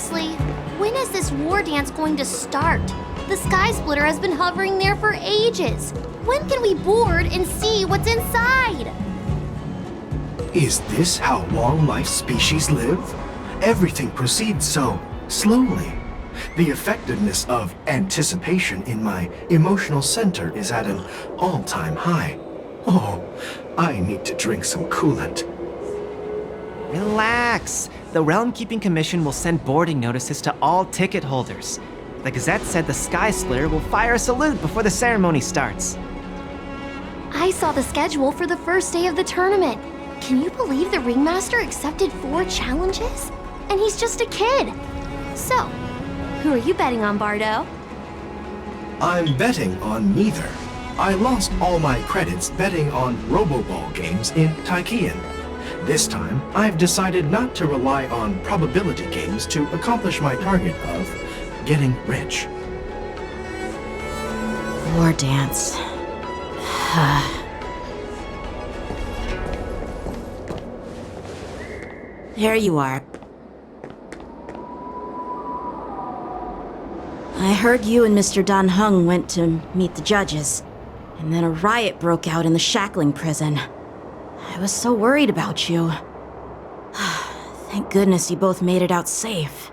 Seriously, when is this war dance going to start? The Sky Splitter has been hovering there for ages. When can we board and see what's inside? Is this how long-life species live? Everything proceeds so slowly. The effectiveness of anticipation in my emotional center is at an all-time high. Oh, I need to drink some coolant. Relax. The Realm Keeping Commission will send boarding notices to all ticket holders. The Gazette said the Sky Splitter will fire a salute before the ceremony starts. I saw the schedule for the first day of the tournament. Can you believe the Ringmaster accepted 4 challenges? And he's just a kid. So, who are you betting on, Bardo? I'm betting on neither. I lost all my credits betting on Roboball games in Taikian. This time, I've decided not to rely on probability games to accomplish my target of getting rich. War dance. There you are. I heard you and Mr. Dan Heng went to meet the judges, and then a riot broke out in the shackling prison. I was so worried about you. Thank goodness you both made it out safe.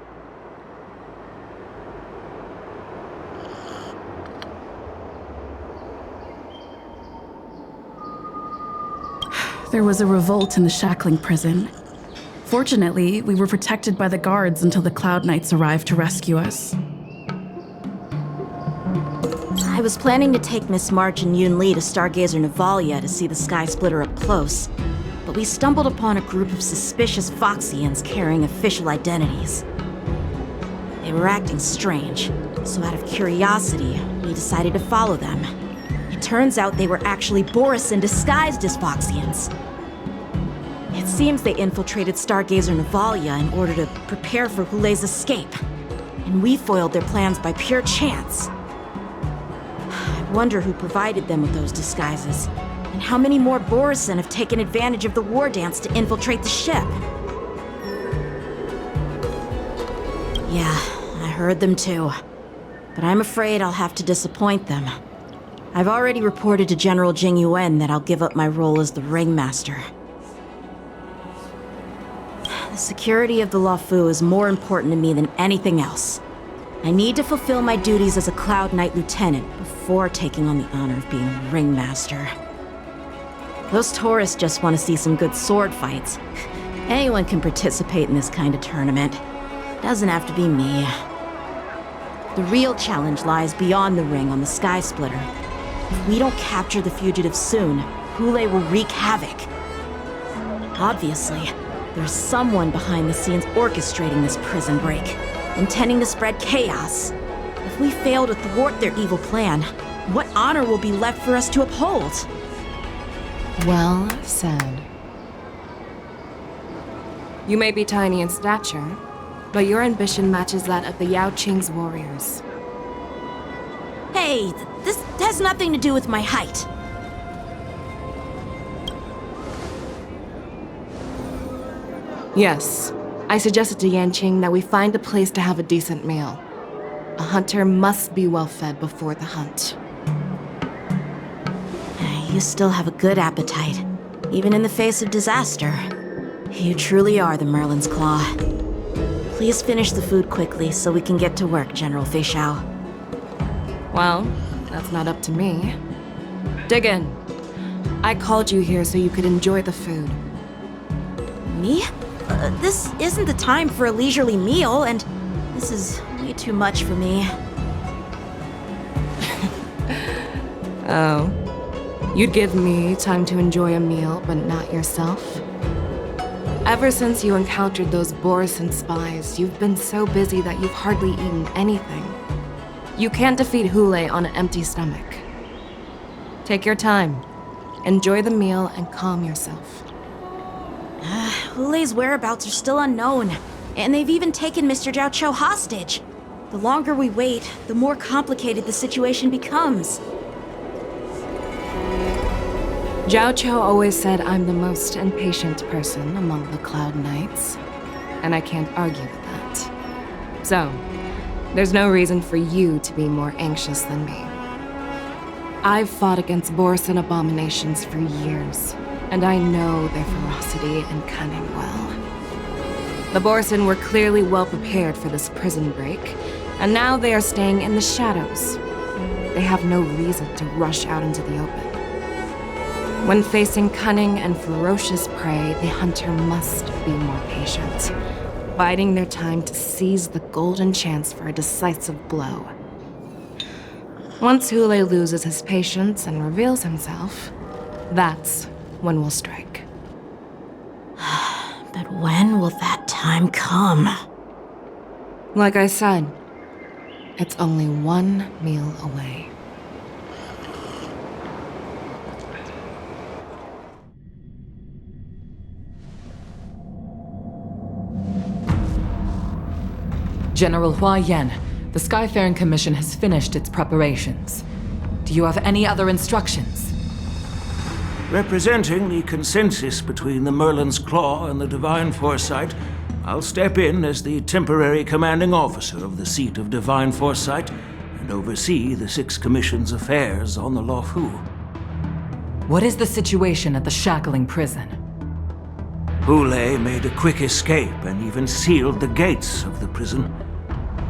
There was a revolt in the shackling prison. Fortunately, we were protected by the guards until the Cloud Knights arrived to rescue us. I was planning to take Miss March and Yoon Lee to Stargazer Navalia to see the Sky Splitter up close, but we stumbled upon a group of suspicious Foxians carrying official identities. They were acting strange, so out of curiosity, we decided to follow them. It turns out they were actually Borisin disguised as Foxians. It seems they infiltrated Stargazer Navalia in order to prepare for Hulei's escape, and we foiled their plans by pure chance. I wonder who provided them with those disguises, and how many more Borisin have taken advantage of the war dance to infiltrate the ship. Yeah, I heard them too, but I'm afraid I'll have to disappoint them. I've already reported to General Jing Yuan that I'll give up my role as the Ringmaster. The security of the Luofu is more important to me than anything else. I need to fulfill my duties as a Cloud Knight Lieutenant before taking on the honor of being a Ringmaster. Those tourists just want to see some good sword fights. Anyone can participate in this kind of tournament. Doesn't have to be me. The real challenge lies beyond the ring on the Sky Splitter. If we don't capture the fugitives soon, Hulei will wreak havoc. Obviously, there's someone behind the scenes orchestrating this prison break, intending to spread chaos. If we fail to thwart their evil plan, what honor will be left for us to uphold? Well said. You may be tiny in stature, but your ambition matches that of the Yao Qing's warriors. Hey, this has nothing to do with my height. Yes, I suggested to Yanqing that we find a place to have a decent meal. A hunter must be well fed before the hunt. You still have a good appetite, even in the face of disaster. You truly are the Merlin's Claw. Please finish the food quickly so we can get to work, General Feixiao. Well, that's not up to me. Dig in. I called you here so you could enjoy the food. Me? This isn't the time for a leisurely meal, and this is way too much for me. Oh. You'd give me time to enjoy a meal, but not yourself? Ever since you encountered those Borisin spies, you've been so busy that you've hardly eaten anything. You can't defeat Hulei on an empty stomach. Take your time. Enjoy the meal and calm yourself. Hulei's whereabouts are still unknown, and they've even taken Mr. Zhao Cho hostage. The longer we wait, the more complicated the situation becomes. Zhao Cho always said I'm the most impatient person among the Cloud Knights, and I can't argue with that. So, there's no reason for you to be more anxious than me. I've fought against Borson abominations for years, and I know their ferocity and cunning well. The Borson were clearly well prepared for this prison break, and now they are staying in the shadows. They have no reason to rush out into the open. When facing cunning and ferocious prey, the hunter must be more patient, biding their time to seize the golden chance for a decisive blow. Once Hule loses his patience and reveals himself, that's when we'll strike. But when will that time come? Like I said, it's only one meal away. General Hua Yen, the Skyfaring Commission has finished its preparations. Do you have any other instructions? Representing the consensus between the Merlin's Claw and the Divine Foresight, I'll step in as the temporary commanding officer of the seat of Divine Foresight and oversee the 6 Commission's affairs on the Luofu. What is the situation at the Shackling prison? Hule made a quick escape and even sealed the gates of the prison.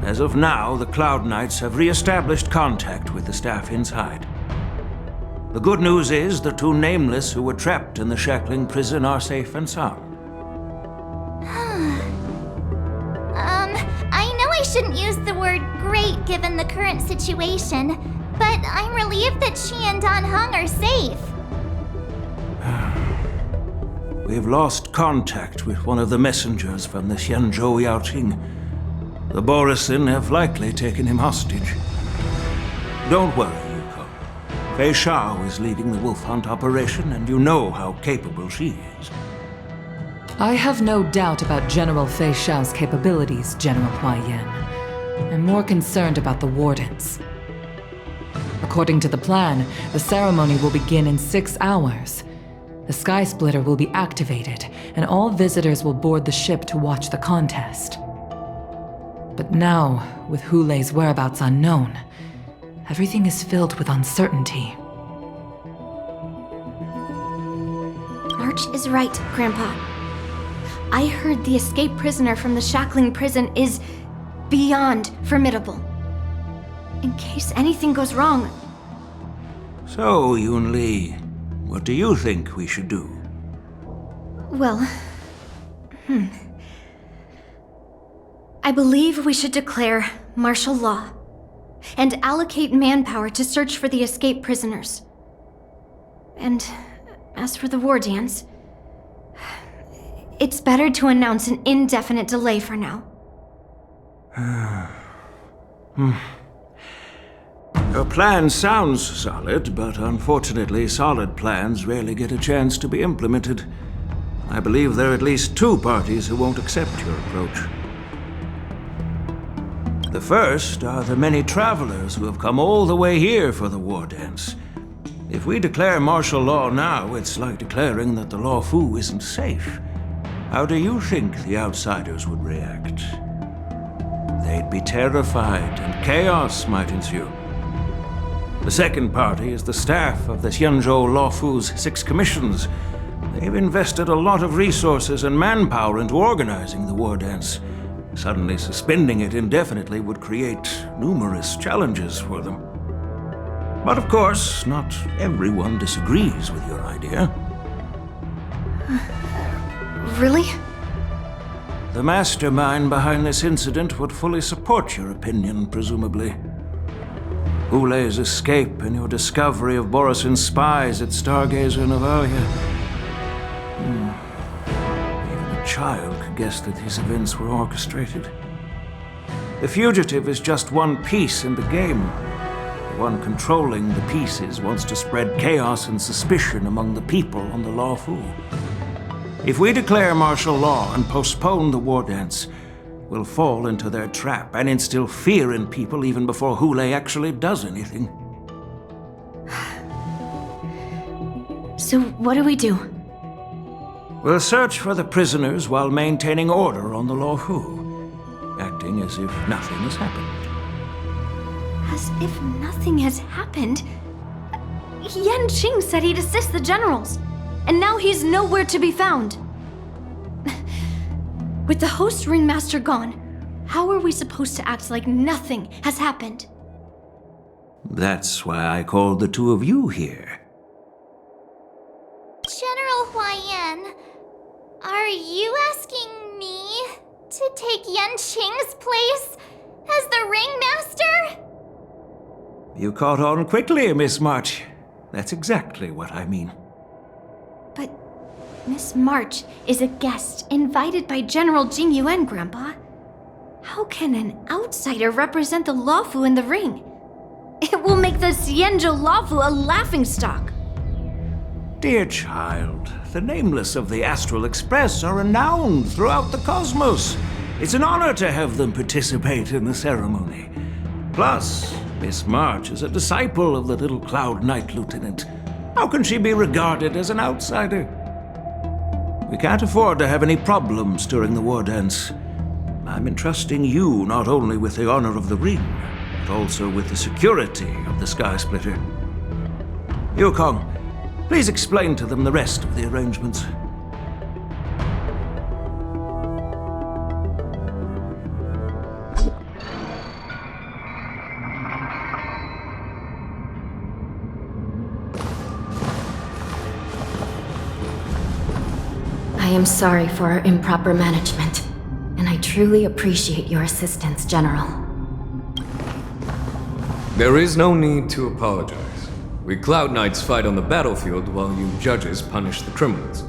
As of now, the Cloud Knights have re-established contact with the staff inside. The good news is the 2 Nameless who were trapped in the Shackling prison are safe and sound. I know I shouldn't use the word great given the current situation, but I'm relieved that she and Dan Heng are safe. We've lost contact with one of the messengers from the Xianzhou Yaoting. The Borison have likely taken him hostage. Don't worry, Yuko. Fei Shao is leading the wolf hunt operation, and you know how capable she is. I have no doubt about General Fei Shao's capabilities, General Hua Yen. I'm more concerned about the Wardens. According to the plan, the ceremony will begin in 6 hours. The Sky Splitter will be activated, and all visitors will board the ship to watch the contest. But now, with Hule's whereabouts unknown, everything is filled with uncertainty. March is right, Grandpa. I heard the escaped prisoner from the Shackling prison is beyond formidable. In case anything goes wrong. So, Yun Li, what do you think we should do? Well, I believe we should declare martial law and allocate manpower to search for the escaped prisoners. And as for the war dance, it's better to announce an indefinite delay for now. Your plan sounds solid, but unfortunately solid plans rarely get a chance to be implemented. I believe there are at least 2 parties who won't accept your approach. The first are the many travelers who have come all the way here for the war dance. If we declare martial law now, it's like declaring that the Luofu isn't safe. How do you think the outsiders would react? They'd be terrified, and chaos might ensue. The second party is the staff of the Xianzhou Luofu's 6 commissions. They've invested a lot of resources and manpower into organizing the war dance. Suddenly suspending it indefinitely would create numerous challenges for them. But of course, not everyone disagrees with your idea. Really? The mastermind behind this incident would fully support your opinion, presumably. Hule's escape and your discovery of Borison's spies at Stargazer Navalia. Even a child could guess that these events were orchestrated. The fugitive is just one piece in the game. The one controlling the pieces wants to spread chaos and suspicion among the people on the Luofu. If we declare martial law and postpone the war dance, we'll fall into their trap and instill fear in people even before Hule actually does anything. So what do we do? We'll search for the prisoners while maintaining order on the Luofu. Acting acting as if nothing has happened. As if nothing has happened? Yanqing said he'd assist the generals, and now he's nowhere to be found. With the host ringmaster gone, how are we supposed to act like nothing has happened? That's why I called the two of you here. General Huaiyan, are you asking me to take Yanqing's place as the ringmaster? You caught on quickly, Miss March. That's exactly what I mean. But Miss March is a guest invited by General Jing Yuan, Grandpa. How can an outsider represent the Lawfu in the ring? It will make the Xianzhou Lawfu a laughingstock. Dear child, the nameless of the Astral Express are renowned throughout the cosmos. It's an honor to have them participate in the ceremony. Plus, Miss March is a disciple of the little Cloud Knight Lieutenant. How can she be regarded as an outsider? We can't afford to have any problems during the war dance. I'm entrusting you not only with the honor of the ring, but also with the security of the Sky Splitter. Yukong, please explain to them the rest of the arrangements. I am sorry for our improper management, and I truly appreciate your assistance, General. There is no need to apologize. We Cloud Knights fight on the battlefield while you judges punish the criminals.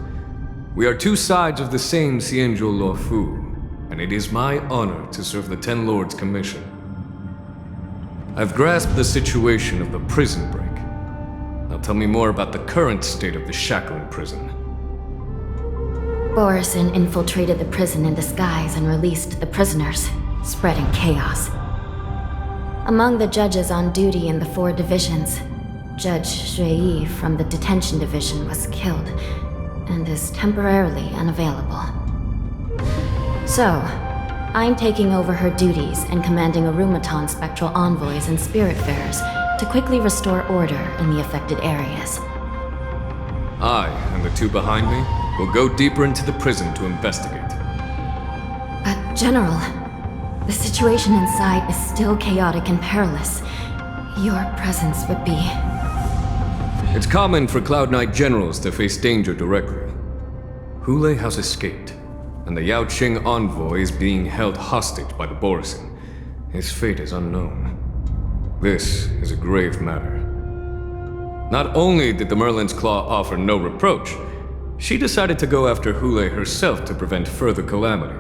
We are two sides of the same Xianzhou Luofu, and it is my honor to serve the Ten Lords' commission. I've grasped the situation of the prison break. Now tell me more about the current state of the shackling prison. Borison infiltrated the prison in disguise and released the prisoners, spreading chaos. Among the judges on duty in the 4 divisions, Judge Shui from the detention division was killed and is temporarily unavailable. So, I'm taking over her duties and commanding Arumaton spectral envoys and spiritfarers to quickly restore order in the affected areas. I and the two behind me will go deeper into the prison to investigate. But, General, the situation inside is still chaotic and perilous. Your presence would be... It's common for Cloud Knight generals to face danger directly. Hule has escaped, and the Yaoqing envoy is being held hostage by the Borison. His fate is unknown. This is a grave matter. Not only did the Merlin's Claw offer no reproach, she decided to go after Hule herself to prevent further calamity.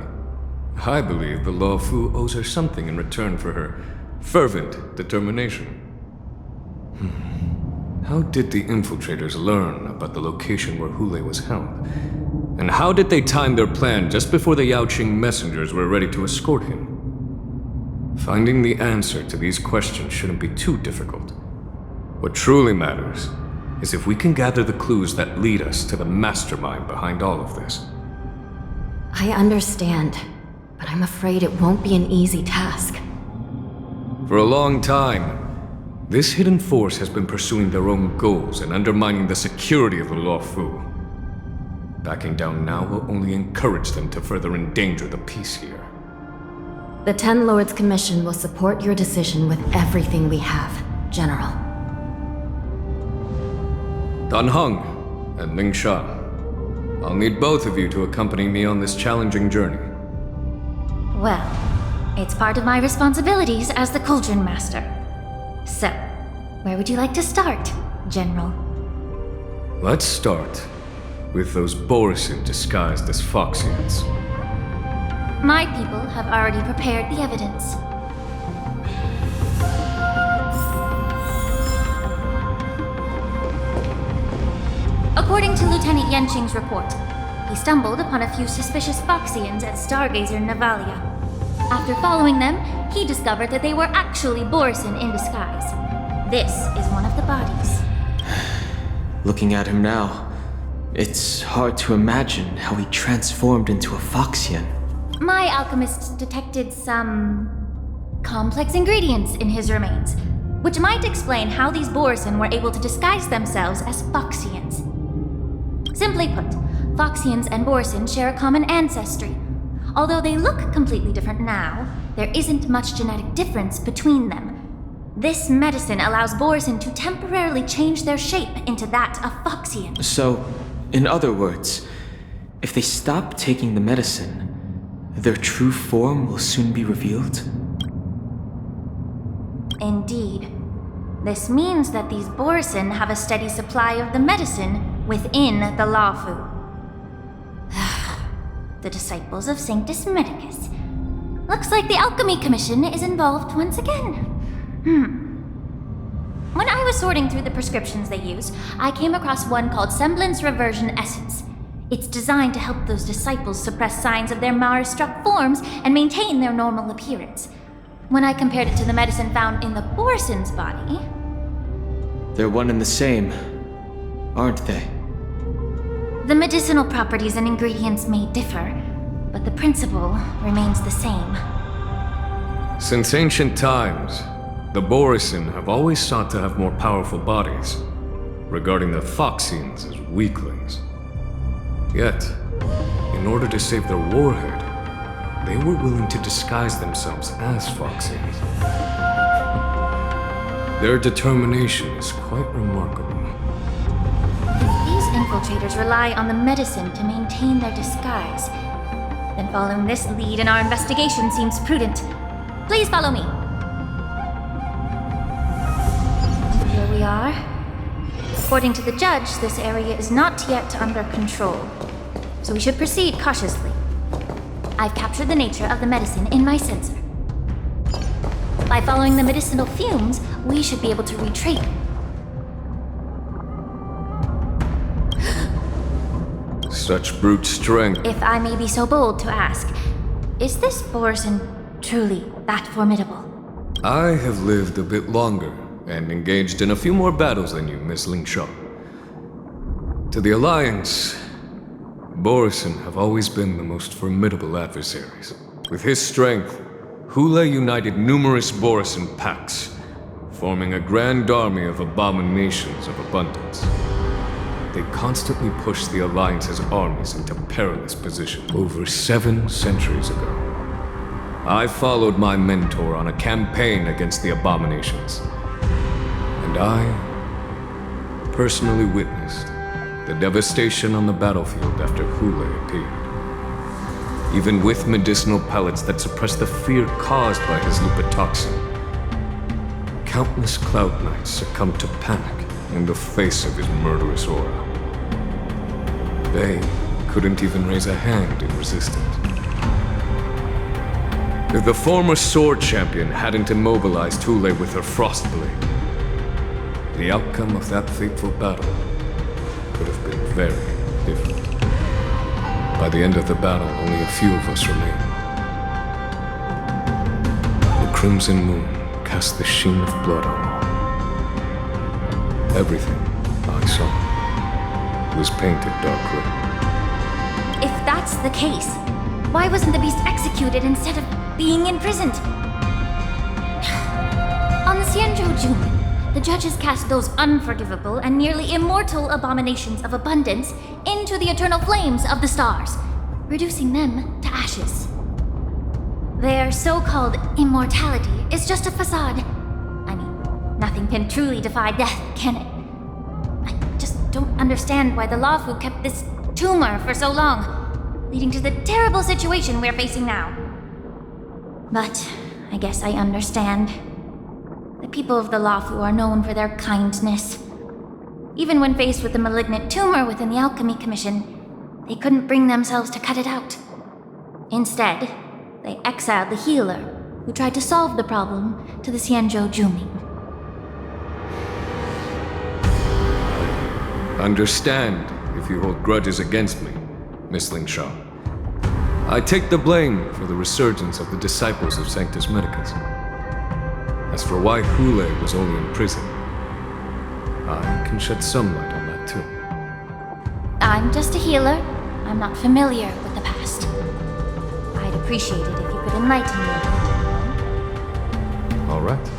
I believe the Luofu owes her something in return for her fervent determination. How did the infiltrators learn about the location where Hule was held? And how did they time their plan just before the Yaoqing messengers were ready to escort him? Finding the answer to these questions shouldn't be too difficult. What truly matters is if we can gather the clues that lead us to the mastermind behind all of this. I understand, but I'm afraid it won't be an easy task. For a long time, this hidden force has been pursuing their own goals and undermining the security of the Luofu. Backing down now will only encourage them to further endanger the peace here. The Ten Lords Commission will support your decision with everything we have, General. Dan Heng and Ling Sha, I'll need both of you to accompany me on this challenging journey. Well, it's part of my responsibilities as the Cauldron Master. So, where would you like to start, General? Let's start with those Borison disguised as Foxians. My people have already prepared the evidence. According to Lieutenant Yanqing's report, he stumbled upon a few suspicious Foxians at Stargazer Navalia. After following them, he discovered that they were actually Borison in disguise. This is one of the bodies. Looking at him now, it's hard to imagine how he transformed into a Foxian. My alchemist detected some complex ingredients in his remains, which might explain how these Borson were able to disguise themselves as Foxians. Simply put, Foxians and Borson share a common ancestry. Although they look completely different now, there isn't much genetic difference between them. This medicine allows Borson to temporarily change their shape into that of Foxians. So, in other words, if they stop taking the medicine, their true form will soon be revealed? Indeed. This means that these Borson have a steady supply of the medicine within the Lawfu. The disciples of Sanctus Medicus. Looks like the Alchemy Commission is involved once again. When I was sorting through the prescriptions they use, I came across one called Semblance Reversion Essence. It's designed to help those disciples suppress signs of their Mars-struck forms and maintain their normal appearance. When I compared it to the medicine found in the Borson's body... They're one and the same, aren't they? The medicinal properties and ingredients may differ, but the principle remains the same. Since ancient times, the Borson have always sought to have more powerful bodies, regarding the Foxians as weaklings. Yet, in order to save their warhead, they were willing to disguise themselves as Foxians. Their determination is quite remarkable. If these infiltrators rely on the medicine to maintain their disguise, then following this lead in our investigation seems prudent. Please follow me. Here we are. According to the judge, this area is not yet under control, so we should proceed cautiously. I've captured the nature of the medicine in my sensor. By following the medicinal fumes, we should be able to retrieve. Such brute strength. If I may be so bold to ask, is this Borson truly that formidable? I have lived a bit longer and engaged in a few more battles than you, Miss Lingshaw. To the Alliance, Borson have always been the most formidable adversaries. With his strength, Hule united numerous Borson packs, forming a grand army of abominations of abundance. They constantly pushed the Alliance's armies into perilous positions. Over 7 centuries ago, I followed my mentor on a campaign against the abominations. And I personally witnessed the devastation on the battlefield after Hule appeared. Even with medicinal pellets that suppressed the fear caused by his lupitoxin, countless Cloud Knights succumbed to panic in the face of his murderous aura. They couldn't even raise a hand in resistance. If the former sword champion hadn't immobilized Hule with her Frostblade, the outcome of that fateful battle could have been very different. By the end of the battle, only a few of us remained. The crimson moon cast the sheen of blood on all. Everything I saw was painted dark red. If that's the case, why wasn't the beast executed instead of being imprisoned? On the Xianzhou Jumin, the judges cast those unforgivable and nearly immortal abominations of abundance into the eternal flames of the stars, reducing them to ashes. Their so-called immortality is just a facade. I mean, nothing can truly defy death, can it? I just don't understand why the Lawfu kept this tumor for so long, leading to the terrible situation we're facing now. But I guess I understand. The people of the Lawfu are known for their kindness. Even when faced with the malignant tumor within the Alchemy Commission, they couldn't bring themselves to cut it out. Instead, they exiled the healer, who tried to solve the problem, to the Xianzhou Jumin. Understand if you hold grudges against me, Miss Lingshaw. I take the blame for the resurgence of the disciples of Sanctus Medicus. As for why Hule was only in prison, I can shed some light on that too. I'm just a healer. I'm not familiar with the past. I'd appreciate it if you could enlighten me. All right.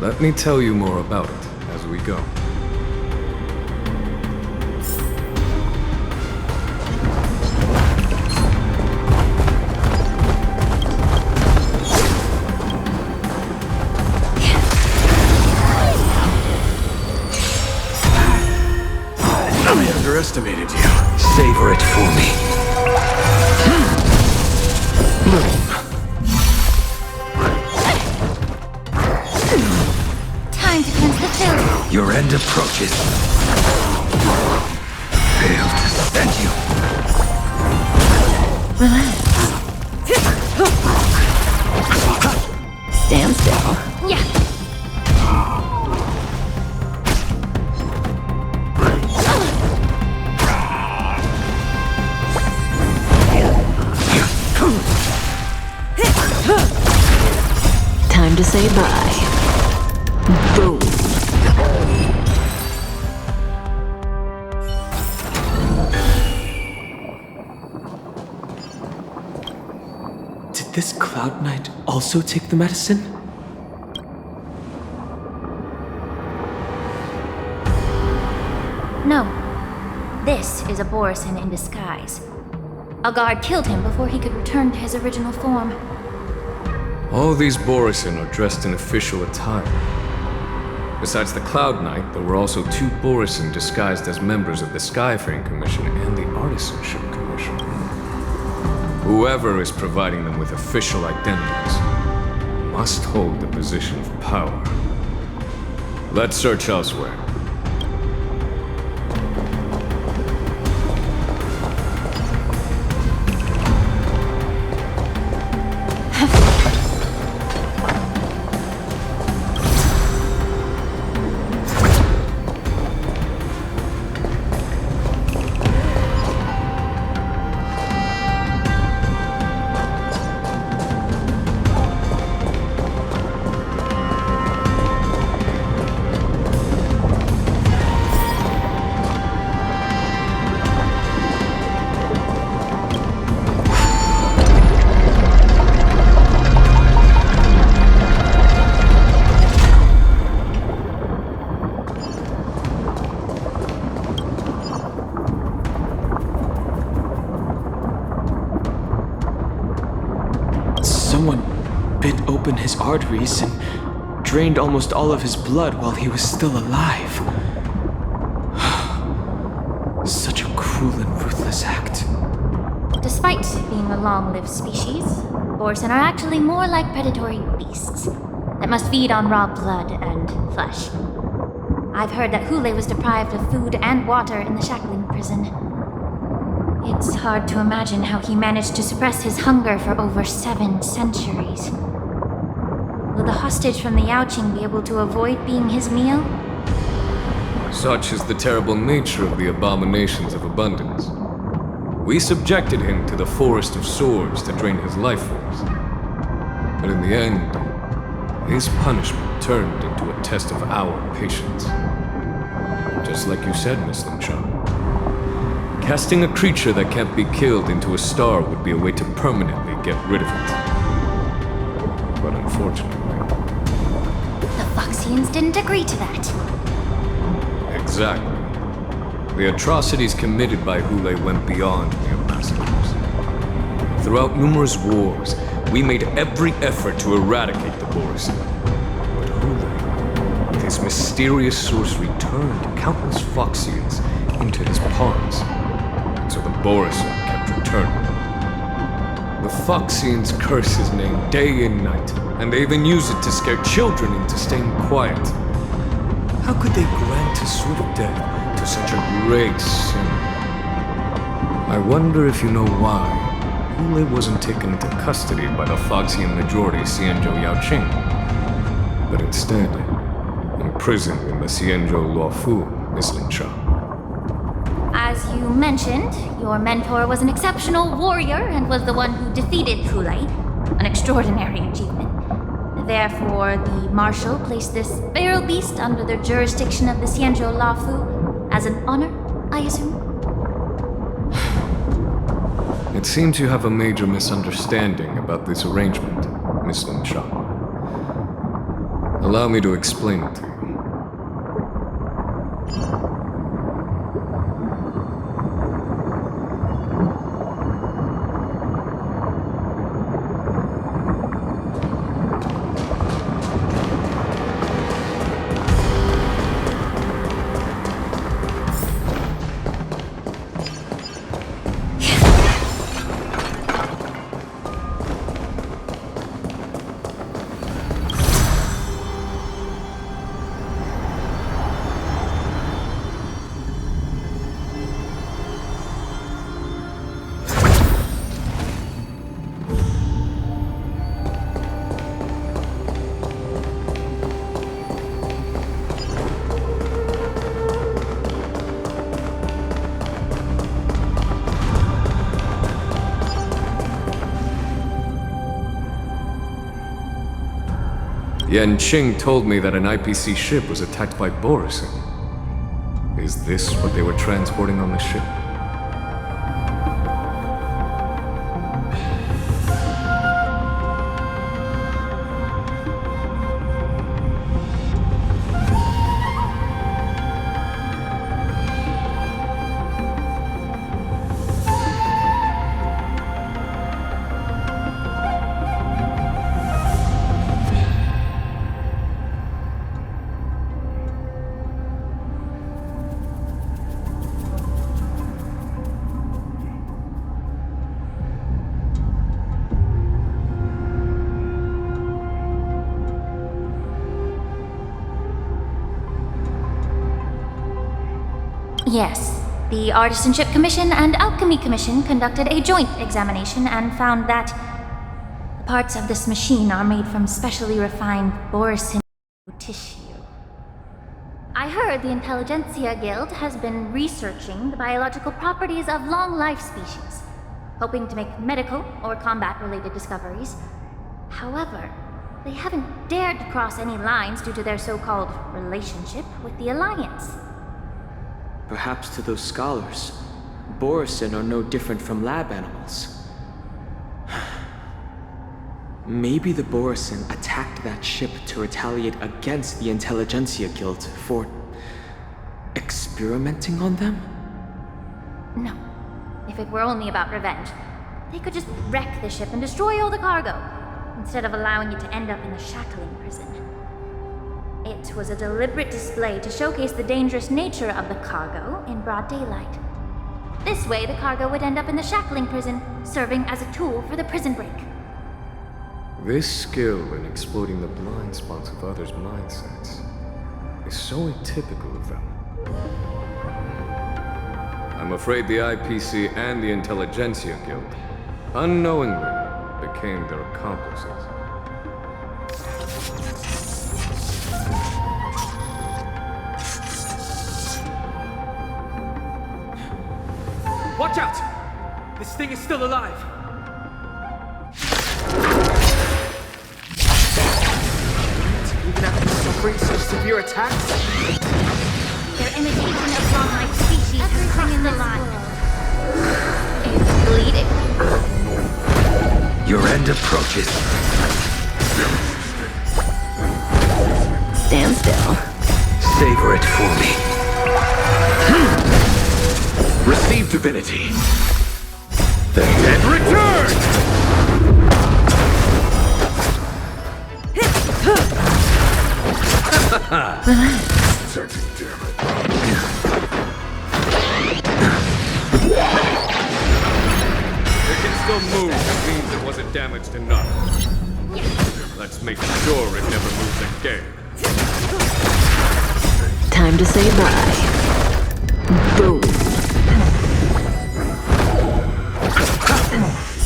Let me tell you more about it as we go. I underestimated you. Savor it for me. Bloom. Time to cleanse the filth. Your end approaches. Failed to send you. Stand still. Yeah. Time to say bye. Boom. Did this Cloud Knight also take the medicine? No. This is a Borisin in disguise. A guard killed him before he could return to his original form. All these Borisin are dressed in official attire. Besides the Cloud Knight, there were also 2 Borisin disguised as members of the Skyfaring Commission and the Artisanship Commission. Whoever is providing them with official identities must hold the position of power. Let's search elsewhere. Someone bit open his arteries and drained almost all of his blood while he was still alive. Such a cruel and ruthless act. Despite being a long-lived species, Borisin are actually more like predatory beasts that must feed on raw blood and flesh. I've heard that Hule was deprived of food and water in the shackling prison. It's hard to imagine how he managed to suppress his hunger for over 7 centuries. Will the hostage from the Yaoqing be able to avoid being his meal? Such is the terrible nature of the abominations of abundance. We subjected him to the Forest of Swords to drain his life force. But in the end, his punishment turned into a test of our patience. Just like you said, Miss Limshaw. Casting a creature that can't be killed into a star would be a way to permanently get rid of it. But unfortunately... The Foxians didn't agree to that. Exactly. The atrocities committed by Hule went beyond mere massacres. Throughout numerous wars, we made every effort to eradicate the Borisin. But Hule, with his mysterious sorcery, turned countless Foxians into his pawns. So the Borisin kept returning. The Foxians curse his name day and night, and they even use it to scare children into staying quiet. How could they grant a sort of death to such a great sin? I wonder if you know why Hule wasn't taken into custody by the Foxian majority Xianzhou Yaoqing, but instead imprisoned in the Xianzhou Luofu, Miss Linsha. As you mentioned, your mentor was an exceptional warrior and was the one who defeated Hule, an extraordinary achievement. Therefore, the Marshal placed this feral beast under the jurisdiction of the Xianzhou Luofu as an honor, I assume? It seems you have a major misunderstanding about this arrangement, Miss Lin Shan. Allow me to explain it to you. Yanqing told me that an IPC ship was attacked by Borison. Is this what they were transporting on the ship? Yes. The Artisanship Commission and Alchemy Commission conducted a joint examination and found that the parts of this machine are made from specially refined Borison tissue. I heard the Intelligentsia Guild has been researching the biological properties of long-life species, hoping to make medical or combat-related discoveries. However, they haven't dared to cross any lines due to their so-called relationship with the Alliance. Perhaps to those scholars, Borison are no different from lab animals. Maybe the Borison attacked that ship to retaliate against the Intelligentsia Guild for experimenting on them? No. If it were only about revenge, they could just wreck the ship and destroy all the cargo, instead of allowing it to end up in the shackling prison. It was a deliberate display to showcase the dangerous nature of the cargo in broad daylight. This way, the cargo would end up in the shackling prison, serving as a tool for the prison break. This skill in exploiting the blind spots of others' mindsets is so atypical of them. I'm afraid the IPC and the Intelligentsia Guild unknowingly became their accomplices. Watch out! This thing is still alive! Even after suffering such severe attacks? Their imitation of long-life species is crossing the line. It's bleeding. Your end approaches. Stand still. Savor it for me. Receive divinity. The dead return! Searching, damn it. It can still move, that means it wasn't damaged enough. Let's make sure it never moves again. Time to say bye. Boom.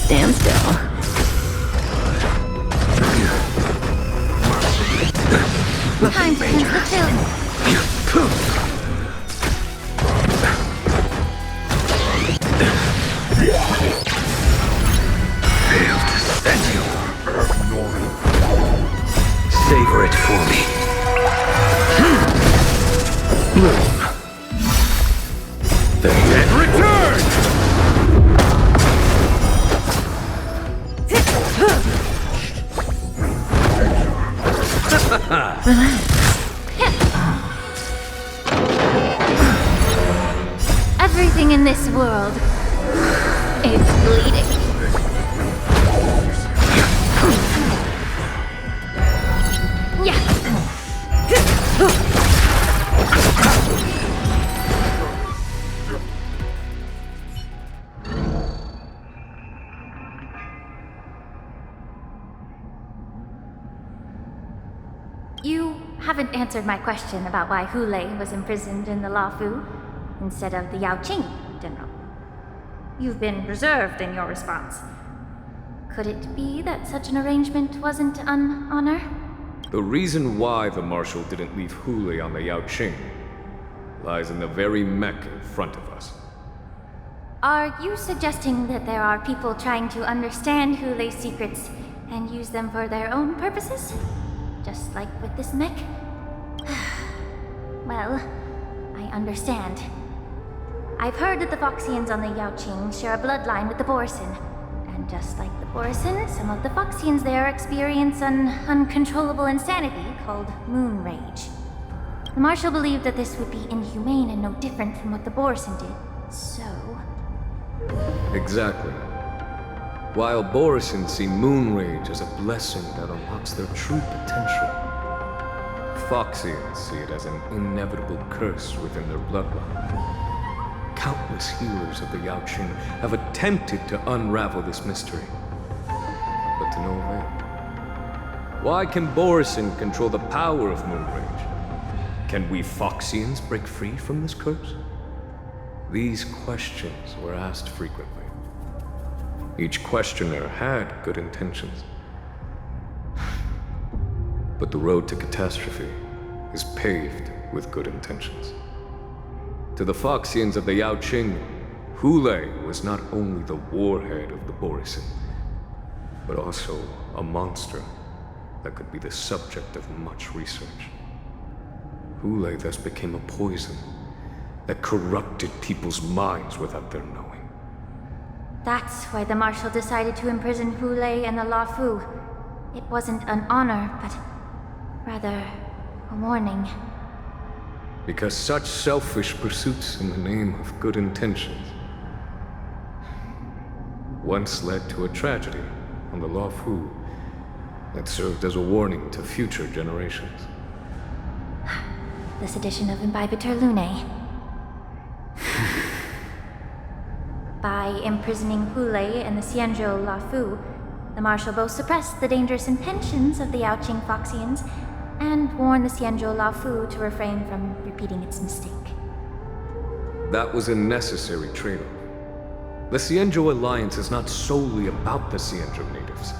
Stand still. Time to cleanse the film. Failed to send you. Savor it for me. Bloom. The dead return! Everything in this world is bleeding. Yeah. You haven't answered my question about why Hule was imprisoned in the Lafu instead of the Yaoqing, General. You've been reserved in your response. Could it be that such an arrangement wasn't an honor? The reason why the Marshal didn't leave Hule on the Yaoqing lies in the very mech in front of us. Are you suggesting that there are people trying to understand Hule's secrets and use them for their own purposes? Just like with this mech? Well, I understand. I've heard that the Foxians on the Yaoqing share a bloodline with the Borson. And just like the Borson, some of the Foxians there experience an uncontrollable insanity called moon rage. The Marshal believed that this would be inhumane and no different from what the Borson did, so... Exactly. While Borson see moon rage as a blessing that unlocks their true potential, Foxians see it as an inevitable curse within their bloodline. Countless healers of the Yaoqing have attempted to unravel this mystery, but to no avail. Why can Borson control the power of moon rage? Can we Foxians break free from this curse? These questions were asked frequently. Each questioner had good intentions. But the road to catastrophe is paved with good intentions. To the Foxians of the Yaoqing, Hule was not only the warhead of the Borson, but also a monster that could be the subject of much research. Hule thus became a poison that corrupted people's minds without their knowing. That's why the Marshal decided to imprison Hule and the Lafu. It wasn't an honor, but rather a warning. Because such selfish pursuits in the name of good intentions once led to a tragedy on the Lafu that served as a warning to future generations. This edition of Imbibitor Lunae. By imprisoning Hule and the Xianzhou Lafu, the Marshal both suppressed the dangerous intentions of the Yaoqing Foxians and warned the Xianzhou Lafu to refrain from repeating its mistake. That was a necessary trade-off. The Xianzhou Alliance is not solely about the Xianzhou natives.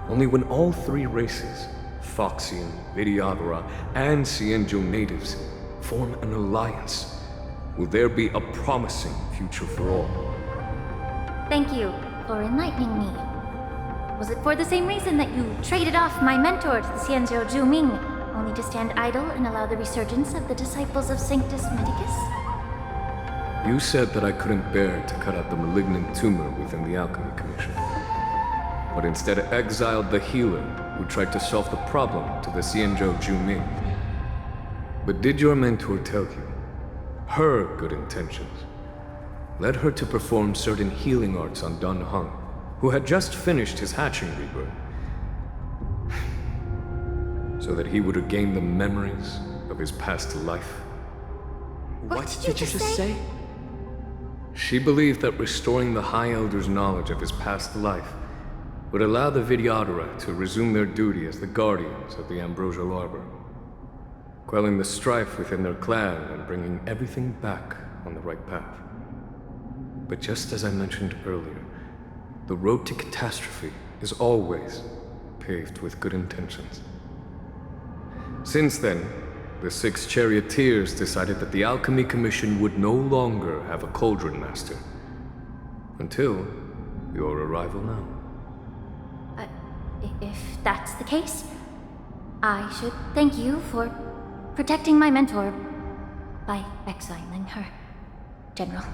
Only when all three races, Foxian, Videodora, and Xianzhou natives, form an alliance, will there be a promising future for all. Thank you for enlightening me. Was it for the same reason that you traded off my mentor to the Xianzhou Zhuming, only to stand idle and allow the resurgence of the disciples of Sanctus Medicus? You said that I couldn't bear to cut out the malignant tumor within the Alchemy Commission, but instead exiled the healer who tried to solve the problem to the Xianzhou Zhuming. But did your mentor tell you her good intentions led her to perform certain healing arts on Dan Heng, who had just finished his hatching rebirth, so that he would regain the memories of his past life? What did you just say? She believed that restoring the High Elder's knowledge of his past life would allow the Videodora to resume their duty as the guardians of the Ambrosial Arbor, quelling the strife within their clan and bringing everything back on the right path. But just as I mentioned earlier, the road to catastrophe is always paved with good intentions. Since then, the 6 charioteers decided that the Alchemy Commission would no longer have a cauldron master. Until your arrival now. If that's the case, I should thank you for protecting my mentor by exiling her, General.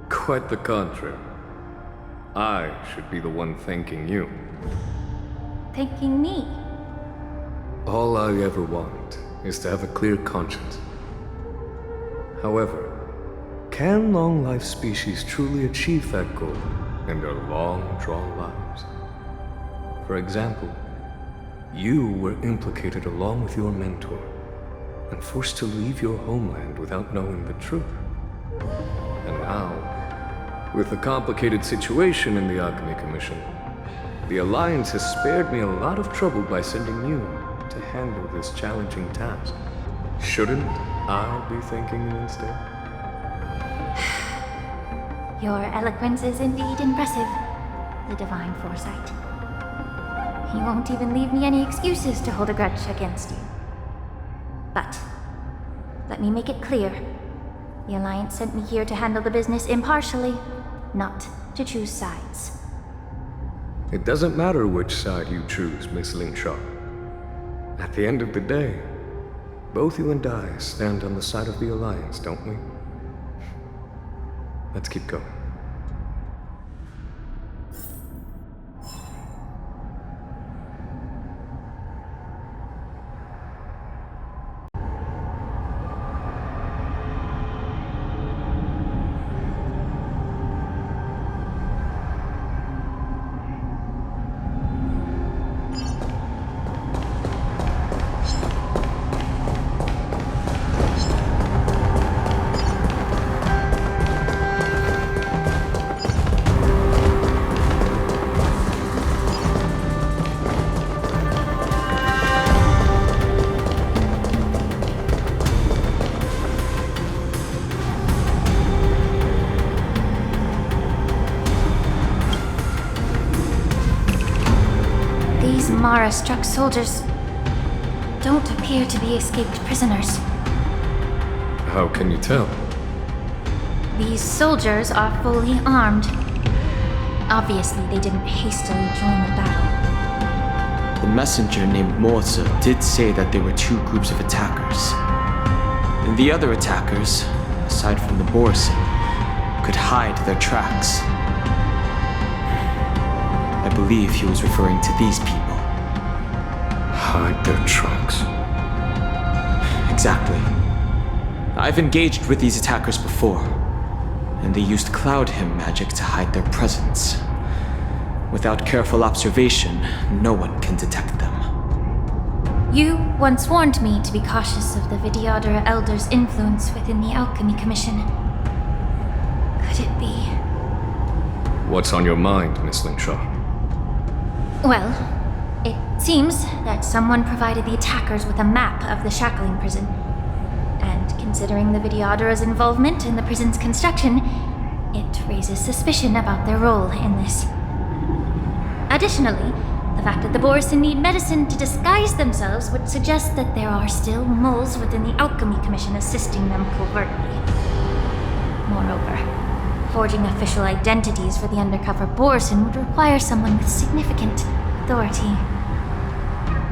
Quite the contrary. I should be the one thanking you. Thanking me. All I ever want is to have a clear conscience. However, can long-life species truly achieve that goal in their long-drawn lives? For example, you were implicated along with your mentor and forced to leave your homeland without knowing the truth. And now, with the complicated situation in the Alchemy Commission, the Alliance has spared me a lot of trouble by sending you to handle this challenging task. Shouldn't I be thanking you instead? Your eloquence is indeed impressive, the divine foresight. You won't even leave me any excuses to hold a grudge against you. But, let me make it clear. The Alliance sent me here to handle the business impartially, not to choose sides. It doesn't matter which side you choose, Miss Lingshaw. At the end of the day, both you and I stand on the side of the Alliance, don't we? Let's keep going. Mara-struck soldiers don't appear to be escaped prisoners. How can you tell? These soldiers are fully armed. Obviously, they didn't hastily join the battle. The messenger named Morza did say that there were two groups of attackers. And the other attackers, aside from the Borson, could hide their tracks. I believe he was referring to these people. Hide their tracks? Exactly. I've engaged with these attackers before, and they used Cloud Hymn magic to hide their presence. Without careful observation, no one can detect them. You once warned me to be cautious of the Vidyadhara Elder's influence within the Alchemy Commission. Could it be? What's on your mind, Miss Lingshaw? Well, it seems that someone provided the attackers with a map of the shackling prison. And considering the Vidyadhara's involvement in the prison's construction, it raises suspicion about their role in this. Additionally, the fact that the Borson need medicine to disguise themselves would suggest that there are still moles within the Alchemy Commission assisting them covertly. Moreover, forging official identities for the undercover Borson would require someone with significant authority.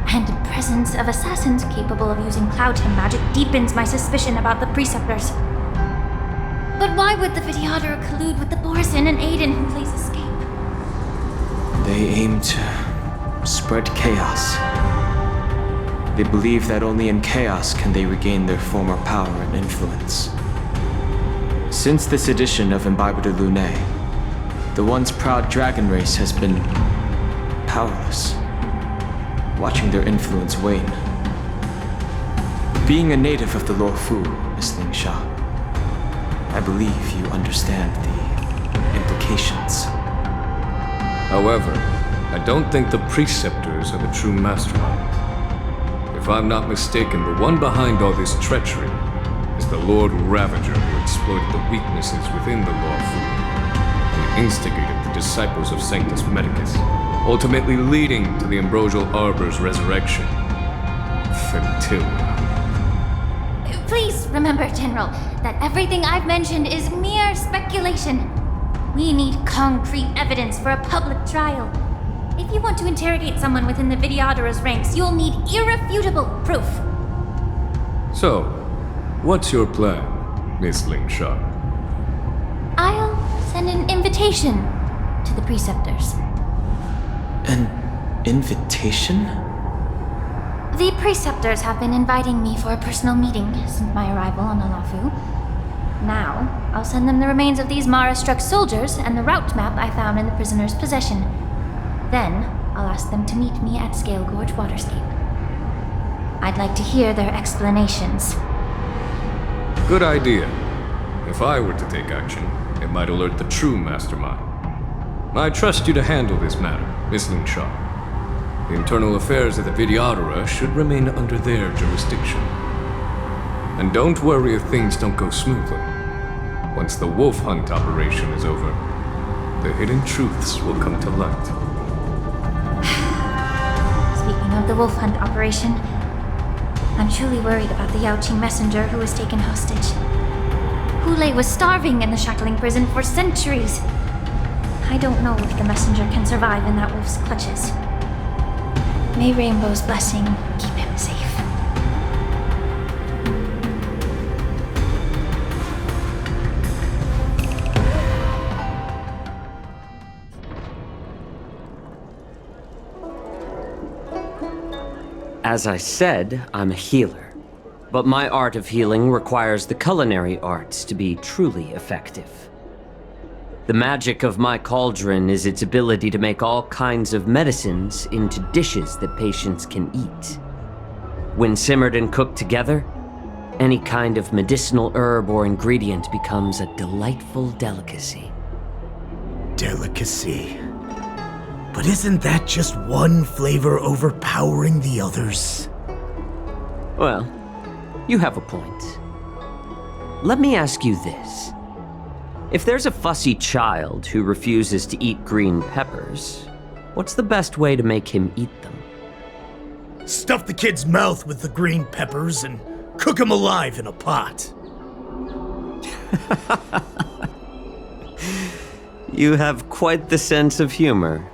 And the presence of assassins capable of using Cloud Hymn magic deepens my suspicion about the Preceptors. But why would the Vidyadhara collude with the Borson and aid in Hunley's escape? They aim to spread chaos. They believe that only in chaos can they regain their former power and influence. Since this edition of Imbibe de Lune, the once proud dragon race has been powerless, watching their influence wane. Being a native of the Luofu, Miss Lingshaw, I believe you understand the implications. However, I don't think the Preceptors are the true mastermind. If I'm not mistaken, the one behind all this treachery is the Lord Ravager who exploited the weaknesses within the Luofu and instigated the disciples of Sanctus Medicus, ultimately leading to the Ambrosial Arbor's resurrection. Fentilia. Please remember, General, that everything I've mentioned is mere speculation. We need concrete evidence for a public trial. If you want to interrogate someone within the Vidyadhara's ranks, you'll need irrefutable proof. So, what's your plan, Miss Lingshaw? I'll send an invitation to the preceptors. An invitation? The preceptors have been inviting me for a personal meeting since my arrival on Alafu. Now, I'll send them the remains of these Mara-struck soldiers and the route map I found in the prisoner's possession. Then, I'll ask them to meet me at Scale Gorge Waterscape. I'd like to hear their explanations. Good idea. If I were to take action, it might alert the true mastermind. I trust you to handle this matter, Miss Lin Sha. The internal affairs of the Vidyadhara should remain under their jurisdiction. And don't worry if things don't go smoothly. Once the wolf hunt operation is over, the hidden truths will come to light. Speaking of the wolf hunt operation, I'm truly worried about the Yaoqing messenger who was taken hostage. Hulei was starving in the shackling prison for centuries. I don't know if the messenger can survive in that wolf's clutches. May Rainbow's blessing keep him safe. As I said, I'm a healer. But my art of healing requires the culinary arts to be truly effective. The magic of my cauldron is its ability to make all kinds of medicines into dishes that patients can eat. When simmered and cooked together, any kind of medicinal herb or ingredient becomes a delightful delicacy. Delicacy. But isn't that just one flavor overpowering the others? Well, you have a point. Let me ask you this. If there's a fussy child who refuses to eat green peppers, what's the best way to make him eat them? Stuff the kid's mouth with the green peppers and cook him alive in a pot. You have quite the sense of humor.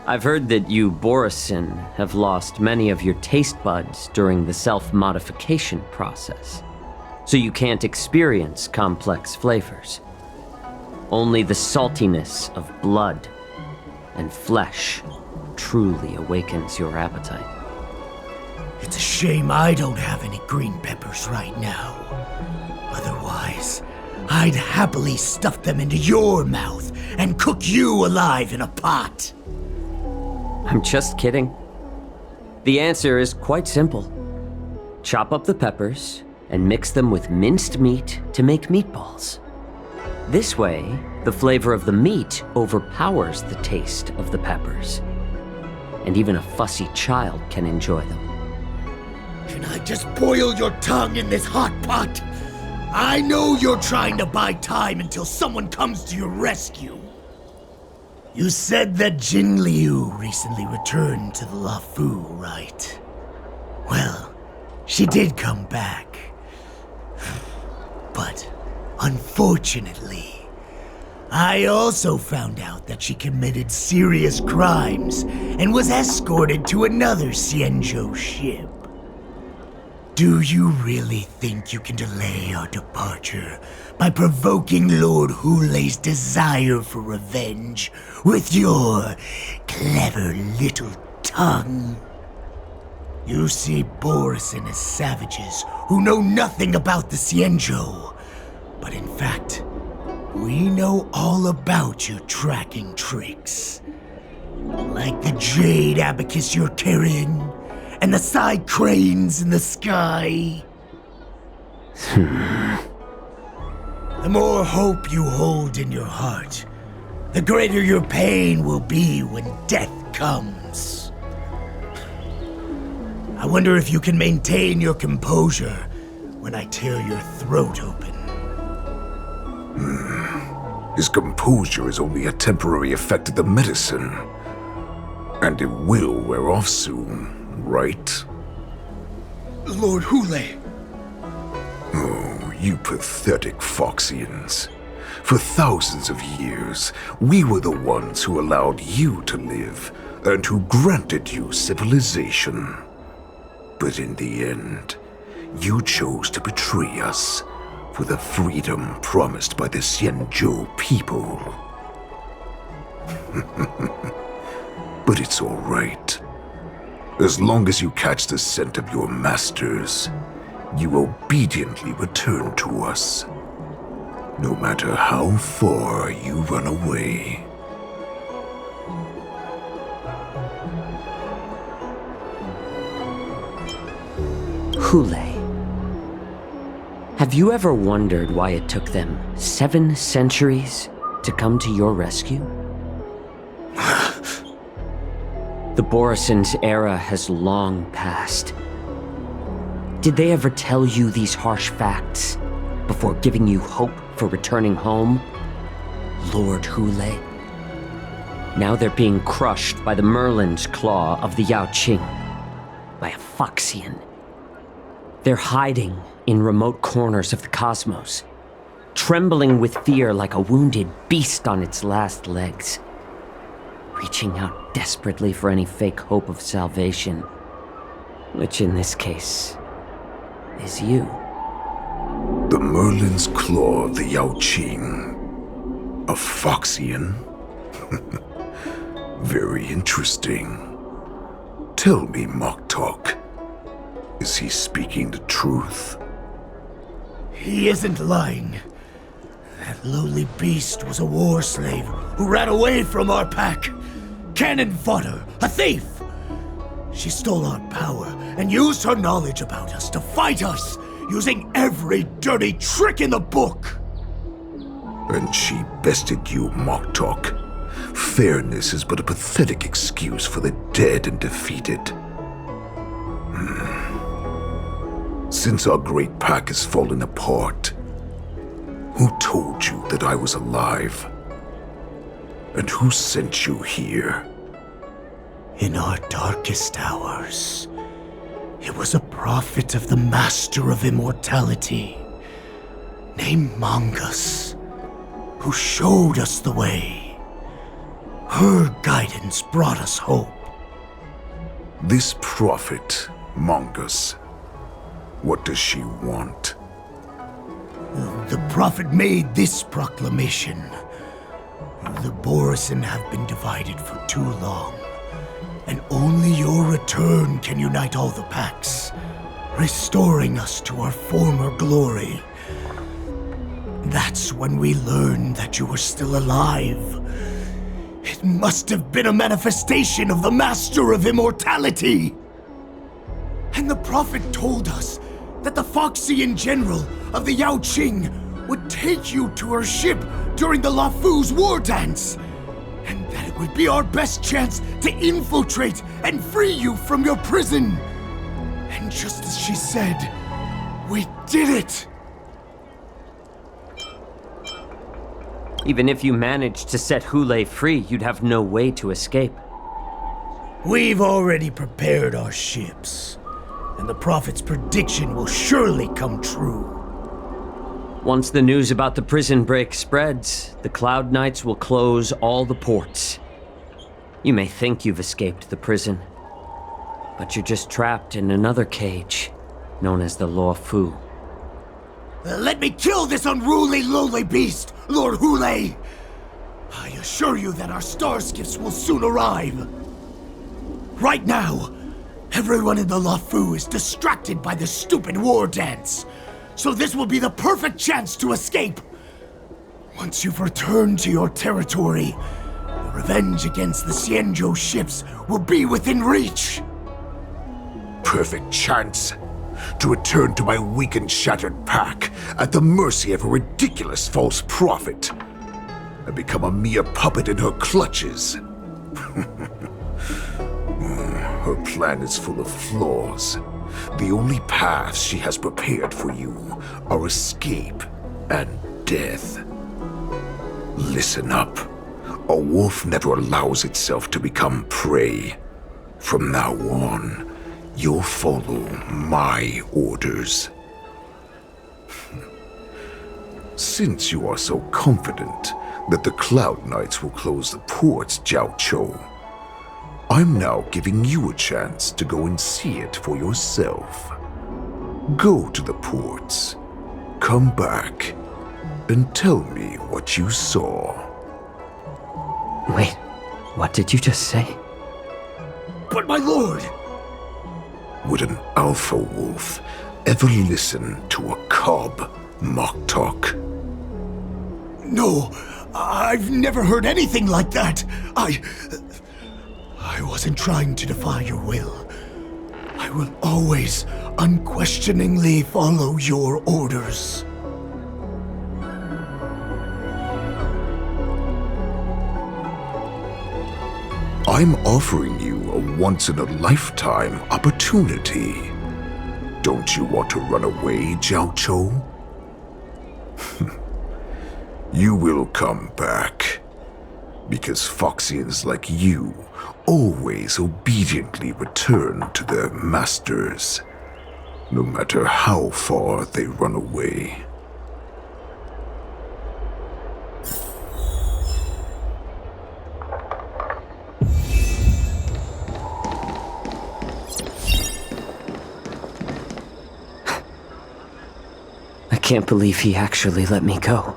I've heard that you, Borisin, have lost many of your taste buds during the self-modification process, so you can't experience complex flavors. Only the saltiness of blood and flesh truly awakens your appetite. It's a shame I don't have any green peppers right now. Otherwise, I'd happily stuff them into your mouth and cook you alive in a pot. I'm just kidding. The answer is quite simple. Chop up the peppers and mix them with minced meat to make meatballs. This way, the flavor of the meat overpowers the taste of the peppers. And even a fussy child can enjoy them. Can I just boil your tongue in this hot pot? I know you're trying to buy time until someone comes to your rescue. You said that Jin Liu recently returned to the Lafu, right? Well, she did come back. But, unfortunately, I also found out that she committed serious crimes and was escorted to another Xianzhou ship. Do you really think you can delay our departure by provoking Lord Hulei's desire for revenge with your clever little tongue? You see Borisin as savages who know nothing about the Xianzhou, but in fact, we know all about your tracking tricks. Like the jade abacus you're carrying, and the side cranes in the sky. The more hope you hold in your heart, the greater your pain will be when death comes. I wonder if you can maintain your composure when I tear your throat open. His composure is only a temporary effect of the medicine. And it will wear off soon. Right? Lord Hulei! Oh, you pathetic Foxians. For thousands of years, we were the ones who allowed you to live, and who granted you civilization. But in the end, you chose to betray us for the freedom promised by the Xianzhou people. But it's all right. As long as you catch the scent of your masters, you obediently return to us. No matter how far you run away. Hule. Have you ever wondered why it took them 7 centuries to come to your rescue? The Borison's era has long passed. Did they ever tell you these harsh facts before giving you hope for returning home, Lord Hule? Now they're being crushed by the Merlin's claw of the Yao Qing, by a Foxian. They're hiding in remote corners of the cosmos, trembling with fear like a wounded beast on its last legs, reaching out desperately for any fake hope of salvation, which in this case is you. The Merlin's claw of the Yao Qing. A Foxian? Very interesting. Tell me, Moktok, is he speaking the truth? He isn't lying. That lowly beast was a war slave who ran away from our pack. Cannon fodder, a thief! She stole our power and used her knowledge about us to fight us, using every dirty trick in the book! And she bested you, Moktok. Fairness is but a pathetic excuse for the dead and defeated. Since our great pack has fallen apart, who told you that I was alive? And who sent you here? In our darkest hours, it was a prophet of the Master of Immortality, named Mongus, who showed us the way. Her guidance brought us hope. This prophet, Mongus, what does she want? The prophet made this proclamation. The Borison have been divided for too long, and only your return can unite all the packs, restoring us to our former glory. That's when we learned that you were still alive. It must have been a manifestation of the Master of Immortality! And the prophet told us that the Foxian general of the Yao Qing would take you to her ship during the Lafu's war dance, and that it would be our best chance to infiltrate and free you from your prison. And just as she said, we did it! Even if you managed to set Hule free, you'd have no way to escape. We've already prepared our ships, and the prophet's prediction will surely come true. Once the news about the prison break spreads, the Cloud Knights will close all the ports. You may think you've escaped the prison, but you're just trapped in another cage, known as the Lafu. Let me kill this unruly, lowly beast, Lord Hule! I assure you that our star skiffs will soon arrive. Right now, everyone in the Lafu is distracted by the stupid war dance, so this will be the perfect chance to escape. Once you've returned to your territory, the revenge against the Xianzhou ships will be within reach. Perfect chance to return to my weak and shattered pack at the mercy of a ridiculous false prophet and become a mere puppet in her clutches. Her plan is full of flaws. The only paths she has prepared for you are escape and death. Listen up. A wolf never allows itself to become prey. From now on, you'll follow my orders. Since you are so confident that the Cloud Knights will close the ports, Jiao Chou, I'm now giving you a chance to go and see it for yourself. Go to the ports, come back, and tell me what you saw. Wait, what did you just say? But my lord! Would an alpha wolf ever listen to a cub mock talk? No, I've never heard anything like that. I wasn't trying to defy your will. I will always unquestioningly follow your orders. I'm offering you a once-in-a-lifetime opportunity. Don't you want to run away, Jiao Chou? You will come back. Because Foxians like you always obediently return to their masters, no matter how far they run away. I can't believe he actually let me go.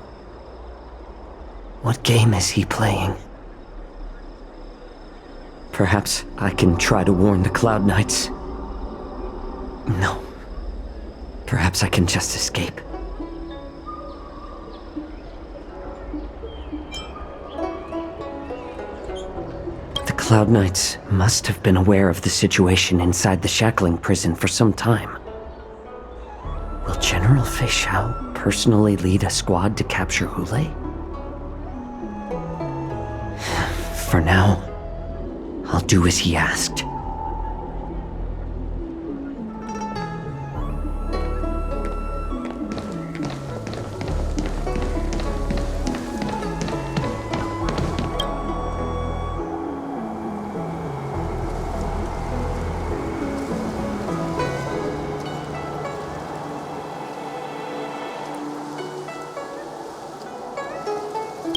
What game is he playing? Perhaps I can try to warn the Cloud Knights. No. Perhaps I can just escape. The Cloud Knights must have been aware of the situation inside the shackling prison for some time. Will General Fei Xiao personally lead a squad to capture Hule? For now, I'll do as he asked.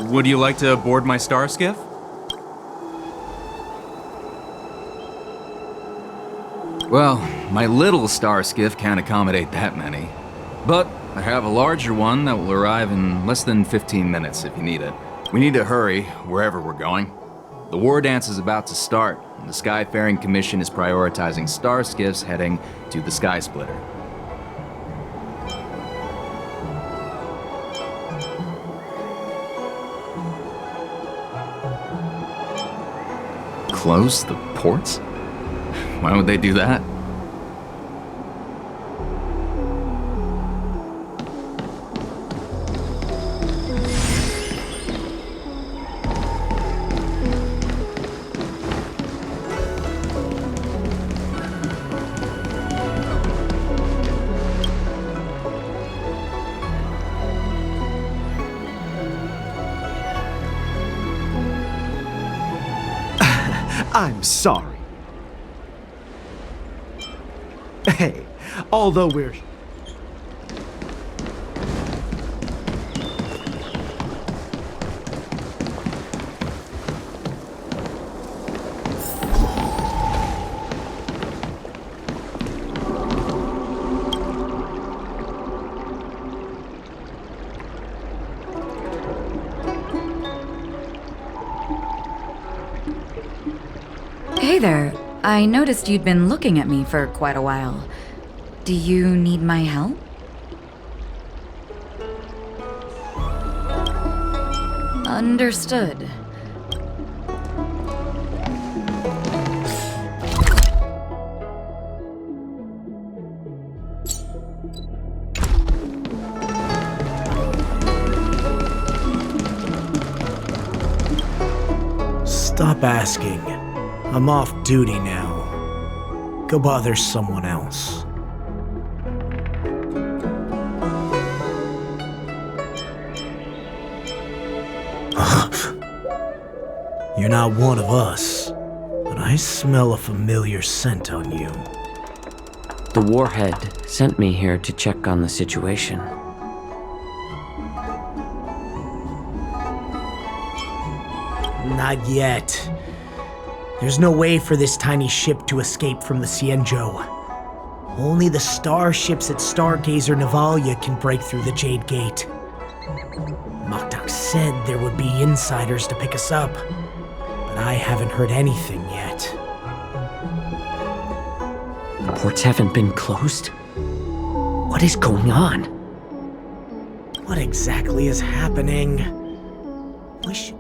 Would you like to board my star skiff? Well, my little star skiff can't accommodate that many. But I have a larger one that will arrive in less than 15 minutes if you need it. We need to hurry wherever we're going. The war dance is about to start, and the Skyfaring Commission is prioritizing star skiffs heading to the Sky Splitter. Close the ports? Why would they do that? I'm sorry. Hey, although we're... Hey there. I noticed you'd been looking at me for quite a while. Do you need my help? Understood. Stop asking. I'm off duty now. Go bother someone else. You're not one of us, but I smell a familiar scent on you. The Warhead sent me here to check on the situation. Not yet. There's no way for this tiny ship to escape from the Xianzhou. Only the starships at Stargazer Navalia can break through the Jade Gate. Moktak said there would be insiders to pick us up, I haven't heard anything yet. The ports haven't been closed? What is going on? What exactly is happening? We should...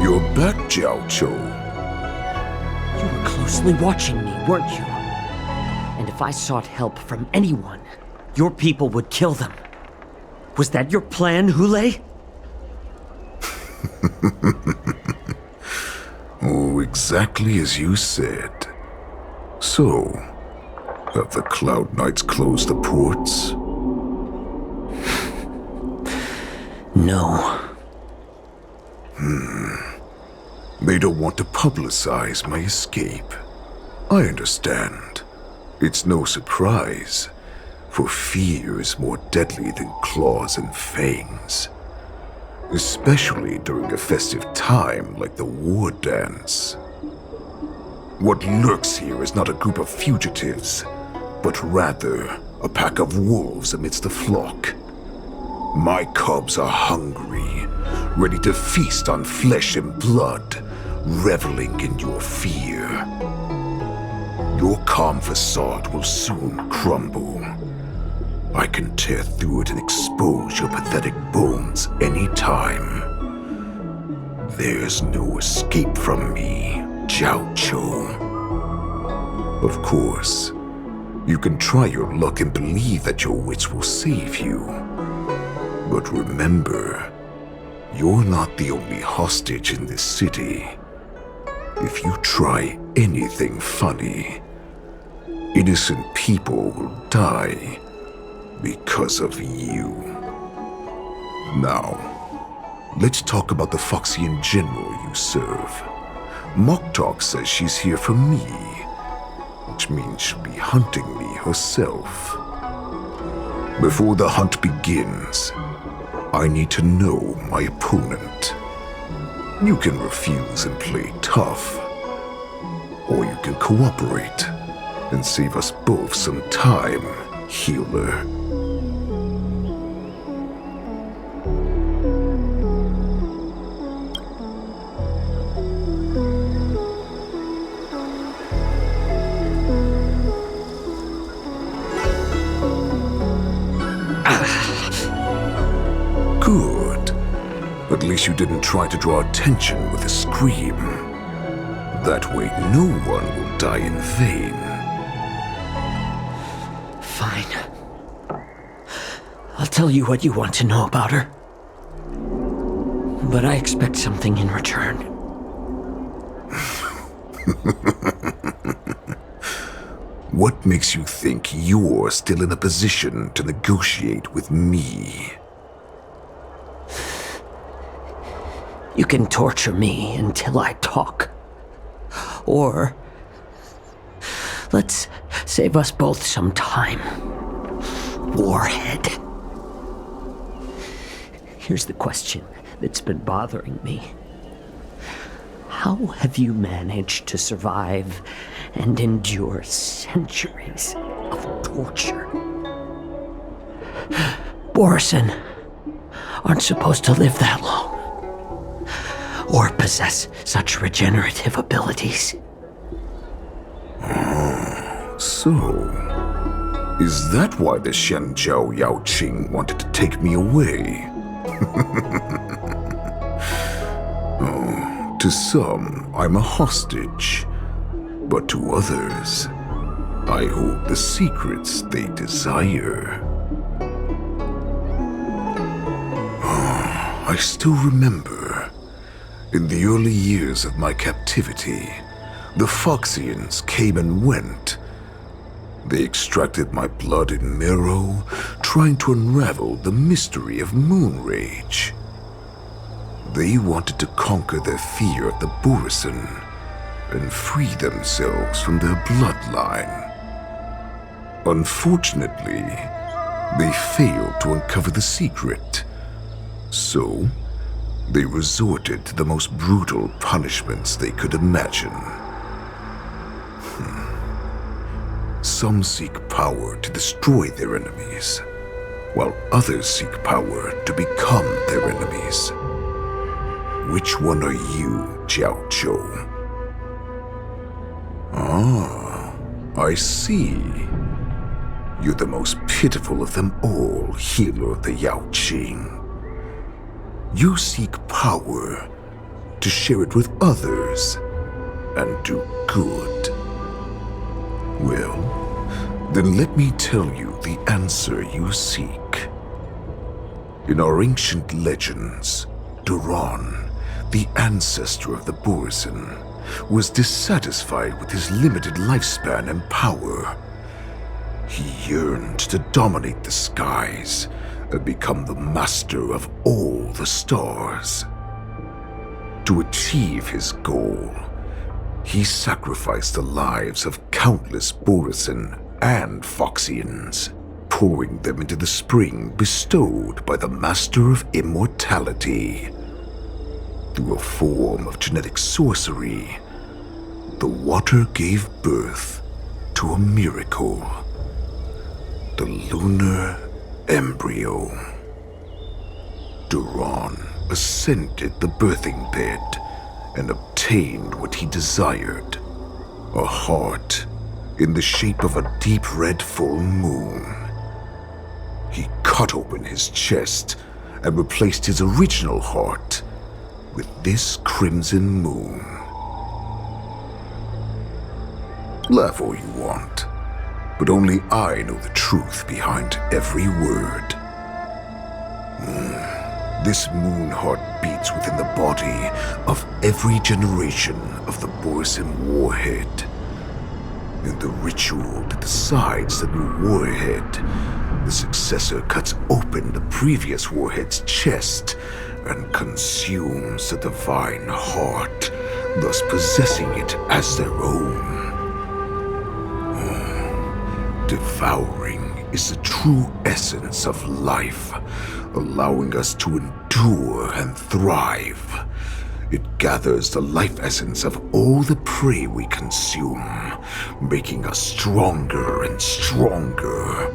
You're back, Jiao Cho. You were closely watching me, weren't you? And if I sought help from anyone, your people would kill them. Was that your plan, Hule? Oh, exactly as you said. So, have the Cloud Knights closed the ports? No. They don't want to publicize my escape. I understand. It's no surprise, for fear is more deadly than claws and fangs. Especially during a festive time like the war dance. What lurks here is not a group of fugitives, but rather a pack of wolves amidst the flock. My cubs are hungry, ready to feast on flesh and blood, reveling in your fear. Your calm facade will soon crumble. I can tear through it and expose your pathetic bones anytime. There's no escape from me, Jiao Cho. Of course, you can try your luck and believe that your wits will save you. But remember, you're not the only hostage in this city. If you try anything funny, innocent people will die because of you. Now, let's talk about the Foxian general you serve. Moktok says she's here for me, which means she'll be hunting me herself. Before the hunt begins, I need to know my opponent. You can refuse and play tough, or you can cooperate and save us both some time, healer. Good. At least you didn't try to draw attention with a scream. That way no one will die in vain. Fine. I'll tell you what you want to know about her. But I expect something in return. What makes you think you're still in a position to negotiate with me? You can torture me until I talk. Or let's save us both some time. Warhead. Here's the question that's been bothering me. How have you managed to survive and endure centuries of torture? Borison aren't supposed to live that long, or possess such regenerative abilities. So, is that why the Shenjiao Yaoqing wanted to take me away? Oh, to some, I'm a hostage, but to others, I hold the secrets they desire. I still remember, in the early years of my captivity, the Foxians came and went. They extracted my blood and marrow, trying to unravel the mystery of moon rage. They wanted to conquer their fear of the Borison and free themselves from their bloodline. Unfortunately, they failed to uncover the secret. So, They resorted to the most brutal punishments they could imagine. Some seek power to destroy their enemies, while others seek power to become their enemies. Which one are you, Jiao Zhou? Ah, I see. You're the most pitiful of them all, healer of the Yao Qing. You seek power to share it with others and do good. Well, then let me tell you the answer you seek. In our ancient legends, Duran, the ancestor of the Borisin, was dissatisfied with his limited lifespan and power. He yearned to dominate the skies and become the master of all the stars. To achieve his goal, he sacrificed the lives of countless Borisin and Foxians, pouring them into the spring bestowed by the Master of Immortality. Through a form of genetic sorcery, the water gave birth to a miracle. The lunar embryo. Duran ascended the birthing bed and obtained what he desired, a heart in the shape of a deep red full moon. He cut open his chest and replaced his original heart with this crimson moon. Laugh all you want, but only I know the truth behind every word. This moon heart beats within the body of every generation of the Borisin warhead. In the ritual that decides the new warhead, the successor cuts open the previous warhead's chest and consumes the divine heart, thus possessing it as their own. Devouring is the true essence of life, allowing us to endure and thrive. It gathers the life essence of all the prey we consume, making us stronger and stronger.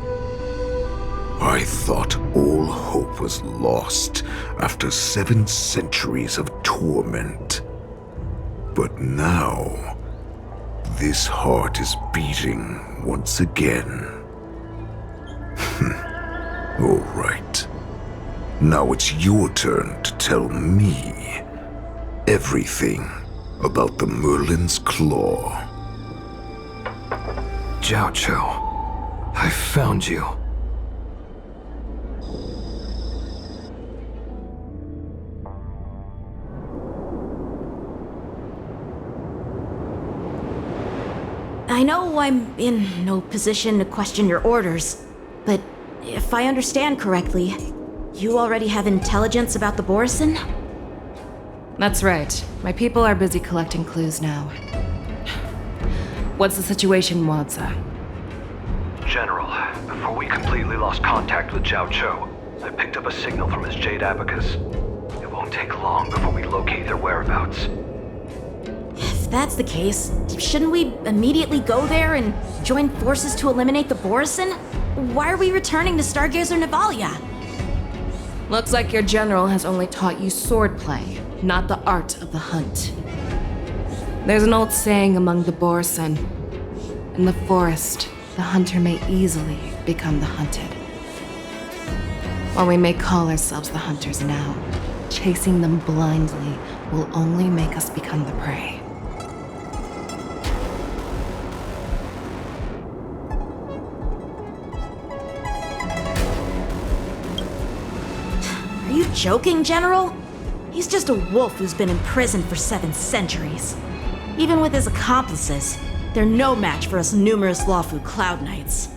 I thought all hope was lost after 7 centuries of torment. But now, this heart is beating once again. All right. Now it's your turn to tell me everything about the Merlin's Claw. Jiao Zhou, I found you. I know I'm in no position to question your orders, but if I understand correctly, you already have intelligence about the Borisin? That's right. My people are busy collecting clues now. What's the situation, Wadza? General, before we completely lost contact with Jiao Zhou, I picked up a signal from his Jade Abacus. It won't take long before we locate their whereabouts. If that's the case, shouldn't we immediately go there and join forces to eliminate the Borisin? Why are we returning to Stargazer Navalia? Looks like your general has only taught you swordplay, not the art of the hunt. There's an old saying among the Borisin. In the forest, the hunter may easily become the hunted. While we may call ourselves the hunters now, chasing them blindly will only make us become the prey. Are you joking, General? He's just a wolf who's been imprisoned for 7 centuries. Even with his accomplices, they're no match for us numerous Lawfu Cloud Knights.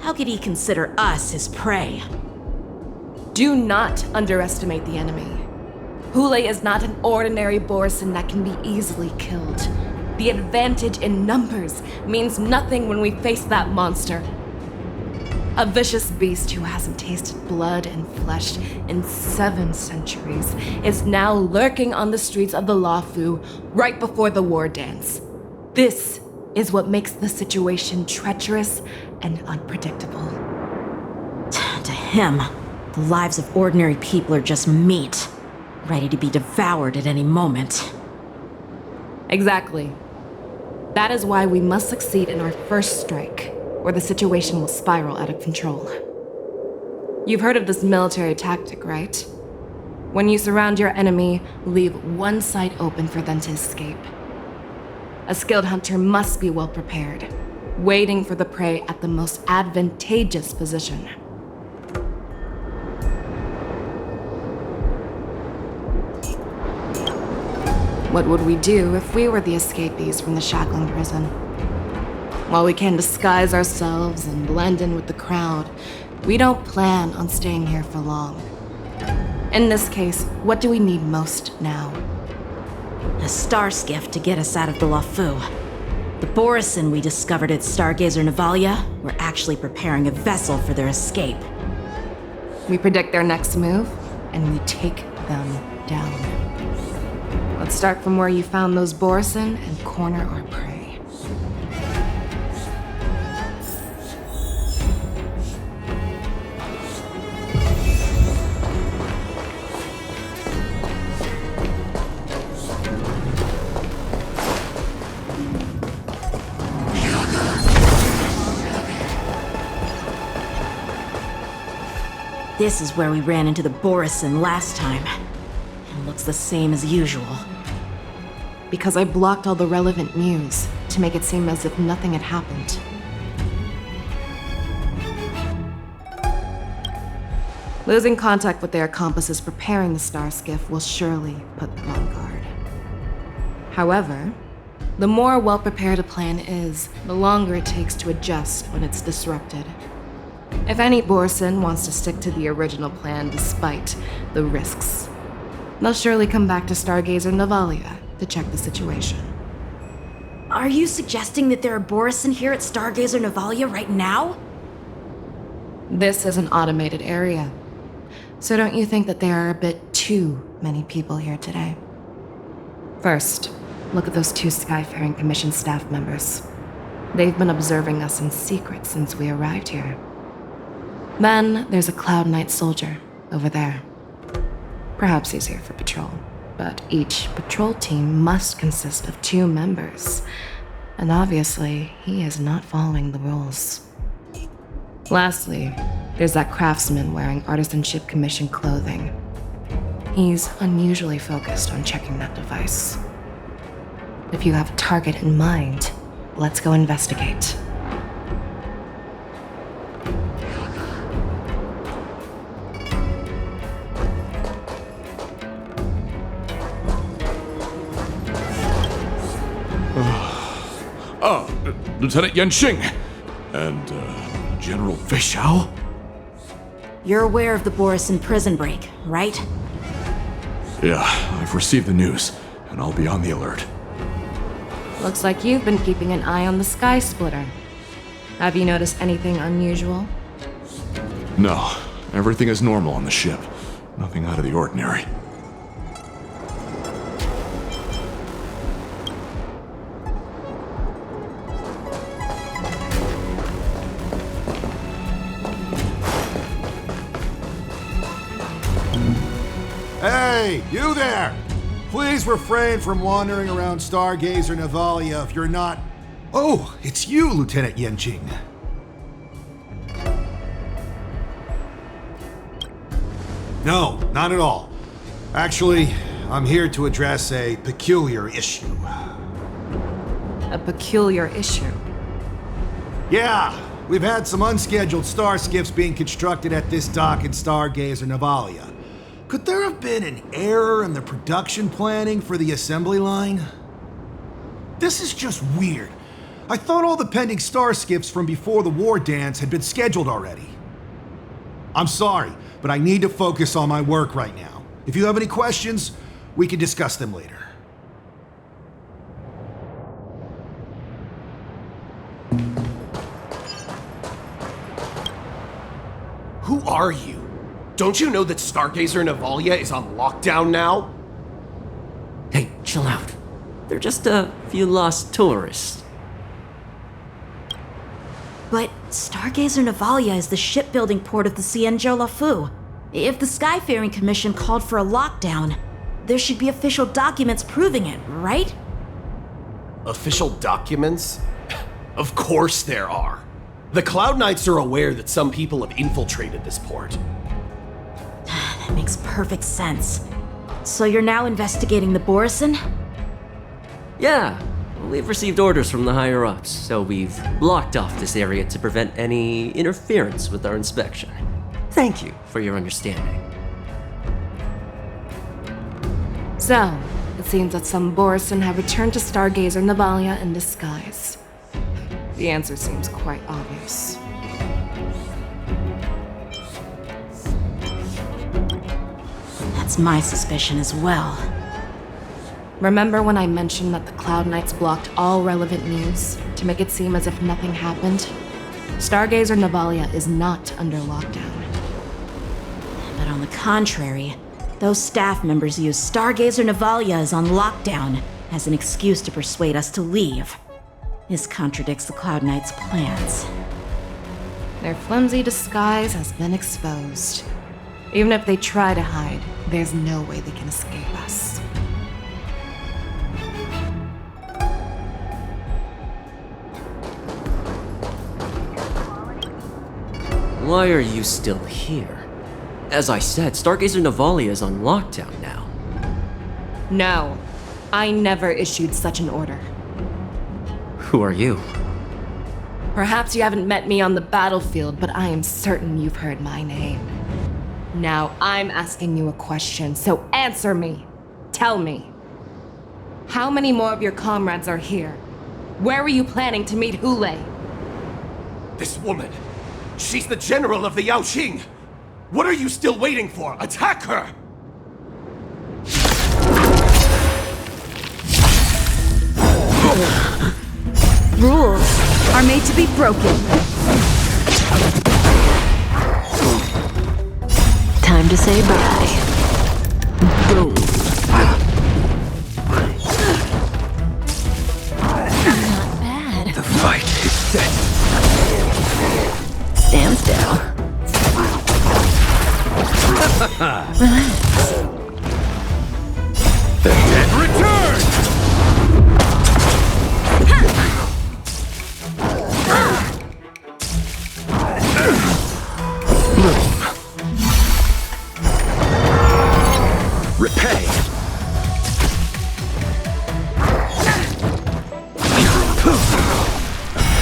How could he consider us his prey? Do not underestimate the enemy. Hule is not an ordinary Borisin that can be easily killed. The advantage in numbers means nothing when we face that monster. A vicious beast who hasn't tasted blood and flesh in 7 centuries is now lurking on the streets of the Luofu right before the war dance. This is what makes the situation treacherous and unpredictable. To him, the lives of ordinary people are just meat, ready to be devoured at any moment. Exactly. That is why we must succeed in our first strike, or the situation will spiral out of control. You've heard of this military tactic, right? When you surround your enemy, leave one side open for them to escape. A skilled hunter must be well prepared, waiting for the prey at the most advantageous position. What would we do if we were the escapees from the shackling prison? While we can disguise ourselves and blend in with the crowd, we don't plan on staying here for long. In this case, what do we need most now? A star skiff to get us out of the Luofu. The Borisin we discovered at Stargazer Navalia were actually preparing a vessel for their escape. We predict their next move, and we take them down. Let's start from where you found those Borisin and corner our prey. This is where we ran into the Borisin last time. It looks the same as usual. Because I blocked all the relevant news to make it seem as if nothing had happened. Losing contact with their accomplices preparing the star skiff will surely put them on guard. However, the more well-prepared a plan is, the longer it takes to adjust when it's disrupted. If any Borisin wants to stick to the original plan despite the risks, they'll surely come back to Stargazer Navalia to check the situation. Are you suggesting that there are Borisin here at Stargazer Navalia right now? This is an automated area, so don't you think that there are a bit too many people here today? First, look at those 2 Skyfaring Commission staff members. They've been observing us in secret since we arrived here. Then there's a Cloud Knight soldier over there. Perhaps he's here for patrol, but each patrol team must consist of 2 members, and obviously he is not following the rules. Lastly, there's that craftsman wearing Artisanship Commission clothing. He's unusually focused on checking that device. If you have a target in mind, let's go investigate. Lieutenant Yanqing and General Fei Xiao? You're aware of the Borisin prison break, right? Yeah, I've received the news, and I'll be on the alert. Looks like you've been keeping an eye on the Sky Splitter. Have you noticed anything unusual? No, everything is normal on the ship. Nothing out of the ordinary. Hey, you there! Please refrain from wandering around Stargazer Navalia if you're not... Oh, it's you, Lieutenant Yanqing. No, not at all. Actually, I'm here to address a peculiar issue. A peculiar issue? Yeah, we've had some unscheduled star skiffs being constructed at this dock in Stargazer Navalia. Could there have been an error in the production planning for the assembly line? This is just weird. I thought all the pending star skiffs from before the war dance had been scheduled already. I'm sorry, but I need to focus on my work right now. If you have any questions, we can discuss them later. Who are you? Don't you know that Stargazer Navalia is on lockdown now? Hey, chill out. They're just a few lost tourists. But Stargazer Navalia is the shipbuilding port of the Cienjo Lafu. If the Skyfaring Commission called for a lockdown, there should be official documents proving it, right? Official documents? Of course there are. The Cloud Knights are aware that some people have infiltrated this port. That makes perfect sense. So you're now investigating the Borison? Yeah, we've received orders from the higher-ups, so we've blocked off this area to prevent any interference with our inspection. Thank you for your understanding. So, it seems that some Borison have returned to Stargazer Navalia in disguise. The answer seems quite obvious. That's my suspicion as well. Remember when I mentioned that the Cloud Knights blocked all relevant news to make it seem as if nothing happened? Stargazer Navalia is not under lockdown. But on the contrary, those staff members use Stargazer Navalia is on lockdown as an excuse to persuade us to leave. This contradicts the Cloud Knights' plans. Their flimsy disguise has been exposed. Even if they try to hide, there's no way they can escape us. Why are you still here? As I said, Stargazer Navalia is on lockdown now. No, I never issued such an order. Who are you? Perhaps you haven't met me on the battlefield, but I am certain you've heard my name. Now I'm asking you a question, so answer me. Tell me. How many more of your comrades are here? Where were you planning to meet Hule? This woman, she's the general of the Yaoqing! What are you still waiting for? Attack her! Rules are made to be broken. Time to say bye. Boom. Not bad. The fight is set. Stand still. Relax. The dead return! Repay! A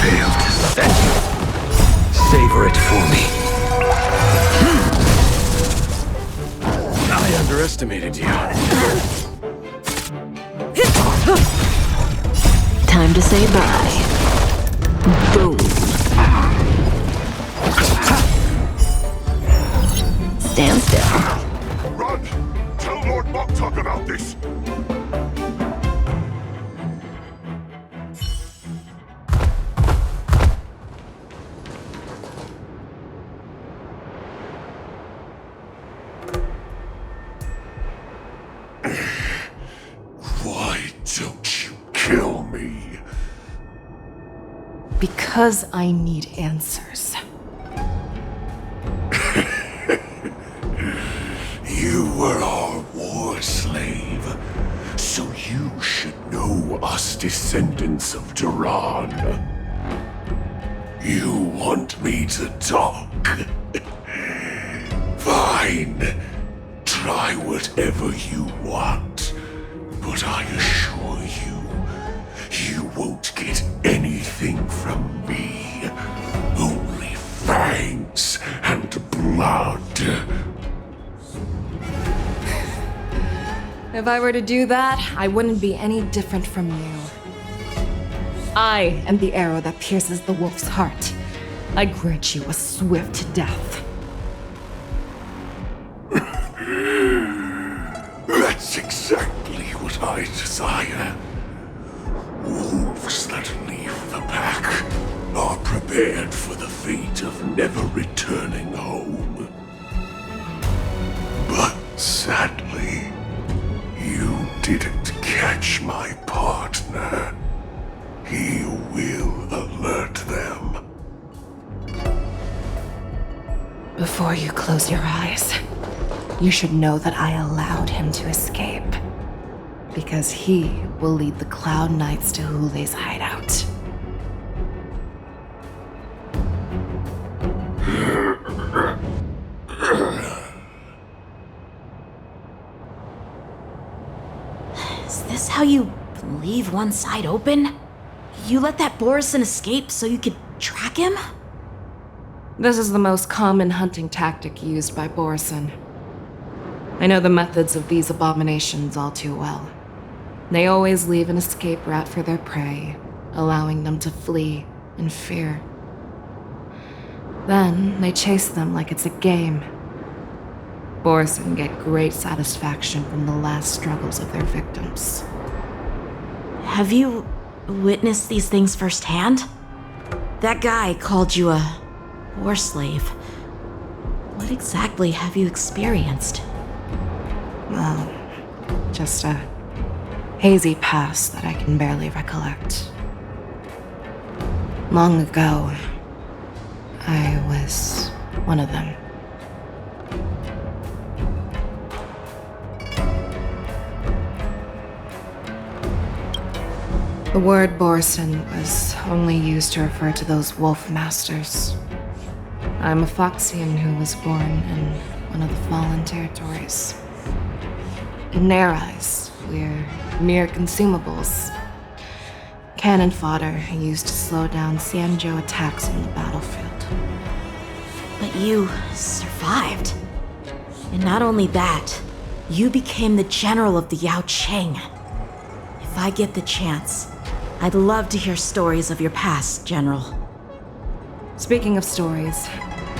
failed set. Savor it for me. I underestimated you. Time to say bye. Boom. Stand still. Run! Tell Lord Moktok about this! Why don't you kill me? Because I need answers. You were our war slave, so you should know us descendants of Duran. You want me to talk? Fine. Try whatever you want, but I assure you, you won't get anything from me. Only fangs and blood. If I were to do that, I wouldn't be any different from you. I am the arrow that pierces the wolf's heart. I grant you a swift death. That's exactly what I desire. Wolves that leave the pack are prepared for the fate of never returning home. Sadly, you didn't catch my partner. He will alert them. Before you close your eyes, you should know that I allowed him to escape. Because he will lead the Cloud Knights to Hule's hideout. Is this how you leave one side open? You let that Borison escape so you could track him? This is the most common hunting tactic used by Borison. I know the methods of these abominations all too well. They always leave an escape route for their prey, allowing them to flee in fear. Then they chase them like it's a game. Borison get great satisfaction from the last struggles of their victims. Have you witnessed these things firsthand? That guy called you a war slave. What exactly have you experienced? Well, just a hazy past that I can barely recollect. Long ago, I was one of them. The word Borison was only used to refer to those wolf masters. I'm a Foxian who was born in one of the fallen territories. In their eyes, we're mere consumables. Cannon fodder used to slow down Xianzhou attacks on the battlefield. But you survived. And not only that, you became the general of the Yao Qing. If I get the chance, I'd love to hear stories of your past, General. Speaking of stories,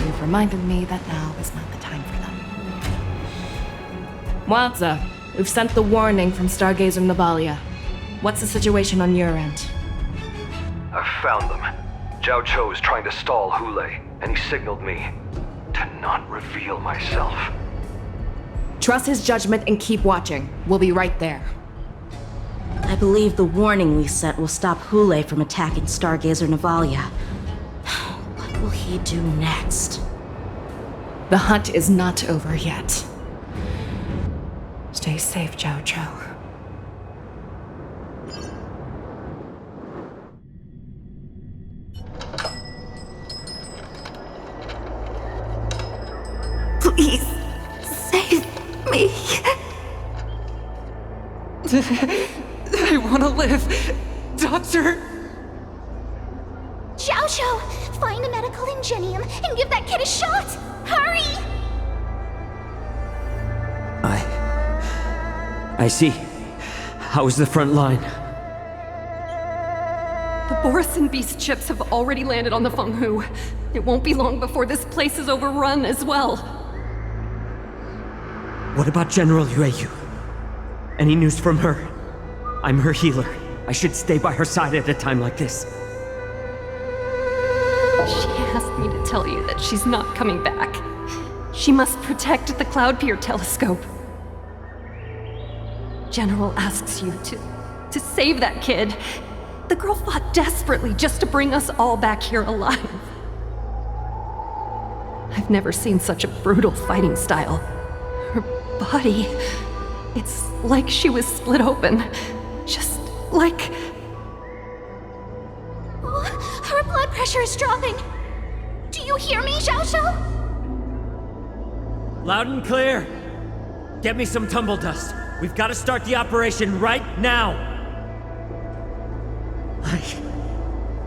you've reminded me that now is not the time for them. Wadza, we've sent the warning from Stargazer Navalia. What's the situation on your end? I've found them. Zhao Cho is trying to stall Hule, and he signaled me to not reveal myself. Trust his judgment and keep watching. We'll be right there. I believe the warning we sent will stop Hule from attacking Stargazer Navalia. What will he do next? The hunt is not over yet. Stay safe, Zhao Cho. Please, save me. I want to live, Doctor. Zhao Cho, find a medical ingenium and give that kid a shot. Hurry! I see. How is the front line? The Borison Beast ships have already landed on the Fenghu. It won't be long before this place is overrun as well. What about General Yueyu? Any news from her? I'm her healer. I should stay by her side at a time like this. She asked me to tell you that she's not coming back. She must protect the Cloud Pier telescope. General asks you to save that kid. The girl fought desperately just to bring us all back here alive. I've never seen such a brutal fighting style. Her body, it's like she was split open. Just like... Her blood pressure is dropping. Do you hear me, Zhao Cho? Loud and clear. Get me some tumble dust. We've got to start the operation right now.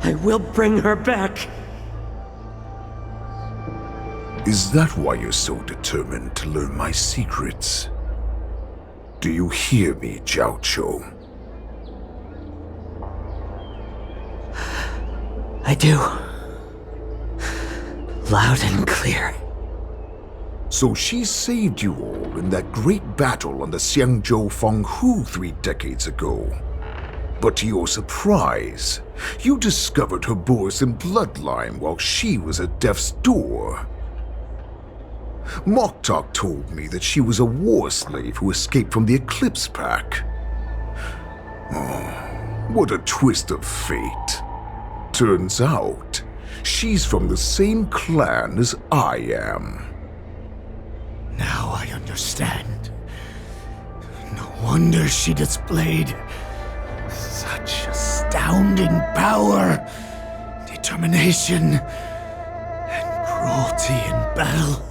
I will bring her back. Is that why you're so determined to learn my secrets? Do you hear me, Zhao Cho? I do. Loud and clear. So she saved you all in that great battle on the Xianzhou Fenghu 3 decades ago. But to your surprise, you discovered her Borison bloodline while she was at death's door. Moktok told me that she was a war slave who escaped from the Eclipse Pack. Oh, what a twist of fate. Turns out, she's from the same clan as I am. Now I understand. No wonder she displayed such astounding power, determination, and cruelty in battle.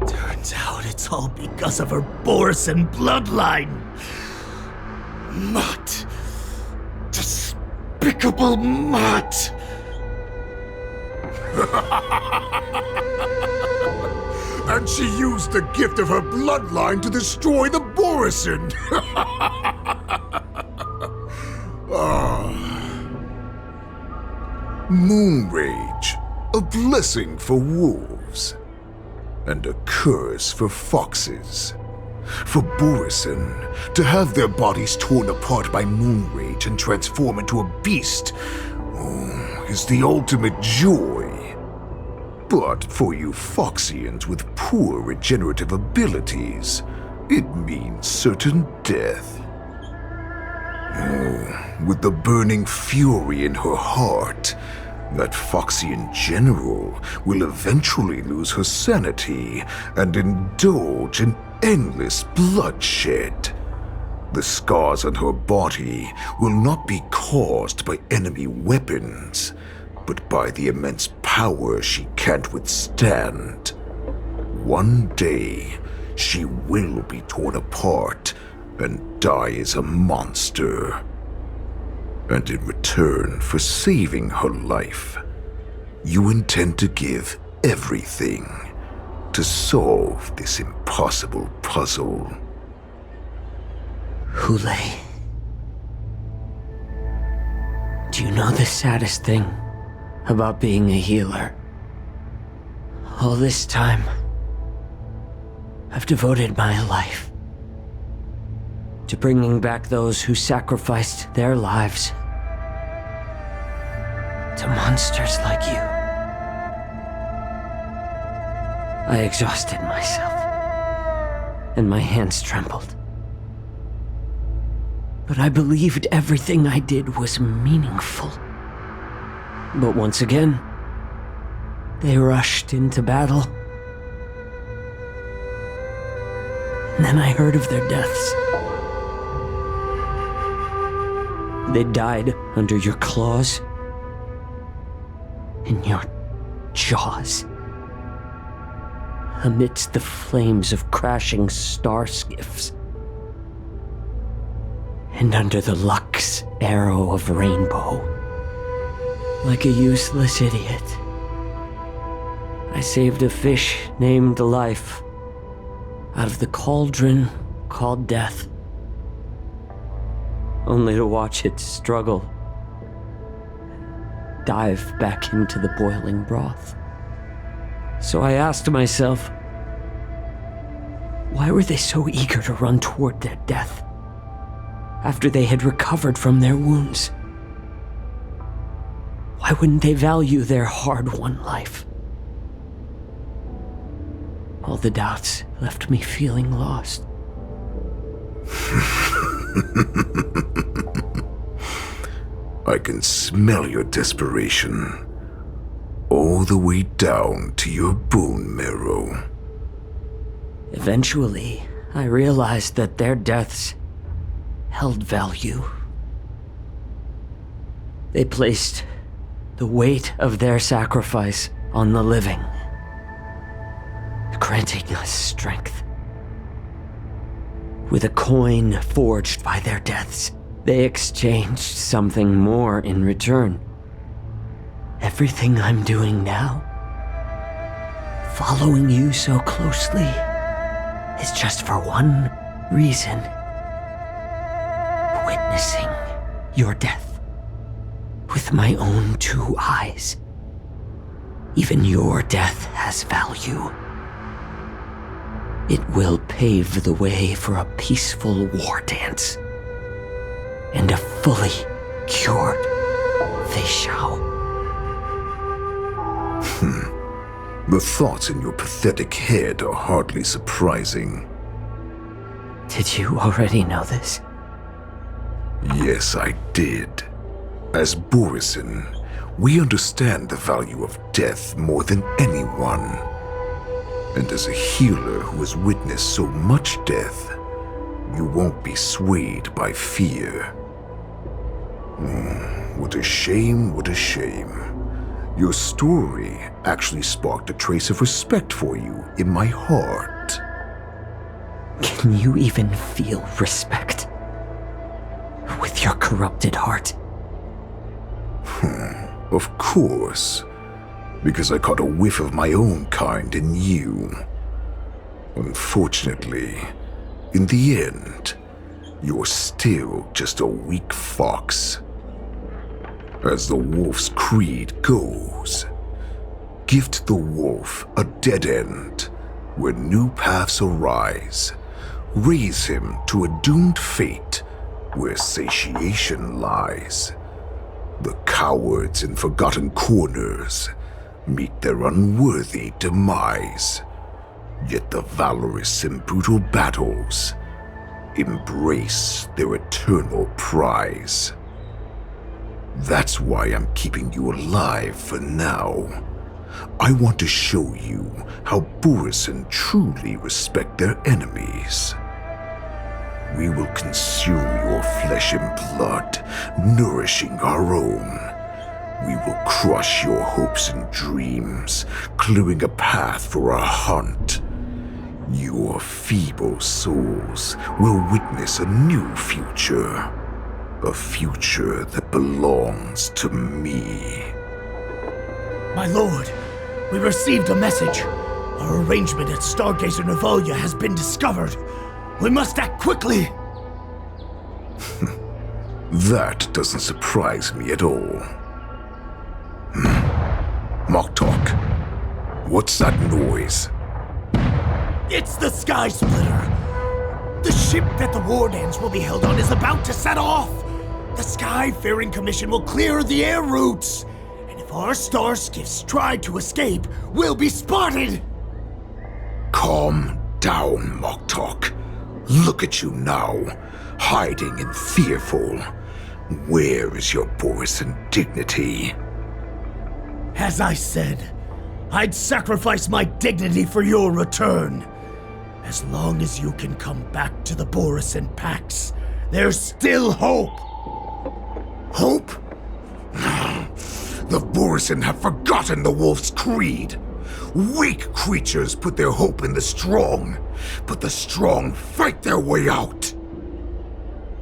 Turns out it's all because of her Borson bloodline. Mutt. Despicable mutt. And she used the gift of her bloodline to destroy the Borson. Moon Rage, a blessing for wolves, and a curse for foxes. For Borson to have their bodies torn apart by Moon Rage and transform into a beast is the ultimate joy. But for you Foxians with poor regenerative abilities, it means certain death. With the burning fury in her heart, that Foxian general will eventually lose her sanity and indulge in endless bloodshed. The scars on her body will not be caused by enemy weapons, but by the immense power she can't withstand. One day, she will be torn apart and die as a monster. And in return for saving her life, you intend to give everything to solve this impossible puzzle. Hule, do you know the saddest thing about being a healer? All this time, I've devoted my life to bringing back those who sacrificed their lives to monsters like you. I exhausted myself, and my hands trembled. But I believed everything I did was meaningful. But once again, they rushed into battle. And then I heard of their deaths. They died under your claws, in your jaws, amidst the flames of crashing star skiffs, and under the Lux arrow of Rainbow. Like a useless idiot, I saved a fish named Life out of the cauldron called Death, only to watch it struggle, dive back into the boiling broth. So I asked myself, why were they so eager to run toward their death after they had recovered from their wounds? Why wouldn't they value their hard-won life? All the doubts left me feeling lost. I can smell your desperation, all the way down to your bone marrow. Eventually, I realized that their deaths held value. They placed the weight of their sacrifice on the living, granting us strength. With a coin forged by their deaths, they exchanged something more in return. Everything I'm doing now, following you so closely, is just for one reason: witnessing your death with my own two eyes. Even your death has value. It will pave the way for a peaceful war dance and a fully cured Fei Shao. The thoughts in your pathetic head are hardly surprising. Did you already know this? Yes, I did. As Borisin, we understand the value of death more than anyone. And as a healer who has witnessed so much death, you won't be swayed by fear. What a shame, what a shame. Your story actually sparked a trace of respect for you in my heart. Can you even feel respect? With your corrupted heart? Of course. Because I caught a whiff of my own kind in you. Unfortunately, in the end, you're still just a weak fox. As the wolf's creed goes, gift the wolf a dead end where new paths arise. Raise him to a doomed fate where satiation lies. The cowards in forgotten corners meet their unworthy demise. Yet the valorous in brutal battles embrace their eternal prize. That's why I'm keeping you alive for now. I want to show you how Borisin truly respect their enemies. We will consume your flesh and blood, nourishing our own. We will crush your hopes and dreams, clearing a path for our hunt. Your feeble souls will witness a new future. A future that belongs to me. My lord, we received a message. Our arrangement at Stargazer Navalia has been discovered. We must act quickly. That doesn't surprise me at all. Moktok, what's that noise? It's the Sky Splitter. The ship that the Wardens will be held on is about to set off. The Skyfaring Commission will clear the air routes. And if our star skiffs try to escape, we'll be spotted. Calm down, Moktok. Look at you now, hiding and fearful. Where is your Borisin dignity? As I said, I'd sacrifice my dignity for your return. As long as you can come back to the Borisin Pax, there's still hope. Hope? The Borisin have forgotten the wolf's creed. Weak creatures put their hope in the strong, but the strong fight their way out.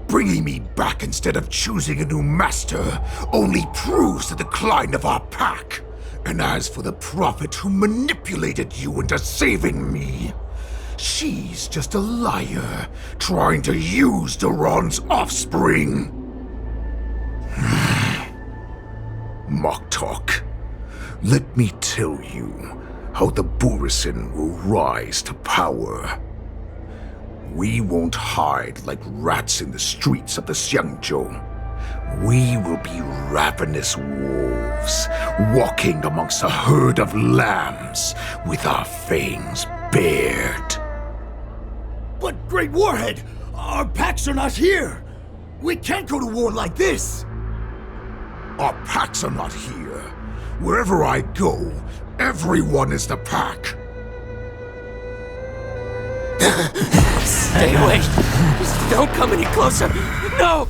Bringing me back instead of choosing a new master only proves the decline of our pack. And as for the prophet who manipulated you into saving me, she's just a liar trying to use Duran's offspring. Moktok, let me tell you how the Borisin will rise to power. We won't hide like rats in the streets of the Xiangzhou. We will be ravenous wolves, walking amongst a herd of lambs with our fangs bared. But Great Warhead, our packs are not here. We can't go to war like this. Our packs are not here. Wherever I go, everyone is the pack. Stay away! Just don't come any closer! No!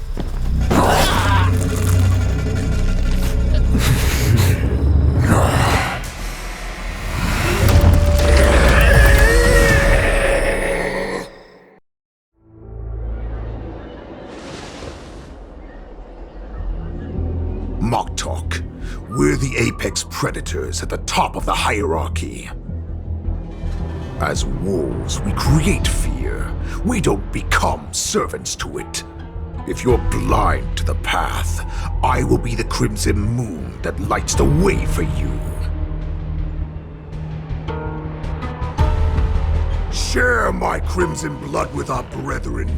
Moktok, we're the apex predators at the top of the hierarchy. As wolves, we create fear. We don't become servants to it. If you're blind to the path, I will be the crimson moon that lights the way for you. Share my crimson blood with our brethren.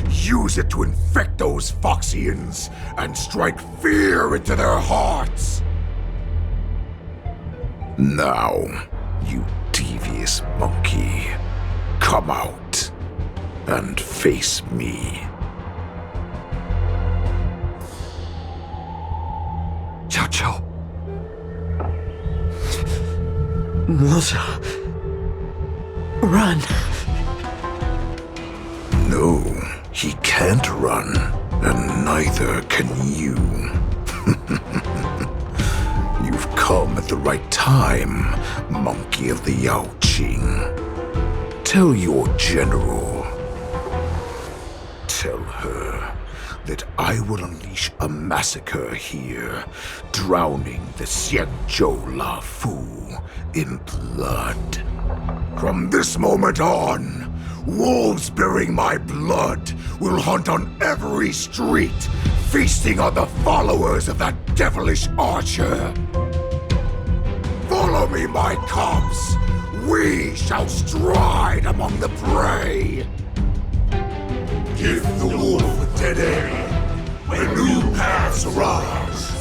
Use it to infect those Foxians and strike fear into their hearts. Now, you devious monkey. Come out and face me. Xiao Qiu. Run. No, he can't run, and neither can you. You've come at the right time, monkey of the Yaoqing. Tell your general. Tell her that I will unleash a massacre here, drowning the Xianzhou Lafu in blood. From this moment on, wolves bearing my blood will hunt on every street, feasting on the followers of that devilish archer. Follow me, my cubs. We shall stride among the prey. Give the wolf a dead end when new paths arise.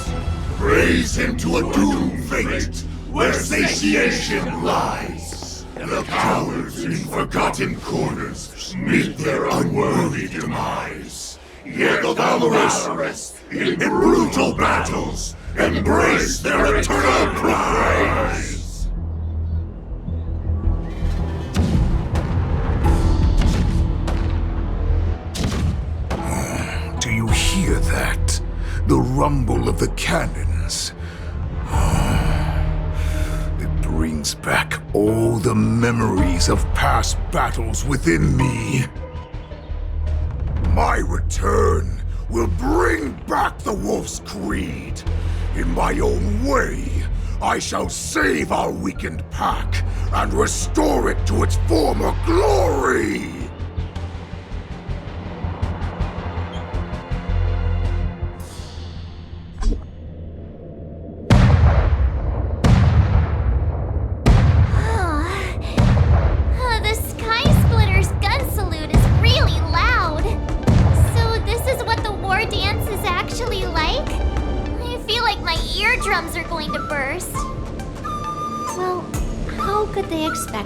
Raise him to a doomed fate where satiation lies. And the cowards in forgotten corners meet their unworthy demise. Yet the valorous in brutal battles embrace their eternal prize. Do you hear that? The rumble of the cannons. It brings back all the memories of past battles within me. My return will bring back the Wolf's Creed. In my own way, I shall save our weakened pack and restore it to its former glory!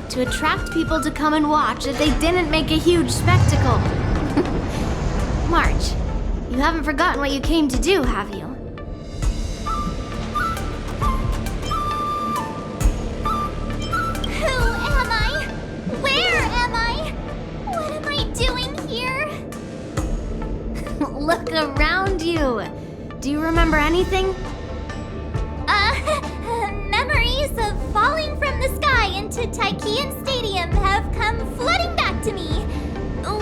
To attract people to come and watch if they didn't make a huge spectacle. March, you haven't forgotten what you came to do, have you? Who am I? Where am I? What am I doing here? Look around you. Do you remember anything? Memories of falling from the sky into Taikian Stadium have come flooding back to me.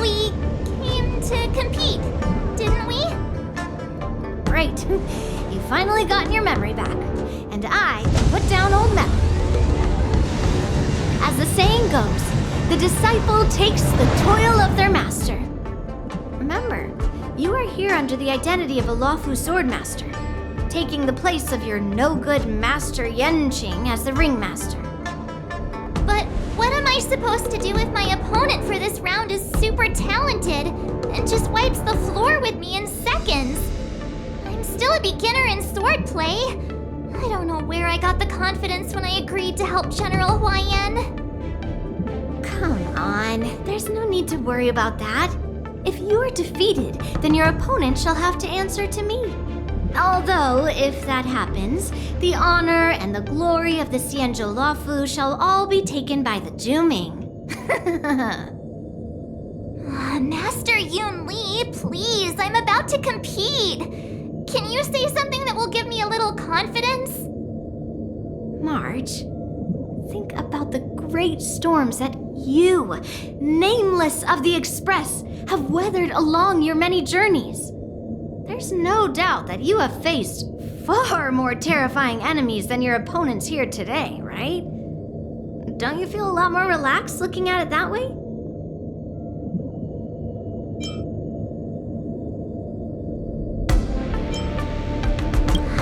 We came to compete, didn't we? Great. You finally gotten your memory back. And I put down old memory. As the saying goes, the disciple takes the toil of their master. Remember, you are here under the identity of a Luofu Swordmaster, taking the place of your no-good master Yanqing as the ringmaster. But what am I supposed to do if my opponent for this round is super talented and just wipes the floor with me in seconds? I'm still a beginner in swordplay. I don't know where I got the confidence when I agreed to help General Huaiyan. Come on, there's no need to worry about that. If you are defeated, then your opponent shall have to answer to me. Although, if that happens, the honor and the glory of the Xianzhou Luofu shall all be taken by the Zhuming. Master Yun Li, please, I'm about to compete. Can you say something that will give me a little confidence? March, think about the great storms that you, nameless of the Express, have weathered along your many journeys. There's no doubt that you have faced far more terrifying enemies than your opponents here today, right? Don't you feel a lot more relaxed looking at it that way?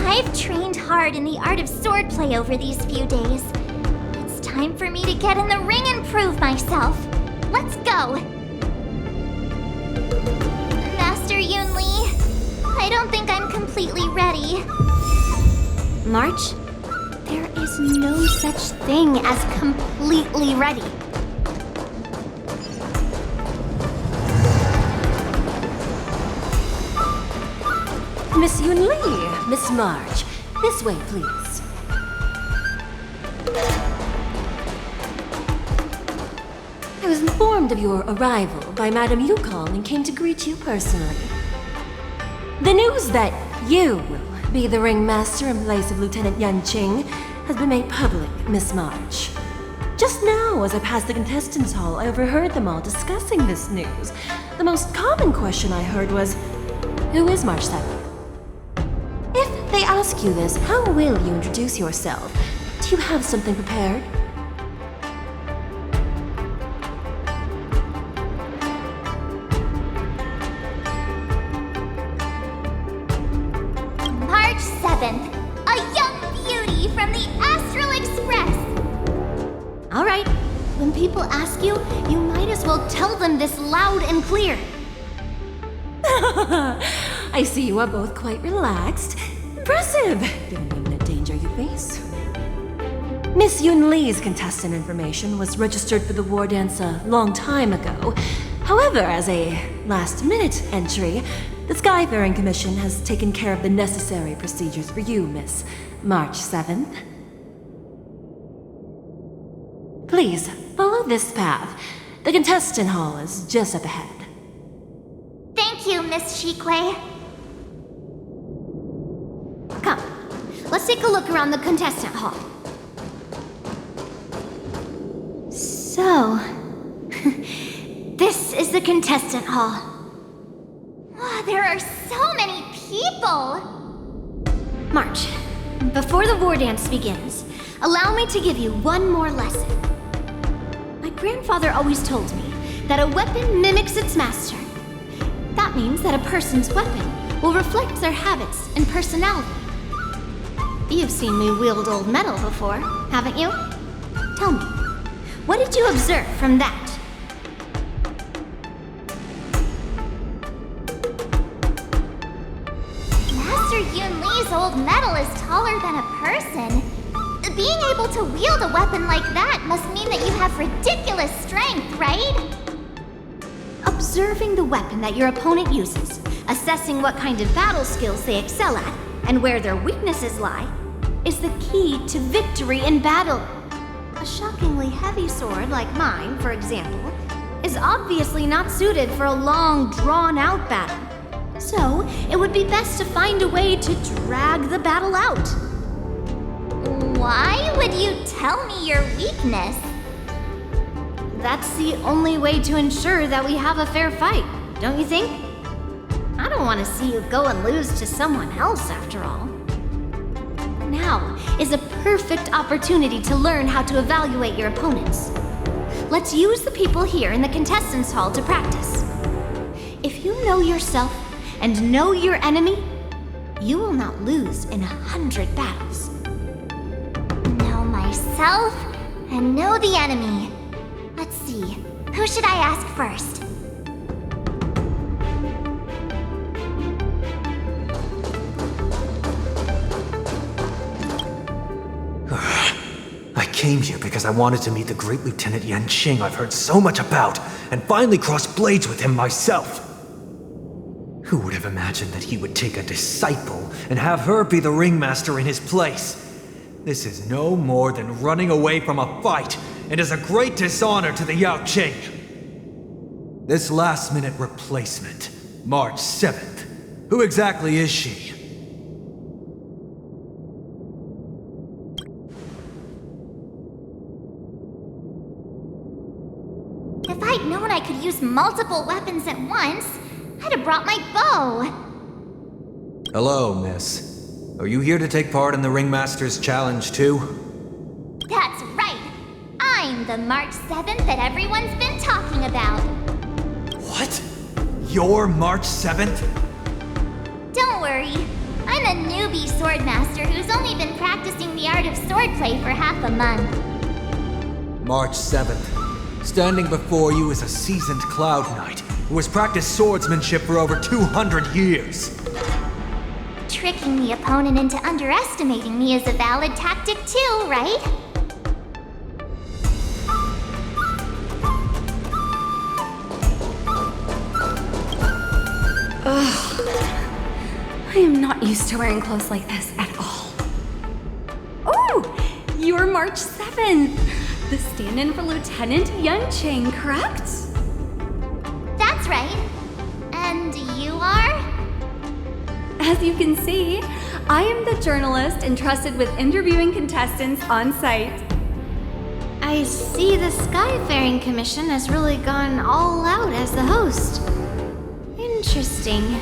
I've trained hard in the art of swordplay over these few days. It's time for me to get in the ring and prove myself. Let's go! Master Yun Li, I don't think I'm completely ready. March, There is no such thing as completely ready. Miss Yunli, Miss March, this way, please. I was informed of your arrival by Madame Yukong and came to greet you personally. The news that you will be the ringmaster in place of Lieutenant Yanqing has been made public, Miss March. Just now, as I passed the contestants' hall, I overheard them all discussing this news. The most common question I heard was, who is March 7th? If they ask you this, how will you introduce yourself? Do you have something prepared? March 7th, a young beauty from the Astral Express. All right, when people ask you, you might as well tell them this loud and clear. I see you are both quite relaxed. Impressive, given the imminent danger you face. Miss Yunli's contestant information was registered for the war dance a long time ago. However, as a last-minute entry, the Skyfaring Commission has taken care of the necessary procedures for you, Miss March 7th. Please, follow this path. The contestant hall is just up ahead. Thank you, Miss Shikwe. Come, let's take a look around the contestant hall. So, this is the contestant hall. Wow, there are so many people! March, before the war dance begins, allow me to give you one more lesson. My grandfather always told me that a weapon mimics its master. That means that a person's weapon will reflect their habits and personality. You've seen me wield old metal before, haven't you? Tell me, what did you observe from that? Master Yunli's old metal is taller than a person. Being able to wield a weapon like that must mean that you have ridiculous strength, right? Observing the weapon that your opponent uses, assessing what kind of battle skills they excel at, and where their weaknesses lie, is the key to victory in battle. A shockingly heavy sword like mine, for example, is obviously not suited for a long, drawn-out battle. So, it would be best to find a way to drag the battle out. Why would you tell me your weakness? That's the only way to ensure that we have a fair fight, don't you think? I don't want to see you go and lose to someone else, after all. Now is a perfect opportunity to learn how to evaluate your opponents. Let's use the people here in the contestants' hall to practice. If you know yourself and know your enemy, you will not lose in 100 battles. Know myself and know the enemy. Let's see, who should I ask first? I came here because I wanted to meet the great Lieutenant Yanqing I've heard so much about, and finally cross blades with him myself. Who would have imagined that he would take a disciple and have her be the ringmaster in his place? This is no more than running away from a fight, and is a great dishonor to the Yaoqing. This last-minute replacement, March 7th, who exactly is she? If I'd known I could use multiple weapons at once, I'd have brought my bow. Hello, miss. Are you here to take part in the Ringmaster's Challenge too? That's right. I'm the March 7th that everyone's been talking about. What? You're March 7th? Don't worry. I'm a newbie swordmaster who's only been practicing the art of swordplay for half a month. March 7th. Standing before you is a seasoned Cloud Knight who has practiced swordsmanship for over 200 years. tricking the opponent into underestimating me is a valid tactic too, right? I am not used to wearing clothes like this at all. Oh, you're March 7th, the stand-in for Lieutenant Yunqing, correct? That's right. And you are? As you can see, I am the journalist entrusted with interviewing contestants on site. I see the Skyfaring Commission has really gone all out as the host. Interesting.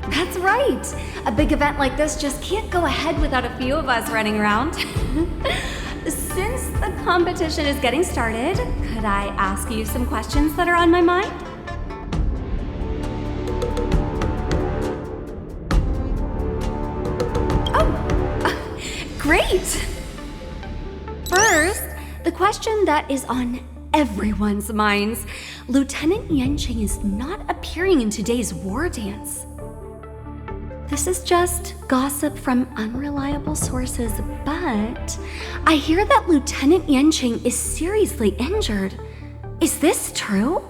That's right. A big event like this just can't go ahead without a few of us running around. Since the competition is getting started, could I ask you some questions that are on my mind? Great! First, the question that is on everyone's minds. Lieutenant Yunqing is not appearing in today's war dance. This is just gossip from unreliable sources, but I hear that Lieutenant Yunqing is seriously injured. Is this true?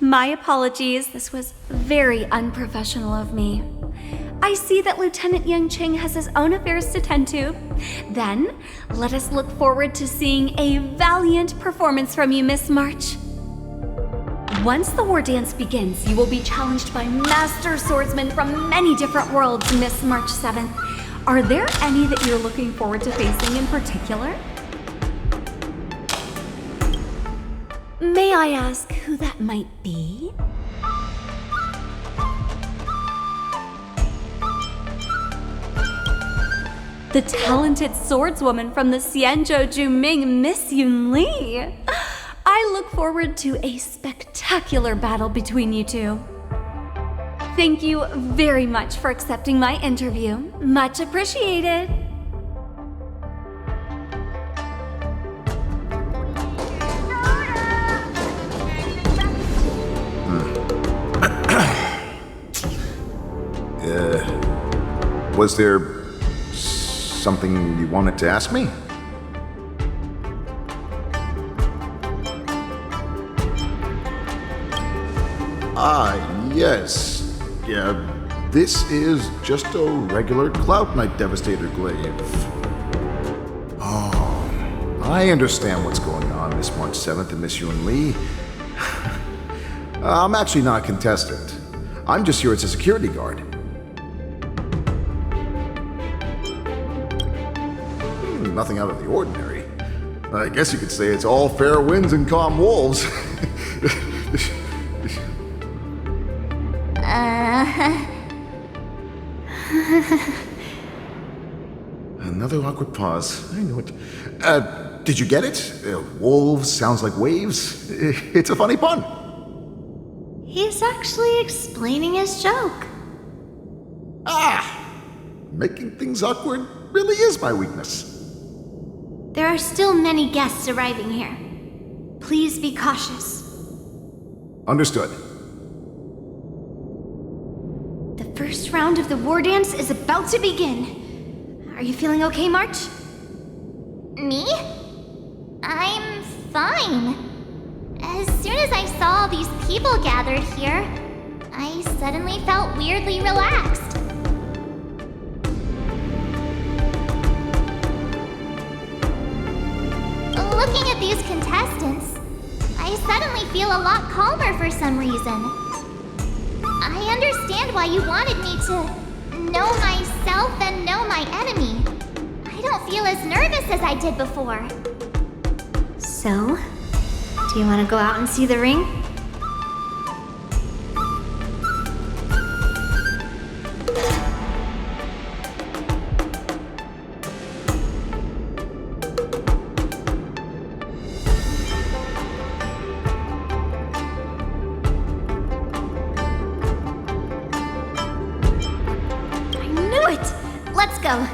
My apologies, this was very unprofessional of me. I see that Lieutenant Yunqing has his own affairs to tend to. Then, let us look forward to seeing a valiant performance from you, Miss March. Once the war dance begins, you will be challenged by master swordsmen from many different worlds, Miss March 7th. Are there any that you're looking forward to facing in particular? May I ask who that might be? The talented swordswoman from the Xianzhou Juming, Miss Yun Li. I look forward to a spectacular battle between you two. Thank you very much for accepting my interview. Much appreciated. Was there something you wanted to ask me? Yes. Yeah, this is just a regular Cloud Knight Devastator glaive. Oh, I understand what's going on, Miss March 7th and Miss Yun Li. I'm actually not a contestant. I'm just here as a security guard. Nothing out of the ordinary. I guess you could say it's all fair winds and calm wolves. Another awkward pause. I know it. Did you get it? Wolves sounds like waves. It's a funny pun. He's actually explaining his joke. Making things awkward really is my weakness. There are still many guests arriving here. Please be cautious. Understood. The first round of the war dance is about to begin. Are you feeling okay, March? Me? I'm fine. As soon as I saw all these people gathered here, I suddenly felt weirdly relaxed. Looking at these contestants, I suddenly feel a lot calmer for some reason. I understand why you wanted me to know myself and know my enemy. I don't feel as nervous as I did before. So, do you want to go out and see the ring? Let's go.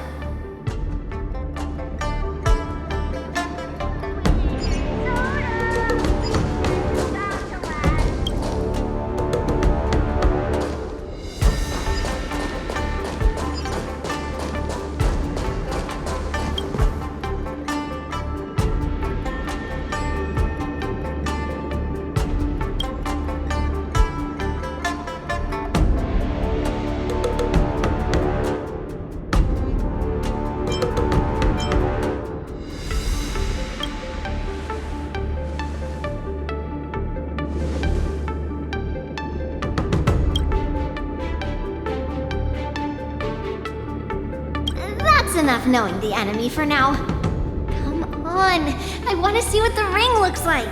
enough knowing the enemy for now. Come on, I want to see what the ring looks like.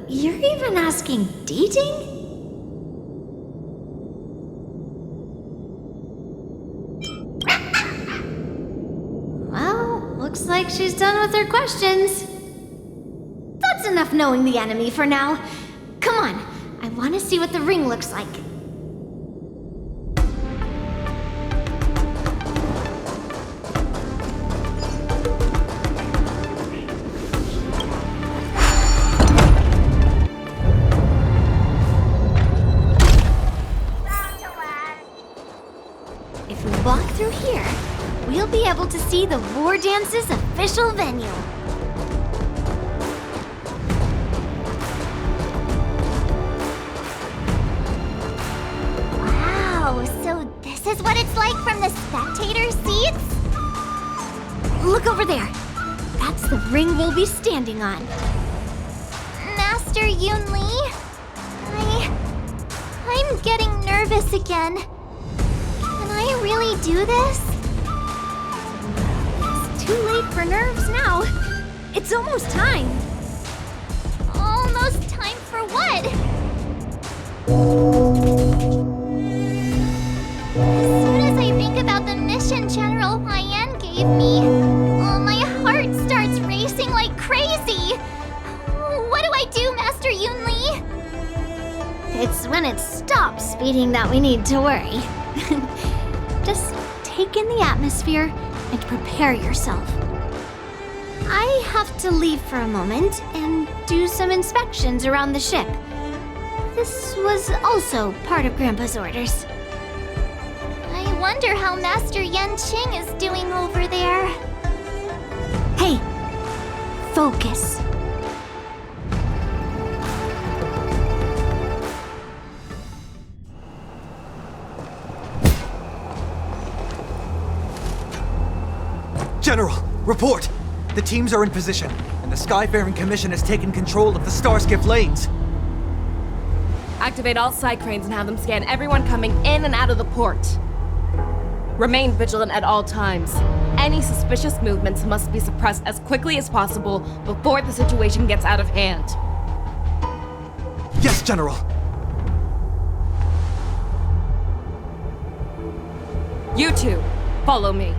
You're even asking dating? Well, looks like she's done with her questions. That's enough knowing the enemy for now. Come on, I want to see what the ring looks like. If we walk through here, we'll be able to see the War Dance's official venue. Wow, so this is what it's like from the spectator seats? Look over there. That's the ring we'll be standing on. Master Yoon Lee? I'm getting nervous again. Can I really do this? It's too late for nerves now. It's almost time. Almost time for what? As soon as I think about the mission General Hyen gave me, my heart starts racing like crazy. What do I do, Master Yoon Lee? It's when it stops speeding that we need to worry. Just take in the atmosphere and prepare yourself. I have to leave for a moment and do some inspections around the ship. This was also part of Grandpa's orders. I wonder how Master Yanqing is doing over there. Hey, focus. General, report! The teams are in position, and the Skyfaring Commission has taken control of the Starskiff lanes. Activate all side cranes and have them scan everyone coming in and out of the port. Remain vigilant at all times. Any suspicious movements must be suppressed as quickly as possible before the situation gets out of hand. Yes, General! You two, follow me.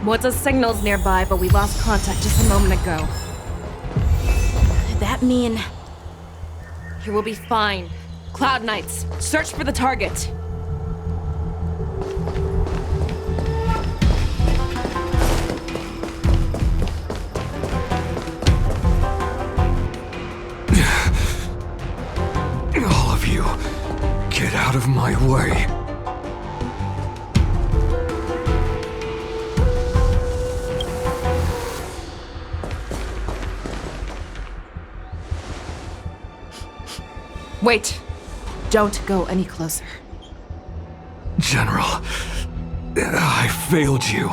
What's signals nearby, but we lost contact just a moment ago. That mean... You will be fine. Cloud Knights, search for the target. All of you, get out of my way. Wait. Don't go any closer. General, I failed you.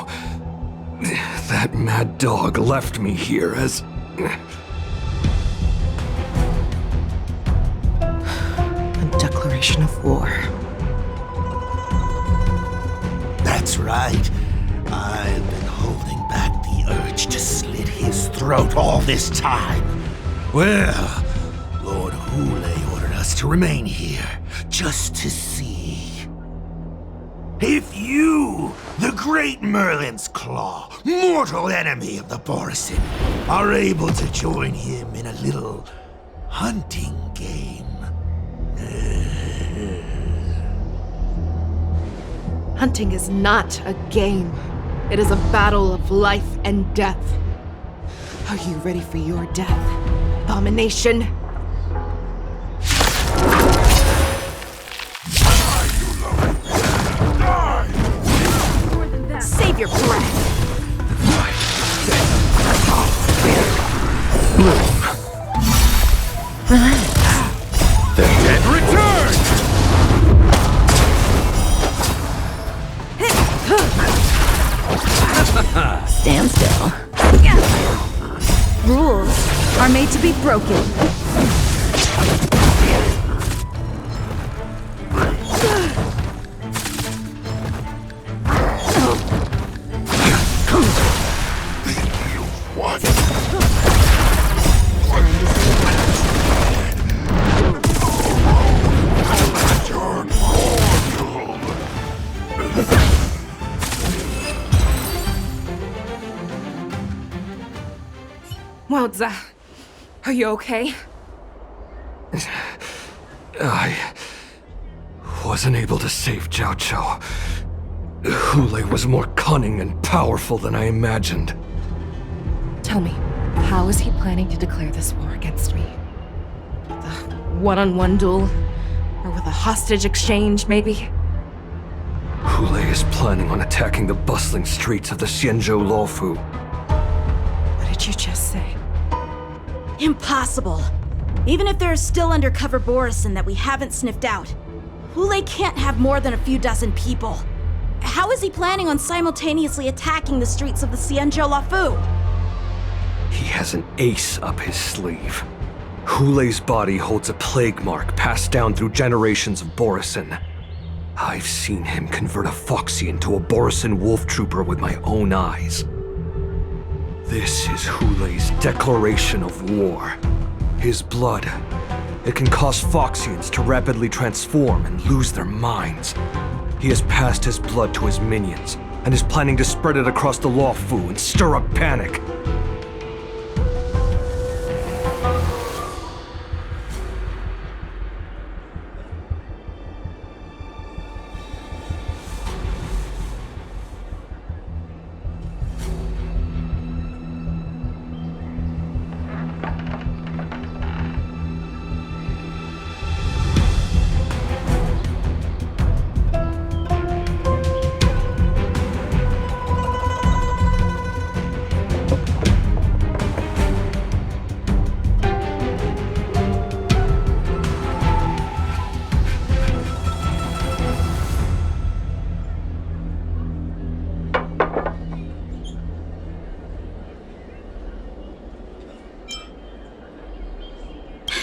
That mad dog left me here as... A declaration of war. That's right. I've been holding back the urge to slit his throat all this time. Well, Lord Hule ordered us to remain here, just to see. If you, the great Merlin's Claw, mortal enemy of the Borisin, are able to join him in a little hunting game. Hunting is not a game. It is a battle of life and death. Are you ready for your death, Abomination? Save your breath! The dead return! Rules are made to be broken. Wowza. Are you okay? I wasn't able to save Jiao Chou. Hule was more cunning and powerful than I imagined. Tell me, how is he planning to declare this war against me? With a one-on-one duel? Or with a hostage exchange, maybe? Hule is planning on attacking the bustling streets of the Xianzhou Luofu. What did you just say? Impossible. Even if there are still undercover Borisin that we haven't sniffed out, Hule can't have more than a few dozen people. How is he planning on simultaneously attacking the streets of the Xianzhou Luofu? He has an ace up his sleeve. Hule's body holds a plague mark passed down through generations of Borisin. I've seen him convert a Foxy into a Borisin wolf trooper with my own eyes. This is Hule's declaration of war. His blood. It can cause Foxians to rapidly transform and lose their minds. He has passed his blood to his minions, and is planning to spread it across the Luofu and stir up panic.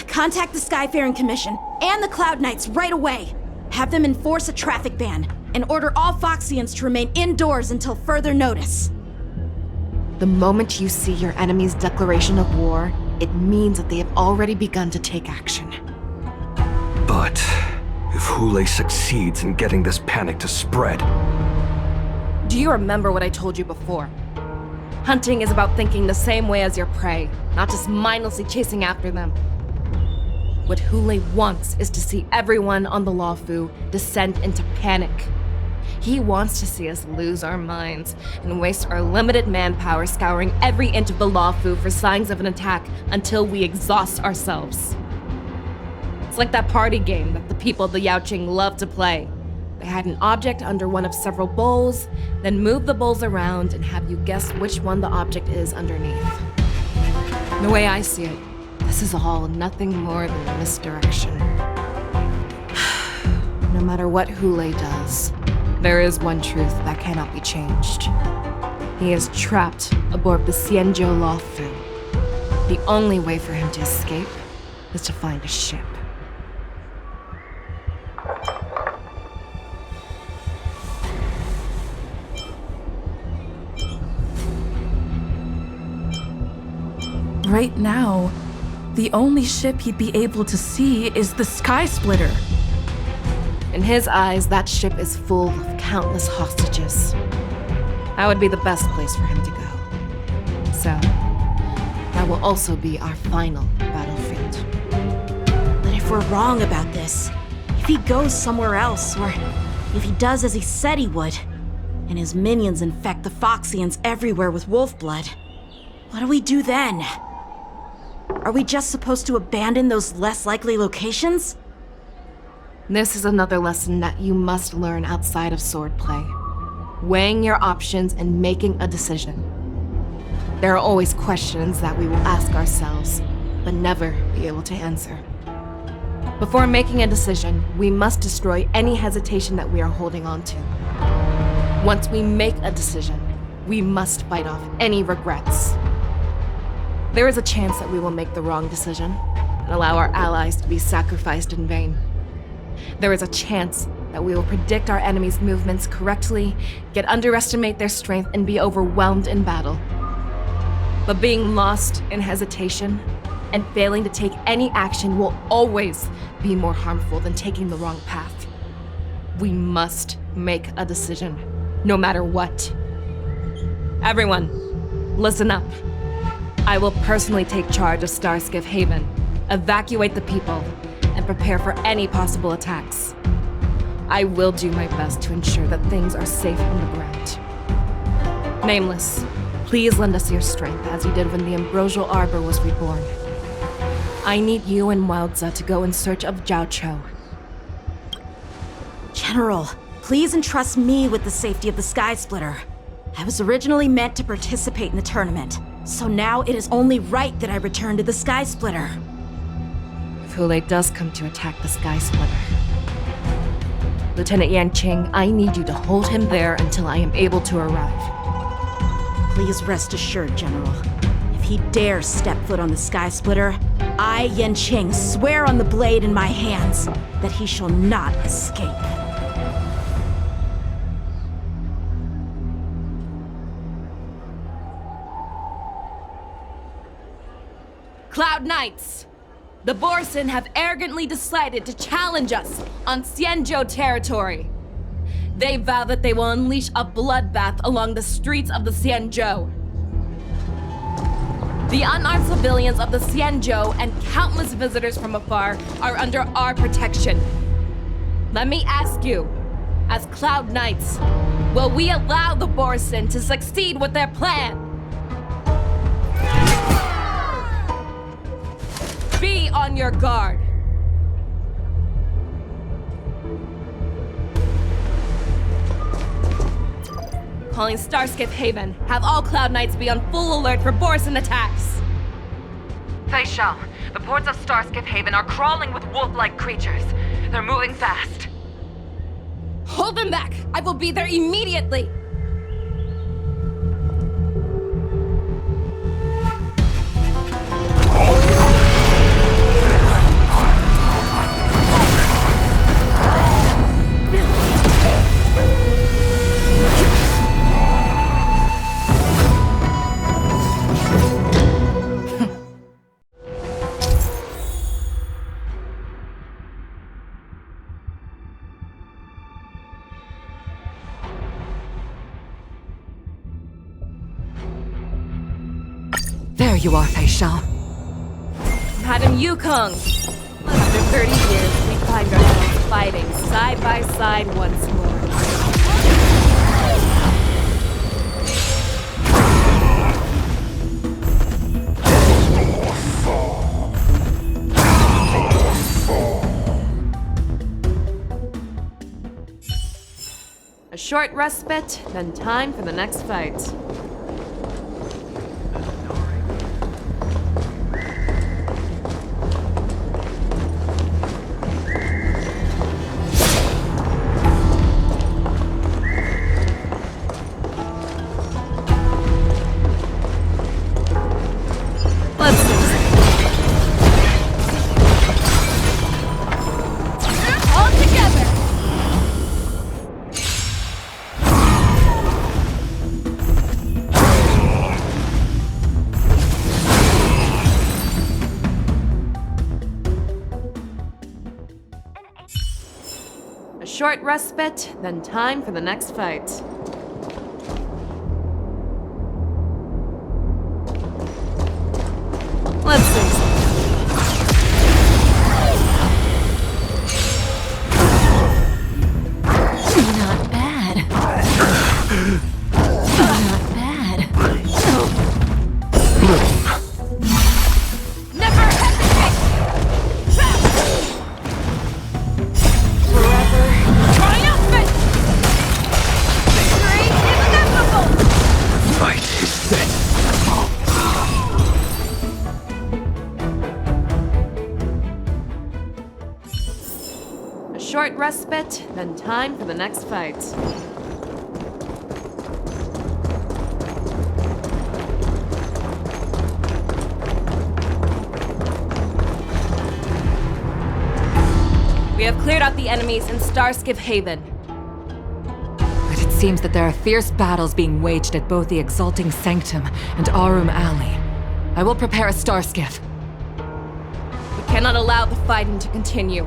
Contact the Skyfaring Commission and the Cloud Knights right away. Have them enforce a traffic ban and order all Foxians to remain indoors until further notice. The moment you see your enemy's declaration of war, it means that they have already begun to take action. But if Hule succeeds in getting this panic to spread... Do you remember what I told you before? Hunting is about thinking the same way as your prey, not just mindlessly chasing after them. What Hule wants is to see everyone on the Luofu descend into panic. He wants to see us lose our minds and waste our limited manpower scouring every inch of the Luofu for signs of an attack until we exhaust ourselves. It's like that party game that the people of the Yaoqing love to play. They hide an object under one of several bowls, then move the bowls around and have you guess which one the object is underneath. The way I see it, this is all nothing more than misdirection. No matter what Hule does, there is one truth that cannot be changed. He is trapped aboard the Xianzhou Luofu. The only way for him to escape is to find a ship. Right now, the only ship he'd be able to see is the Sky Splitter. In his eyes, that ship is full of countless hostages. That would be the best place for him to go. So, that will also be our final battlefield. But if we're wrong about this, if he goes somewhere else, or if he does as he said he would, and his minions infect the Foxians everywhere with wolf blood, what do we do then? Are we just supposed to abandon those less likely locations? This is another lesson that you must learn outside of swordplay. Weighing your options and making a decision. There are always questions that we will ask ourselves, but never be able to answer. Before making a decision, we must destroy any hesitation that we are holding on to. Once we make a decision, we must fight off any regrets. There is a chance that we will make the wrong decision and allow our allies to be sacrificed in vain. There is a chance that we will predict our enemies' movements correctly, yet underestimate their strength and be overwhelmed in battle. But being lost in hesitation and failing to take any action will always be more harmful than taking the wrong path. We must make a decision, no matter what. Everyone, listen up. I will personally take charge of Starskiff Haven, evacuate the people, and prepare for any possible attacks. I will do my best to ensure that things are safe on the ground. Nameless, please lend us your strength as you did when the Ambrosial Arbor was reborn. I need you and Wildza to go in search of Jiao Cho. General, please entrust me with the safety of the Sky Splitter. I was originally meant to participate in the tournament, so now it is only right that I return to the Sky Splitter. If Hulei does come to attack the Sky Splitter, Lieutenant Yanqing, I need you to hold him there until I am able to arrive. Please rest assured, General. If he dares step foot on the Sky Splitter, I, Yanqing, swear on the blade in my hands that he shall not escape. Cloud Knights! The Borson have arrogantly decided to challenge us on Xianzhou territory. They vow that they will unleash a bloodbath along the streets of the Xianzhou. The unarmed civilians of the Xianzhou and countless visitors from afar are under our protection. Let me ask you, as Cloud Knights, will we allow the Borson to succeed with their plan? Be on your guard. Calling Starskiff Haven. Have all Cloud Knights be on full alert for Borson attacks. Fei Shao, the ports of Starskiff Haven are crawling with wolf-like creatures. They're moving fast. Hold them back! I will be there immediately! There you are, Fei Shao. Madam Yukong! After 30 years, we find ourselves fighting side by side once more. A short respite, then time for the next fight. Short respite, then time for the next fight. Let's see. Not bad. Not bad. Never hesitate! Triumphant! Victory is inevitable! Fight is set. A short respite, then time for the next fight. cleared out the enemies in Starskiff Haven. But it seems that there are fierce battles being waged at both the Exalting Sanctum and Arum Alley. I will prepare a Starskiff. We cannot allow the fighting to continue.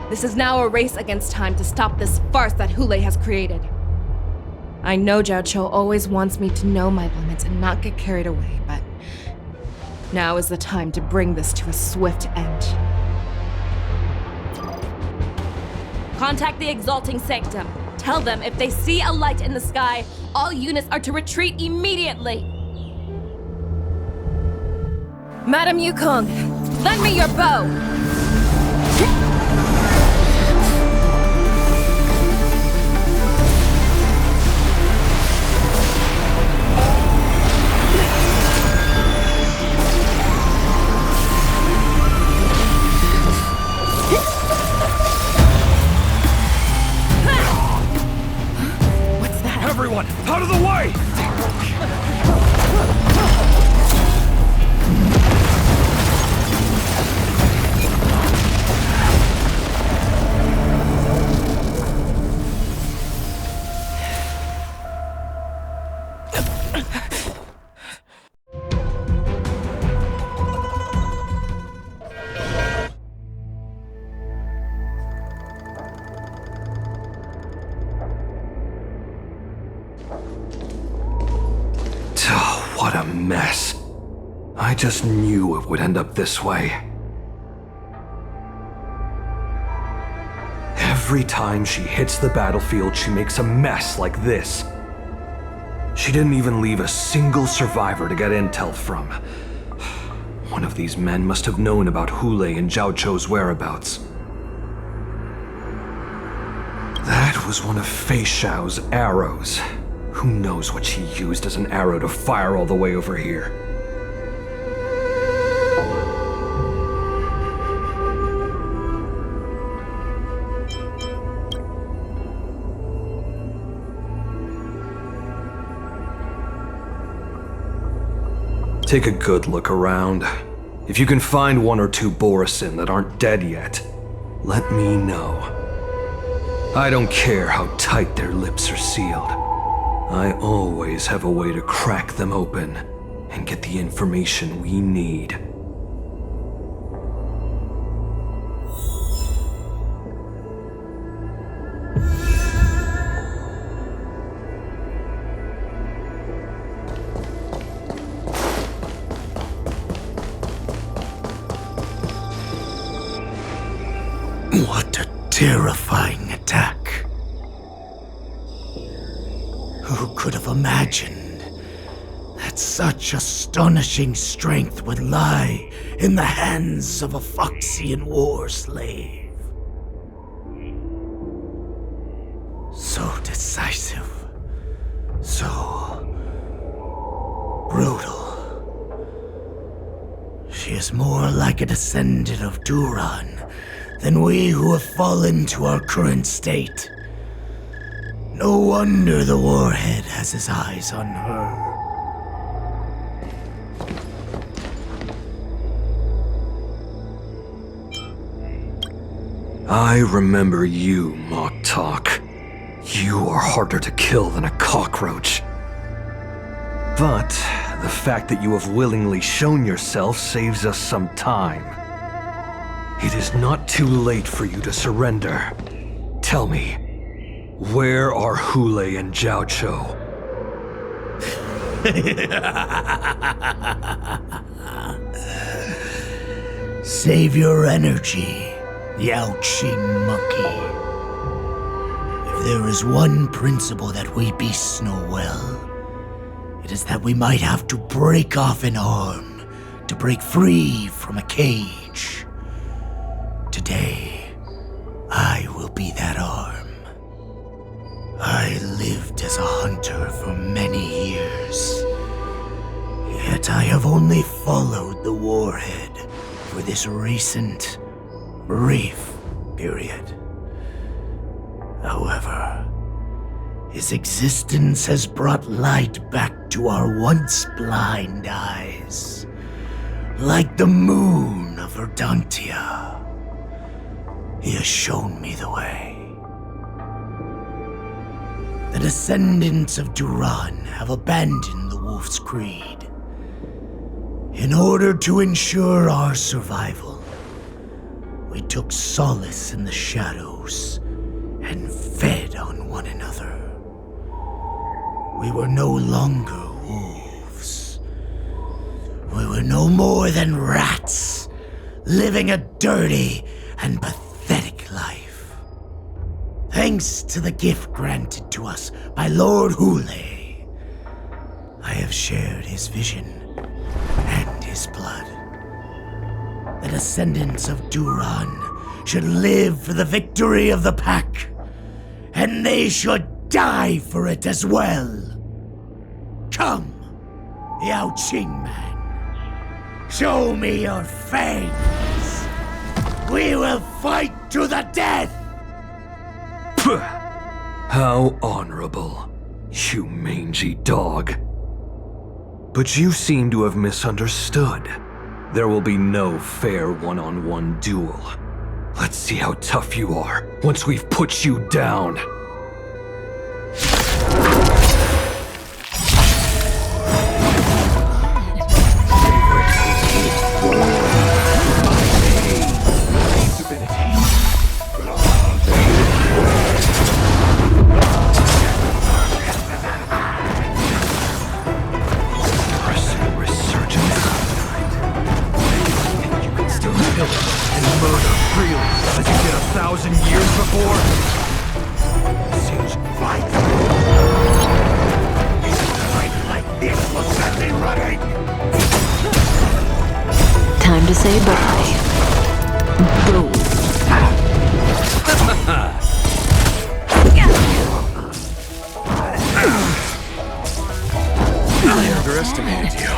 This is now a race against time to stop this farce that Hule has created. I know Zhao Cho always wants me to know my limits and not get carried away, but now is the time to bring this to a swift end. Contact the Exalting Sanctum. Tell them if they see a light in the sky, all units are to retreat immediately. Madam Yukong, lend me your bow! Everyone, out of the way! What a mess. I just knew it would end up this way. Every time she hits the battlefield, she makes a mess like this. She didn't even leave a single survivor to get intel from. One of these men must have known about Hule and Zhao Cho's whereabouts. That was one of Fei Xiao's arrows. Who knows what she used as an arrow to fire all the way over here? Take a good look around. If you can find one or two Borisin that aren't dead yet, let me know. I don't care how tight their lips are sealed. I always have a way to crack them open and get the information we need. What a terrifying attack. Who could have imagined that such astonishing strength would lie in the hands of a Foxian war slave? So decisive, so brutal. She is more like a descendant of Duran than we who have fallen to our current state. No wonder the Warhead has his eyes on her. I remember you, Mock Talk. You are harder to kill than a cockroach. But the fact that you have willingly shown yourself saves us some time. It is not too late for you to surrender. Tell me, where are Hule and Zhao Cho? Save your energy, Yaoqing monkey. If there is one principle that we beasts know well, it is that we might have to break off an arm to break free from a cage. Today, I will be that arm. I lived as a hunter for many years, yet I have only followed the Warhead for this recent, brief period. However, his existence has brought light back to our once blind eyes, like the moon of Verdantia. He has shown me the way. The descendants of Duran have abandoned the Wolf's Creed. In order to ensure our survival, we took solace in the shadows and fed on one another. We were no longer wolves. We were no more than rats, living a dirty and pathetic life. Thanks to the gift granted to us by Lord Hule, I have shared his vision and his blood. The descendants of Duran should live for the victory of the pack, and they should die for it as well. Come, Yao Qing man, show me your fangs. We will fight to the death! How honorable, you mangy dog. But you seem to have misunderstood. There will be no fair one-on-one duel. Let's see how tough you are once we've put you down. Time to say bye. Boom. I underestimated you.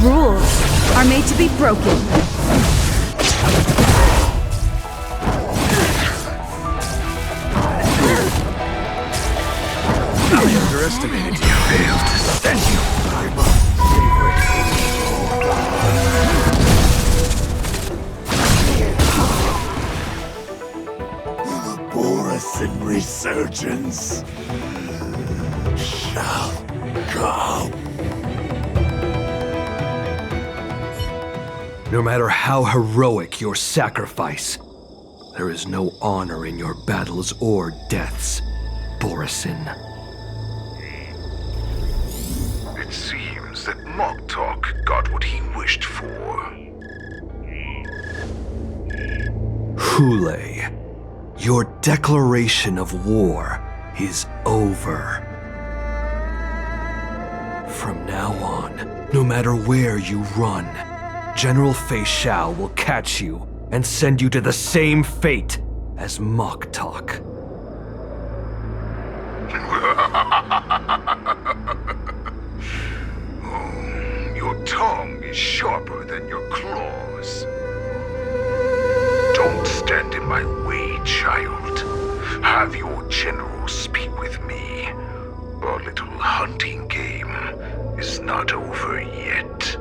Rules are made to be broken. I underestimated you. Failed to send you. The Borisin resurgence shall come. No matter how heroic your sacrifice, there is no honor in your battles or deaths, Borisin. It seems that Moktok got what he wished for. Hule, your declaration of war is over. From now on, no matter where you run, General Fei Xiao will catch you and send you to the same fate as Moktok. Your tongue is sharper than your claws. Don't stand in my way, child. Have your general speak with me. Our little hunting game is not over yet.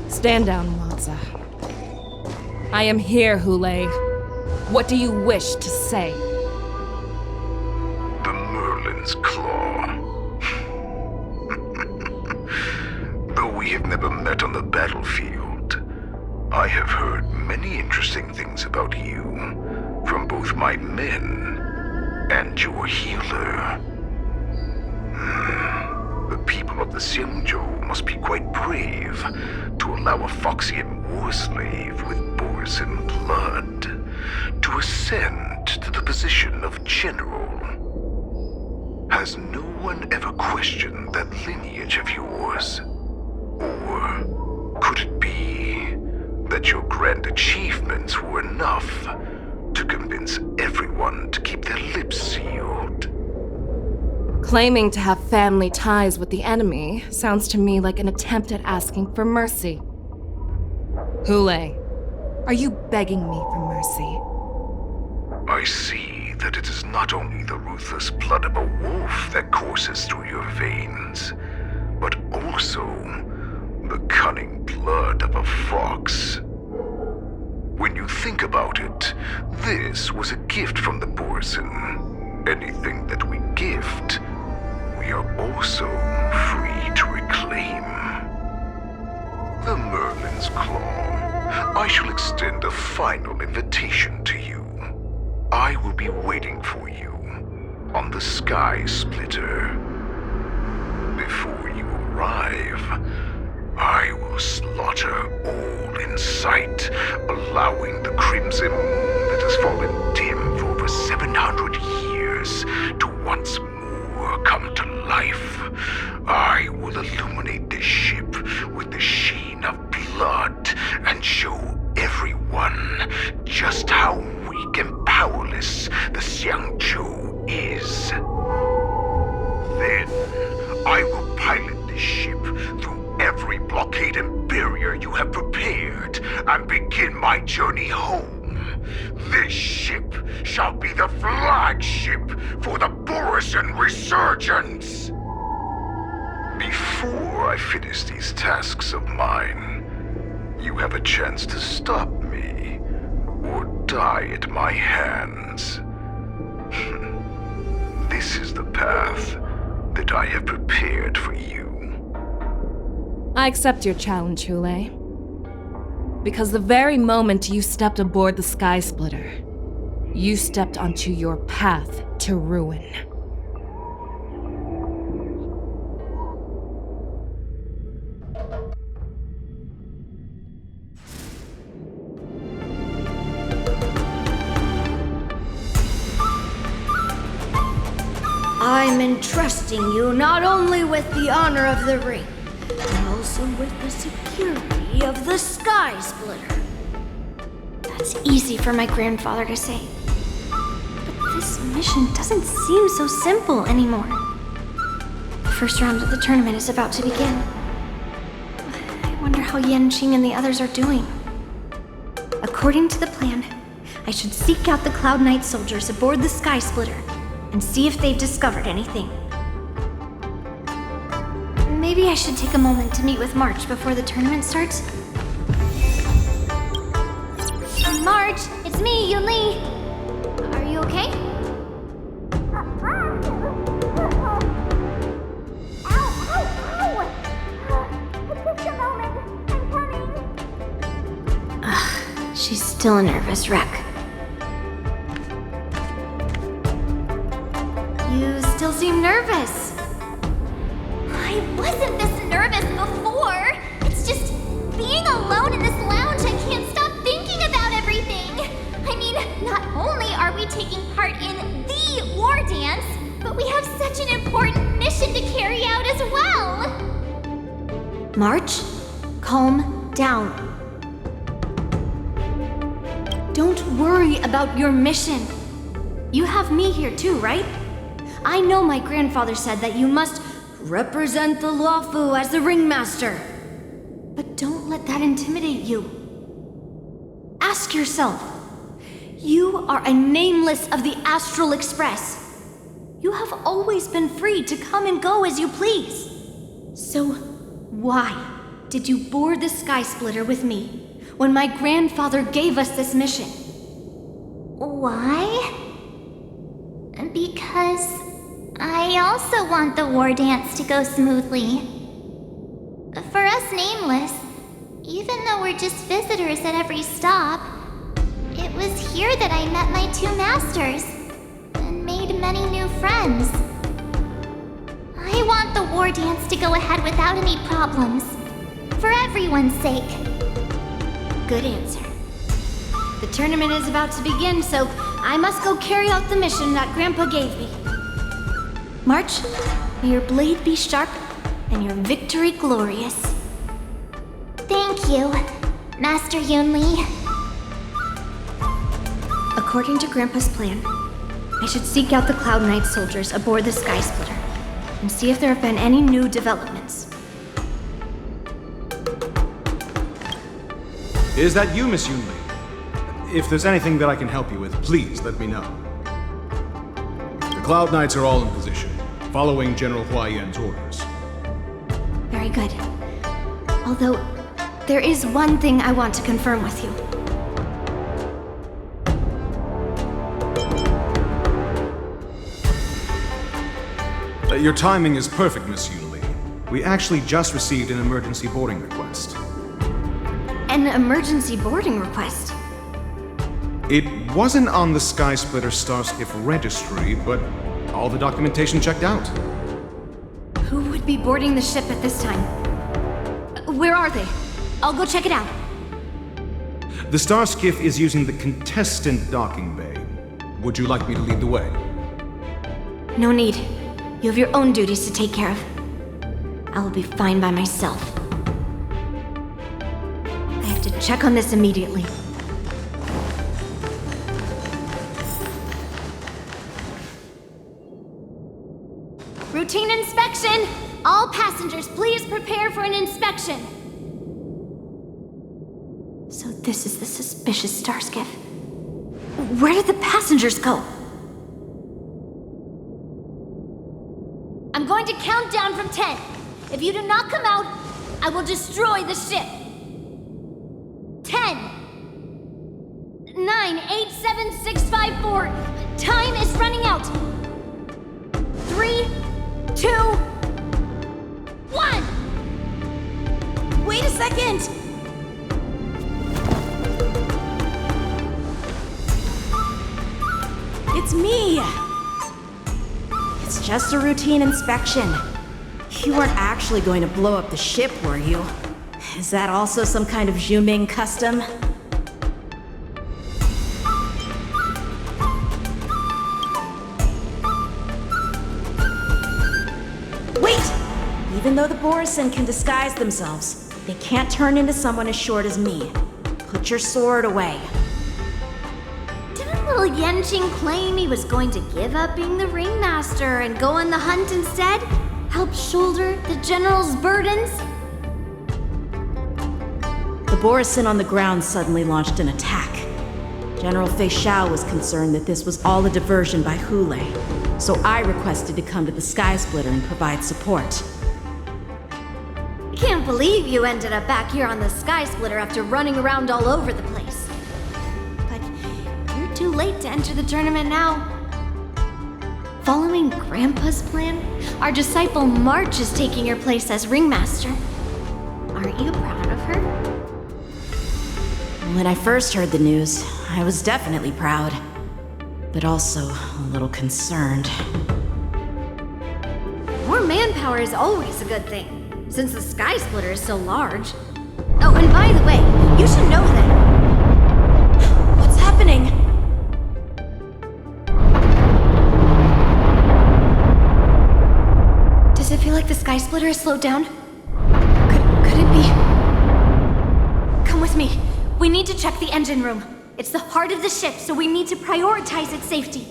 Stand down, Wanza. I am here, Hule. What do you wish to say? The Merlin's Claw. Though we have never met on the battlefield, I have heard many interesting things about you from both my men and your healer. The people of the Xianzhou must be quite brave to allow a Foxian war slave with Borisin blood to ascend to the position of general. Has no one ever questioned that lineage of yours? Or could it be that your grand achievements were enough to convince everyone to keep their lips sealed? Claiming to have family ties with the enemy sounds to me like an attempt at asking for mercy. Hule, are you begging me for mercy? I see that it is not only the ruthless blood of a wolf that courses through your veins, but also the cunning blood of a fox. When you think about it, this was a gift from the Borson. Anything that we gift, we are also free to reclaim. The Merlin's Claw. I shall extend a final invitation to you. I will be waiting for you on the Sky Splitter. Before you arrive, I will slaughter all in sight, allowing the crimson moon that has fallen dim for over 700 years to once more come to life. I will illuminate this ship with the sheen of blood and show everyone just how weak and powerless the Xiangzhou is. Then, I will pilot this ship through every blockade and barrier you have prepared and begin my journey home. This ship shall be the flagship for the Borison Resurgence. Before I finish these tasks of mine, you have a chance to stop me or die at my hands. This is the path that I have prepared for you. I accept your challenge, Hule. Because the very moment you stepped aboard the Sky Splitter, you stepped onto your path to ruin. I'm entrusting you not only with the honor of the ring, but also with the security of the Sky Splitter. That's easy for my grandfather to say. But this mission doesn't seem so simple anymore. The first round of the tournament is about to begin. I wonder how Yanqing and the others are doing. According to the plan, I should seek out the Cloud Knight soldiers aboard the Sky Splitter and see if they've discovered anything. Maybe I should take a moment to meet with March before the tournament starts. March, it's me, Yunli. Are you okay? She's still a nervous wreck. You still seem nervous. I wasn't this nervous before. It's just being alone in this lounge, I can't stop thinking about everything. I mean, not only are we taking part in the war dance, but we have such an important mission to carry out as well. March, calm down. Don't worry about your mission. You have me here too, right? I know my grandfather said that you must represent the Luofu as the ringmaster. But don't let that intimidate you. Ask yourself, you are a nameless of the Astral Express. You have always been free to come and go as you please. So why did you board the Sky Splitter with me when my grandfather gave us this mission? Why? Because I also want the war dance to go smoothly. For us Nameless, even though we're just visitors at every stop, it was here that I met my two masters and made many new friends. I want the war dance to go ahead without any problems, for everyone's sake. Good answer. The tournament is about to begin, so I must go carry out the mission that Grandpa gave me. March, may your blade be sharp and your victory glorious. Thank you, Master Yunli. According to Grandpa's plan, I should seek out the Cloud Knight soldiers aboard the Sky Splitter and see if there have been any new developments. Is that you, Miss Yunli? If there's anything that I can help you with, please let me know. Cloud Knights are all in position, following General Hua Yan's orders. Very good. Although, there is one thing I want to confirm with you. Your timing is perfect, Miss Yunli. We actually just received an emergency boarding request. An emergency boarding request? It wasn't on the Skysplitter Starskiff registry, but all the documentation checked out. Who would be boarding the ship at this time? Where are they? I'll go check it out. The Starskiff is using the contestant docking bay. Would you like me to lead the way? No need. You have your own duties to take care of. I will be fine by myself. I have to check on this immediately. Routine inspection! All passengers, please prepare for an inspection! So this is the suspicious Starskiff. Where did the passengers go? I'm going to count down from 10. If you do not come out, I will destroy the ship. 10, 9, 8, 7, 6, 5, 4. Time is running out. 3, 2, 1. Wait a second. It's me! It's just a routine inspection. You weren't actually going to blow up the ship, were you? Is that also some kind of Zhuming custom? Wait! Even though the Borison can disguise themselves, they can't turn into someone as short as me. Put your sword away. Didn't little Yanqing claim he was going to give up being the ringmaster and go on the hunt instead? Help shoulder the general's burdens? The Borison on the ground suddenly launched an attack. General Fei Xiao was concerned that this was all a diversion by Hulei, so I requested to come to the Skysplitter and provide support. Can't believe you ended up back here on the Skysplitter after running around all over the place. But you're too late to enter the tournament now. Following Grandpa's plan, our disciple March is taking your place as ringmaster. Aren't you proud of her? When I first heard the news, I was definitely proud, but also a little concerned. More manpower is always a good thing, since the Skysplitter is so large. Oh, and by the way, you should know that... What's happening? Does it feel like the Skysplitter has slowed down? Could it be? Come with me. We need to check the engine room. It's the heart of the ship, so we need to prioritize its safety.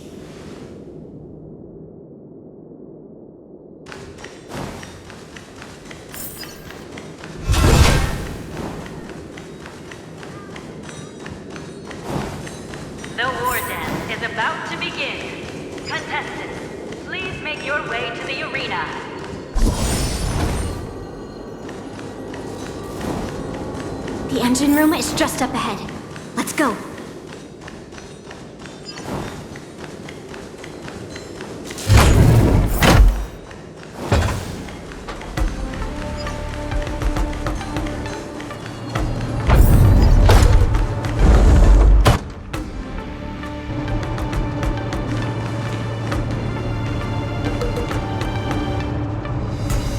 The war dance is about to begin. Contestants, please make your way to the arena. The engine room is just up ahead. Let's go.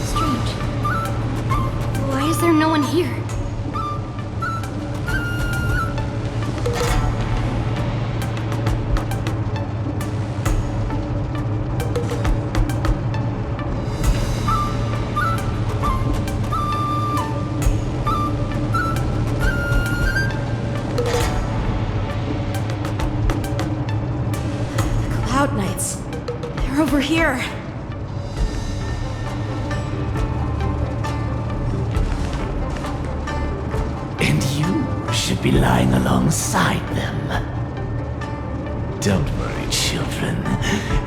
Strange. Why is there no one here? Cloud Knights. They're over here. And you should be lying alongside them. Don't worry, children.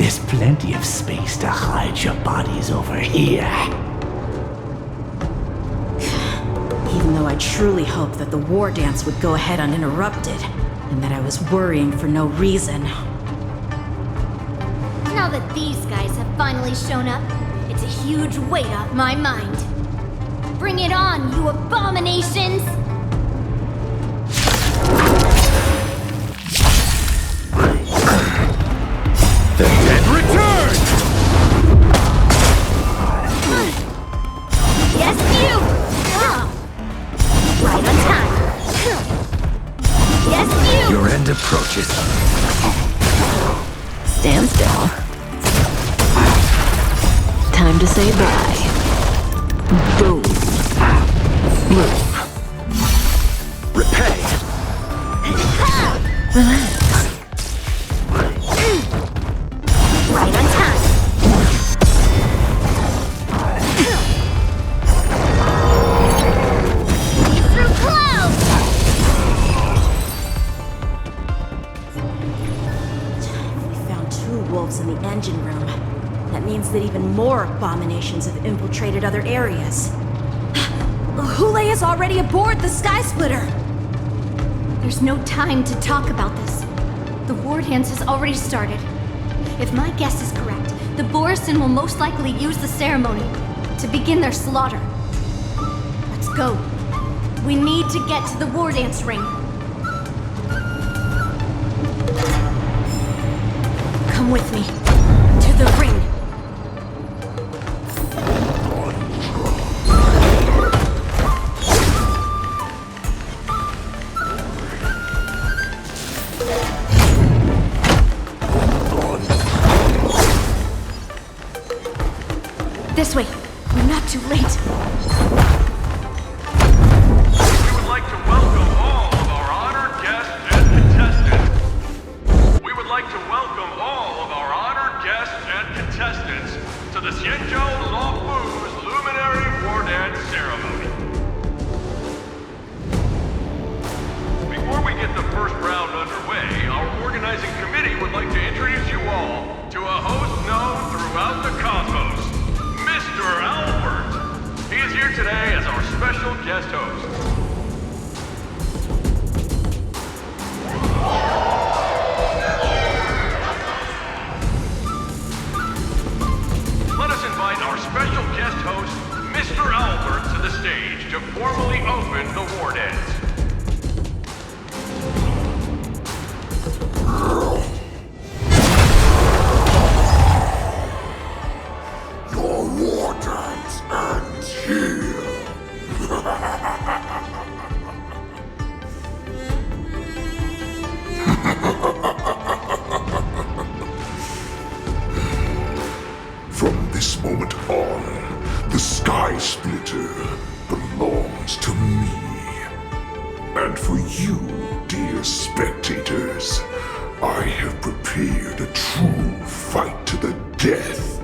There's plenty of space to hide your bodies over here. Even though I truly hoped that the war dance would go ahead uninterrupted, and that I was worrying for no reason. Now that these guys have finally shown up, it's a huge weight off my mind. Bring it on, you abominations! The dead return! Yes, you! Right on time. Yes, you! Your end approaches. Stand still. Time to say bye. Boom. Move. Repay. Relax. Right on time. See through clouds! We found 2 wolves in the engine room. That means that even more abominations have infiltrated other areas. Hule is already aboard the Sky Splitter! There's no time to talk about this. The war dance has already started. If my guess is correct, the Borisin will most likely use the ceremony to begin their slaughter. Let's go. We need to get to the war dance ring. Come with me. To the ring. This way. We're not too late. We would like to welcome all of our honored guests and contestants. We would like to welcome all of our honored guests and contestants to the Xianzhou Luofu's Luminary War Dance Ceremony. Before we get the first round underway, our organizing committee would like to introduce you all to a host known throughout the cosmos. Mr. Albert. He is here today as our special guest host. Let us invite our special guest host, Mr. Albert, to the stage to formally open the war dance. Your war dance ends here. From this moment on, the Sky Splitter belongs to me. And for you, dear spectators, I have prepared a true fight to the death.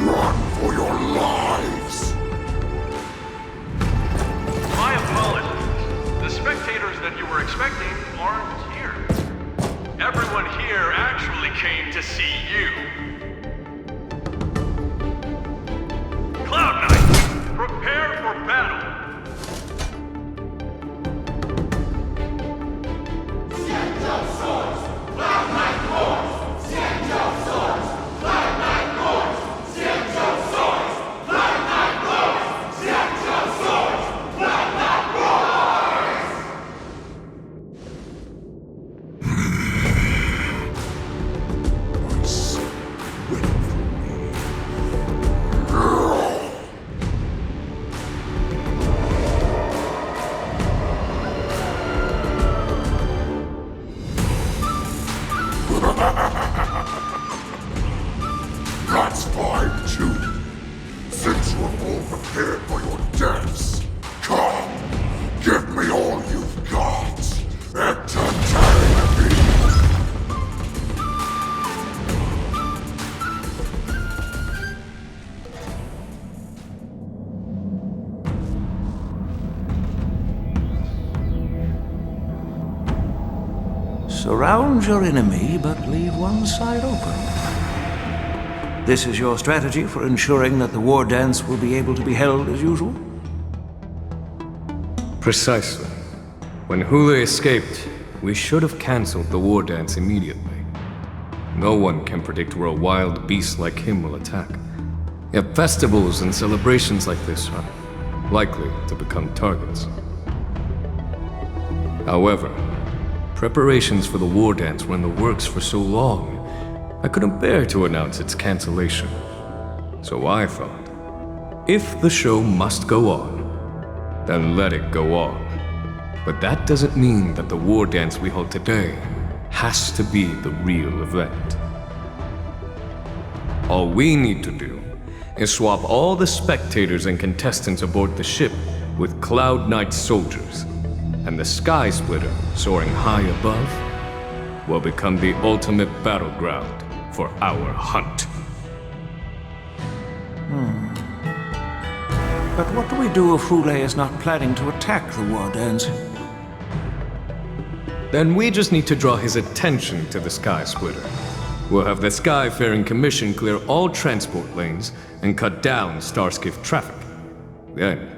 Run for your lives! My apologies. The spectators that you were expecting aren't here. Everyone here actually came to see you. Cloud Knight, prepare for battle! That's fine too. Since you have all prepared for your deaths, come, give me all you've got. Entertain me. Surround your enemy, but leave one side open. This is your strategy for ensuring that the war dance will be able to be held as usual? Precisely. When Hule escaped, we should have cancelled the war dance immediately. No one can predict where a wild beast like him will attack. Yet festivals and celebrations like this are likely to become targets. However, preparations for the war dance were in the works for so long, I couldn't bear to announce its cancellation. So I thought, if the show must go on, then let it go on. But that doesn't mean that the war dance we hold today has to be the real event. All we need to do is swap all the spectators and contestants aboard the ship with Cloud Knight's soldiers, and the Sky Splitter, soaring high above, will become the ultimate battleground for our hunt. But what do we do if Hule is not planning to attack the war dance? Then we just need to draw his attention to the Sky Splitter. We'll have the Skyfaring Commission clear all transport lanes and cut down Starskiff traffic. Then,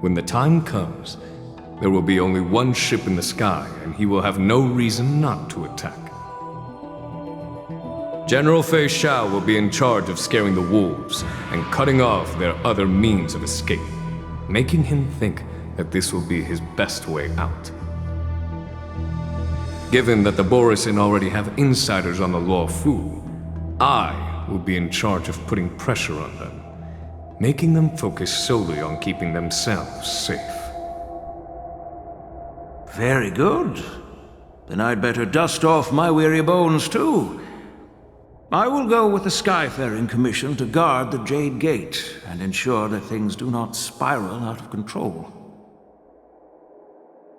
when the time comes, there will be only one ship in the sky, and he will have no reason not to attack. General Fei Shao will be in charge of scaring the wolves and cutting off their other means of escape, making him think that this will be his best way out. Given that the Borisin already have insiders on the Law Fu, I will be in charge of putting pressure on them, making them focus solely on keeping themselves safe. Very good. Then I'd better dust off my weary bones too. I will go with the Skyfaring Commission to guard the Jade Gate and ensure that things do not spiral out of control.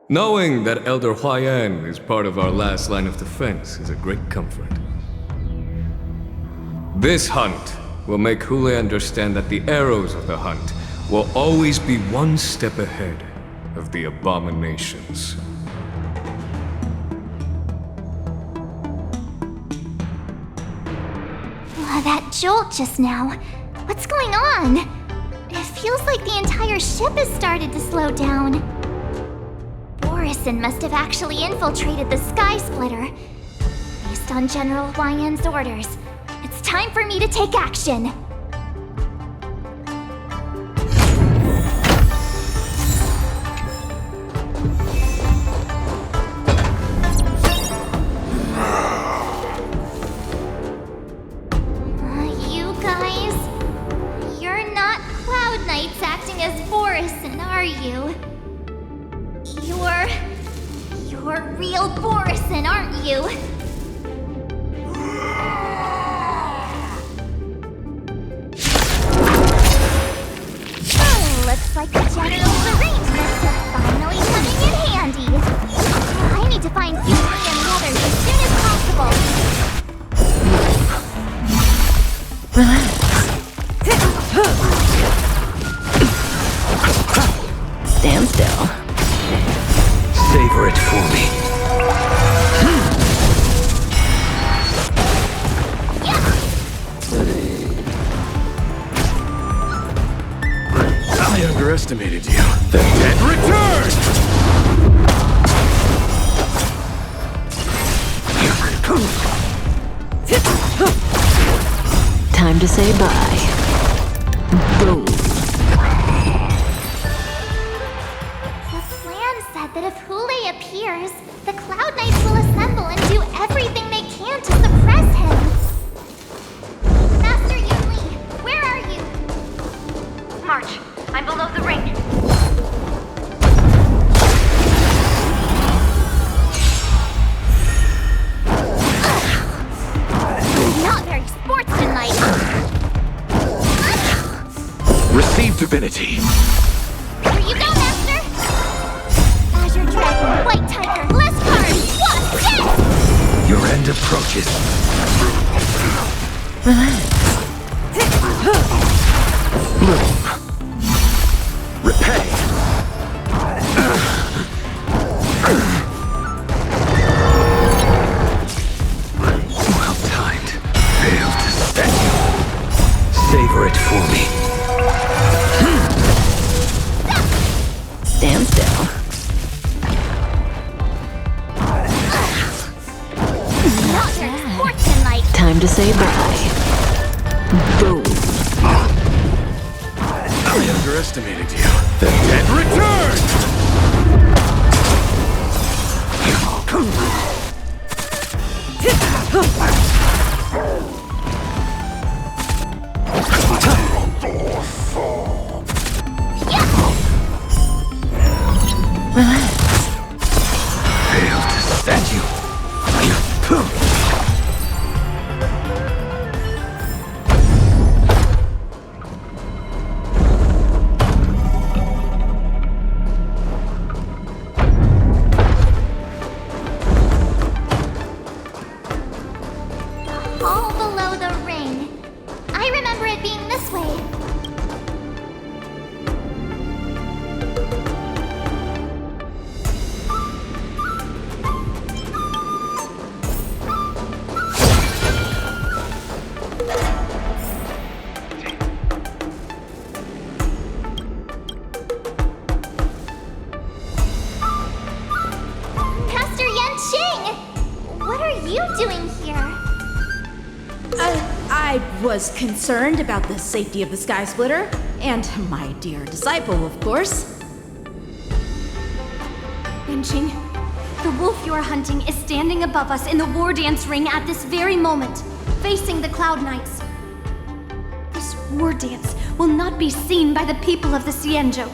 Knowing that Elder Huayan is part of our last line of defense is a great comfort. This hunt will make Hule understand that the arrows of the hunt will always be one step ahead of the abominations. That jolt just now. What's going on? It feels like the entire ship has started to slow down. Borisin must have actually infiltrated the Sky Splitter. Based on General Huayan's orders, it's time for me to take action. You guys, you're not Cloud Knights acting as Borisin, are you? You're real Borisin, aren't you? Oh, looks like the General's arrangements are finally coming in handy. I need to find Yuli and the others as soon as possible. Stand still. Savor it for me. I underestimated you. The dead return! Time to say bye. Boom. That if Hule appears, the Cloud Knights will assemble and do everything they can to suppress him. Master Yunli, where are you? March, I'm below the ring. Not very sportsmanlike. Receive divinity. Here you go, Master. Azure Dragon, White Tiger, list card. What's this? Your end approaches. Repay. for me. Stand still. Not very sportsmanlike. Time to say bye. Boom. I underestimated you. The dead return! Relax. Failed to stand you. Hall below the ring. I remember it being this way. Master Yanqing! What are you doing here? I was concerned about the safety of the Sky Splitter, and my dear disciple, of course. Yanqing, the wolf you're hunting is standing above us in the war dance ring at this very moment, facing the Cloud Knights. This war dance will not be seen by the people of the Xianzhou,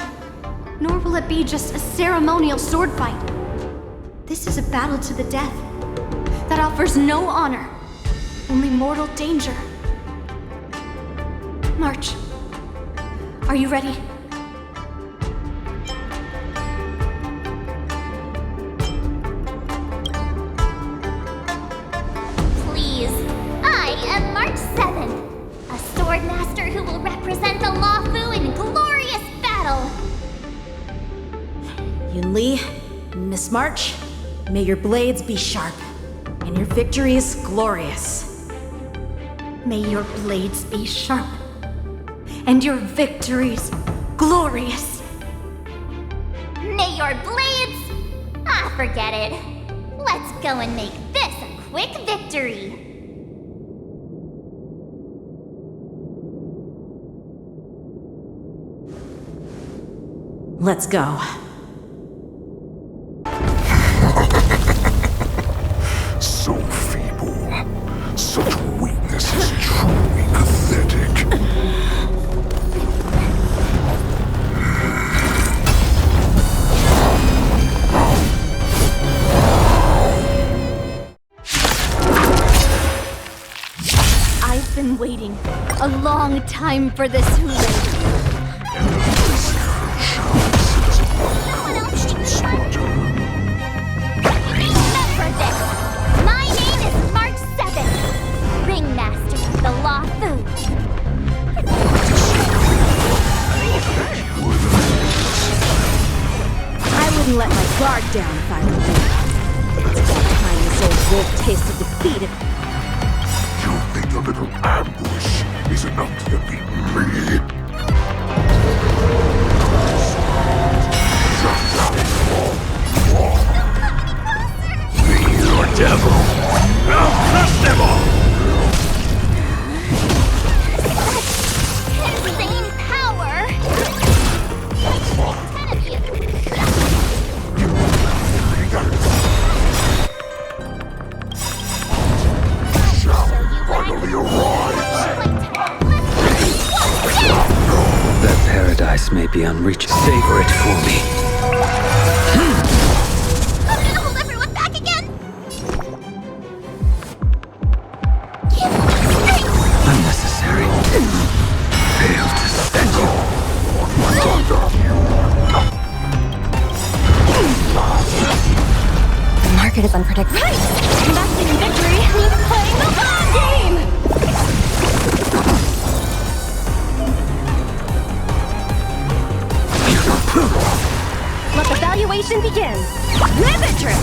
nor will it be just a ceremonial sword fight. This is a battle to the death that offers no honor, only mortal danger. March. Are you ready? Please. I am March 7, a sword master who will represent the Luofu in glorious battle. Yunli, Miss March, may your blades be sharp, and your victories glorious. May your blades be sharp, and your victories glorious. May your blades... Ah, forget it. Let's go and make this a quick victory. Let's go. So feeble. Such weakness is truly pathetic. I've been waiting a long time for this Hulu. Remember this. My name is March 7, Ringmaster of the Luofu. I wouldn't let my guard down if I were you. It's about time this old wolf tasted defeat. You think a little ambush is enough to defeat me? You're a devil. I'll crush them all! Insane power. 10 of you. Finally arrives. That paradise may be unreachable. Savor it for me. I'm gonna hold everyone back again. Unnecessary. Failed to stand you. The market is unpredictable. Right! Investing in victory means playing the long game! Let the valuation begin. Live it, Trip!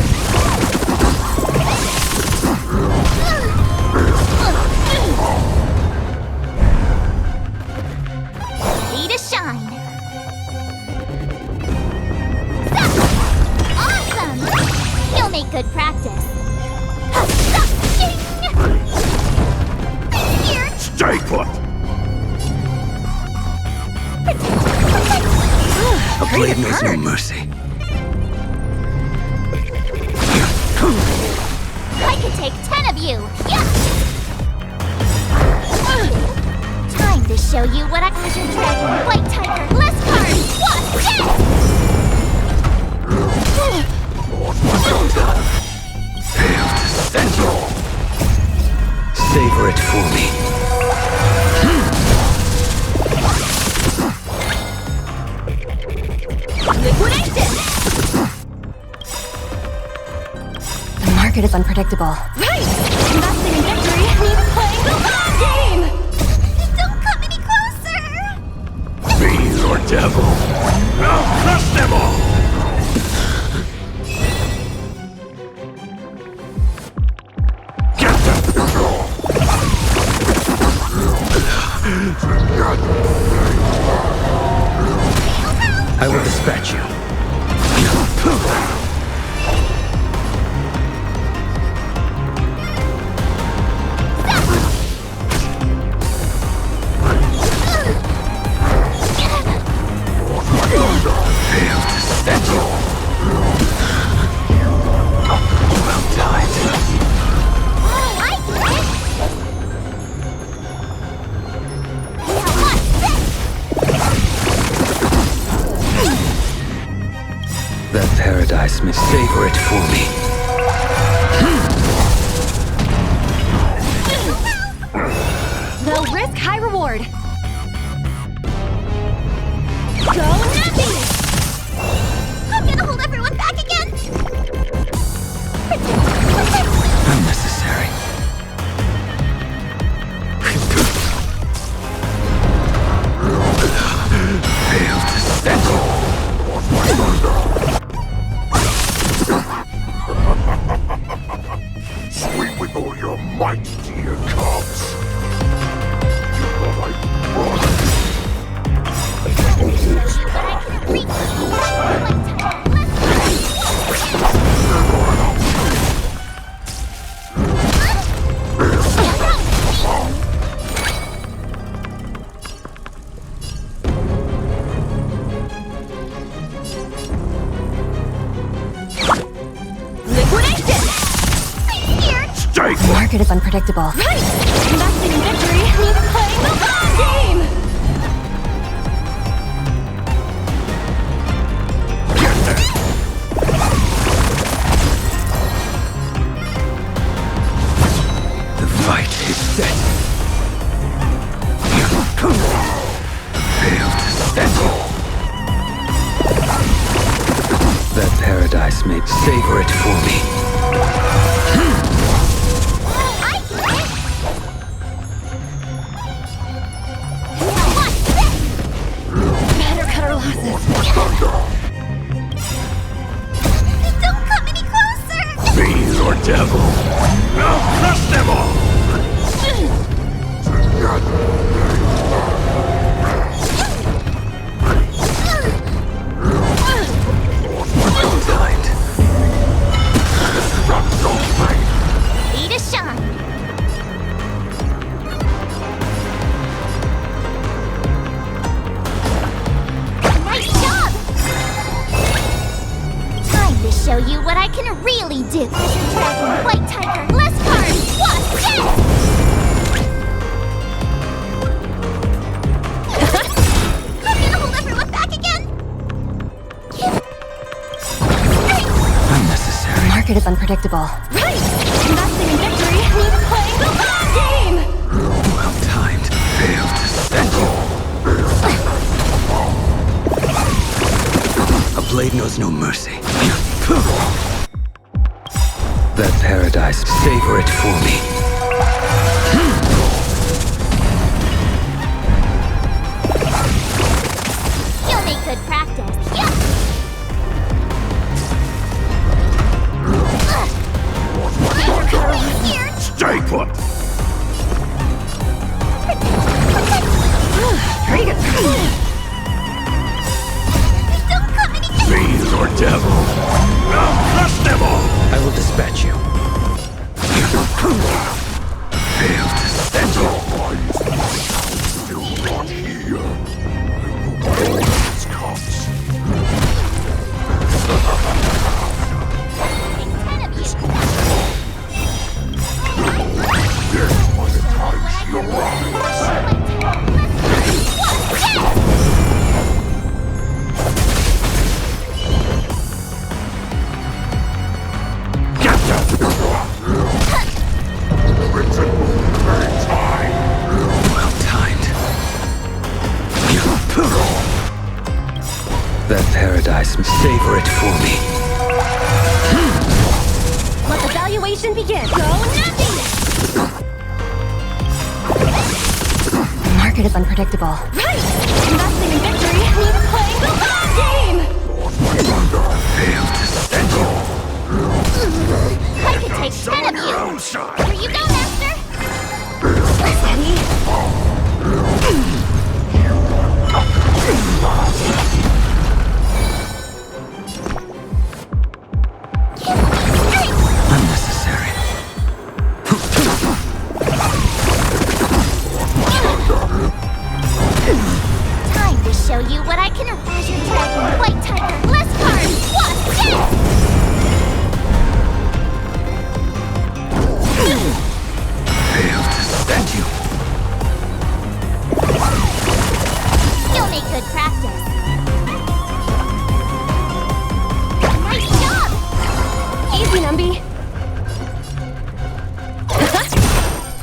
knows no mercy. I could take 10 of you! Yeah! Time to show you what Azure Dragon, White Tiger, Lescar, Wasp, Fail to stand you. Savor it for me. Liquidation! The market is unpredictable. Right! Investing in victory means playing the long game! Don't come any closer! Fiend or devil, I'll crush them all! I will dispatch you. Fail to stand you. Well timed. That paradise may savor it for me. Low risk, high reward. Go Nappy! I'm gonna hold everyone back again! Unnecessary. Fail to stand you. Swing with all your might, dear cubs. You thought I brought The market is unpredictable. Right! Investing in victory means playing the long game! The fight is set. Fail to stand you. That paradise may savor it for me. Better cut our losses. Don't come any closer! Fiend or devil, I'll crush them all! Well timed. Be to shine! Nice job! Time to show you what I can really do! Azure Dragon, White Tiger, Lescar, Wasp, I'm gonna hold everyone back again! Unnecessary. The market is unpredictable. Right! Investing in victory means playing the long game! Well timed. Fail to stand you. A blade knows no mercy. That paradise, savor it for me. You'll make good practice. Yeah. Here. Stay put! Pretty good. Don't come any Fiend or devil, I'll crush them all! I will dispatch you. Fail to stand you. Still not here. I will call these cops. paradise. Savor it for me. Let the valuation begin. Go nothing! The market is unpredictable. Right! Investing in victory means playing the long game! Failed to stand you. I could take 10 of you! Here you go, Master! Steady. Unnecessary. Time to show you what I can Azure Dragon, White Tiger, less cards! What's this? Failed to stand you. You'll make good practice. Nice job! Easy, Numby.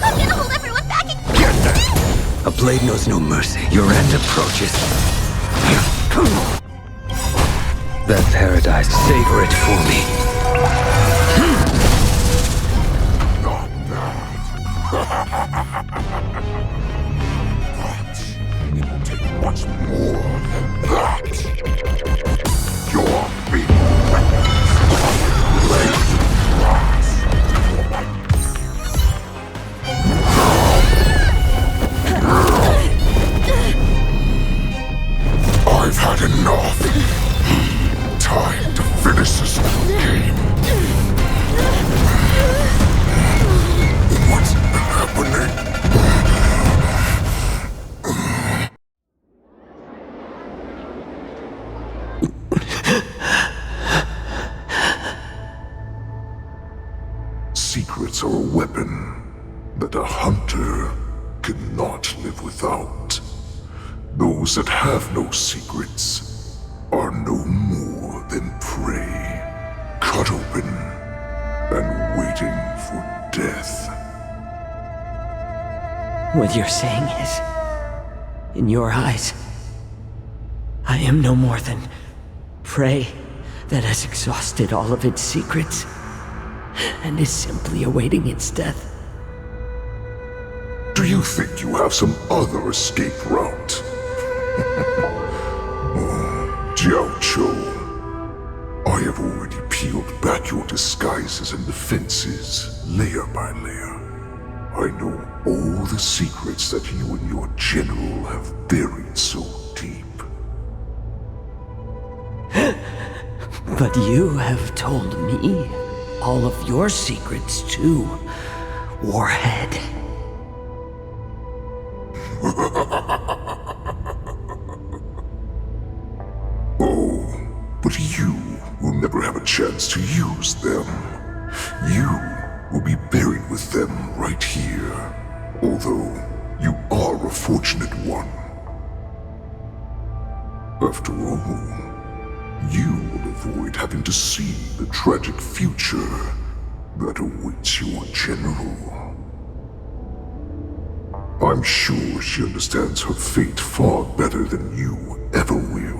I'm gonna hold everyone back and... A blade knows no mercy. Your end approaches. That paradise, savor it for me. It will take much more than that. Your big weapons. I've had enough. Time to finish this game. What's happening? Secrets are a weapon that a hunter cannot live without. Those that have no secrets are no more than prey, cut open and waiting for death. What you're saying is, in your eyes, I am no more than prey that has exhausted all of its secrets and is simply awaiting its death. Do you think you have some other escape route? Jiao-Cho, I have already peeled back your disguises and defenses, layer by layer. I know all the secrets that you and your general have buried so deep. But you have told me all of your secrets too, Warhead. Oh, but you will never have a chance to use them. You will be buried with them right here, although you are a fortunate one. After all, you will avoid having to see the tragic future that awaits your general. I'm sure she understands her fate far better than you ever will.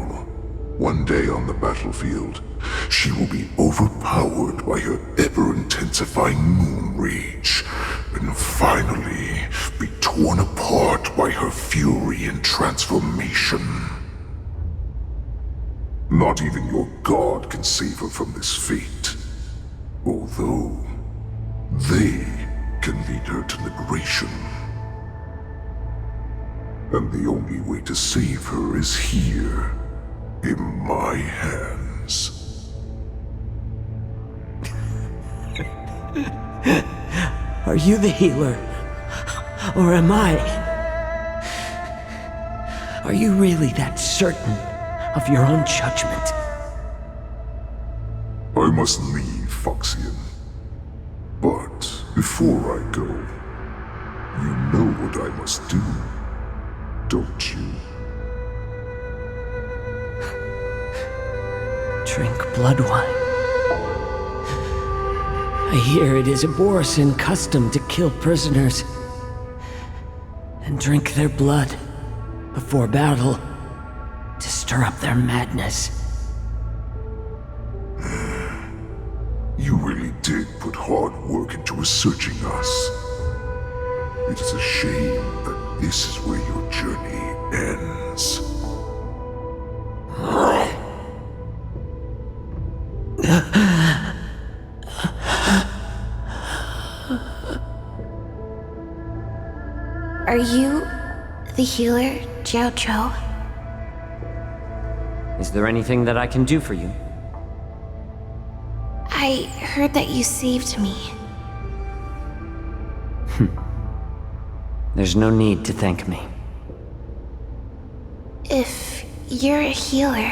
One day on the battlefield, she will be overpowered by her ever-intensifying moon rage, and finally be torn apart by her fury and transformation. Not even your god can save her from this fate, although they can lead her to liberation. And the only way to save her is here, in my hands. Are you the healer? Or am I? Are you really that certain of your own judgment? I must leave, Foxian. But before I go, you know what I must do, don't you? Drink blood wine. I hear it is a Borisin custom to kill prisoners and drink their blood before battle to stir up their madness. hard work into researching us. It is a shame that this is where your journey ends. Are you the healer, Jiao Zhou? Is there anything that I can do for you? I heard that you saved me. There's no need to thank me. If you're a healer,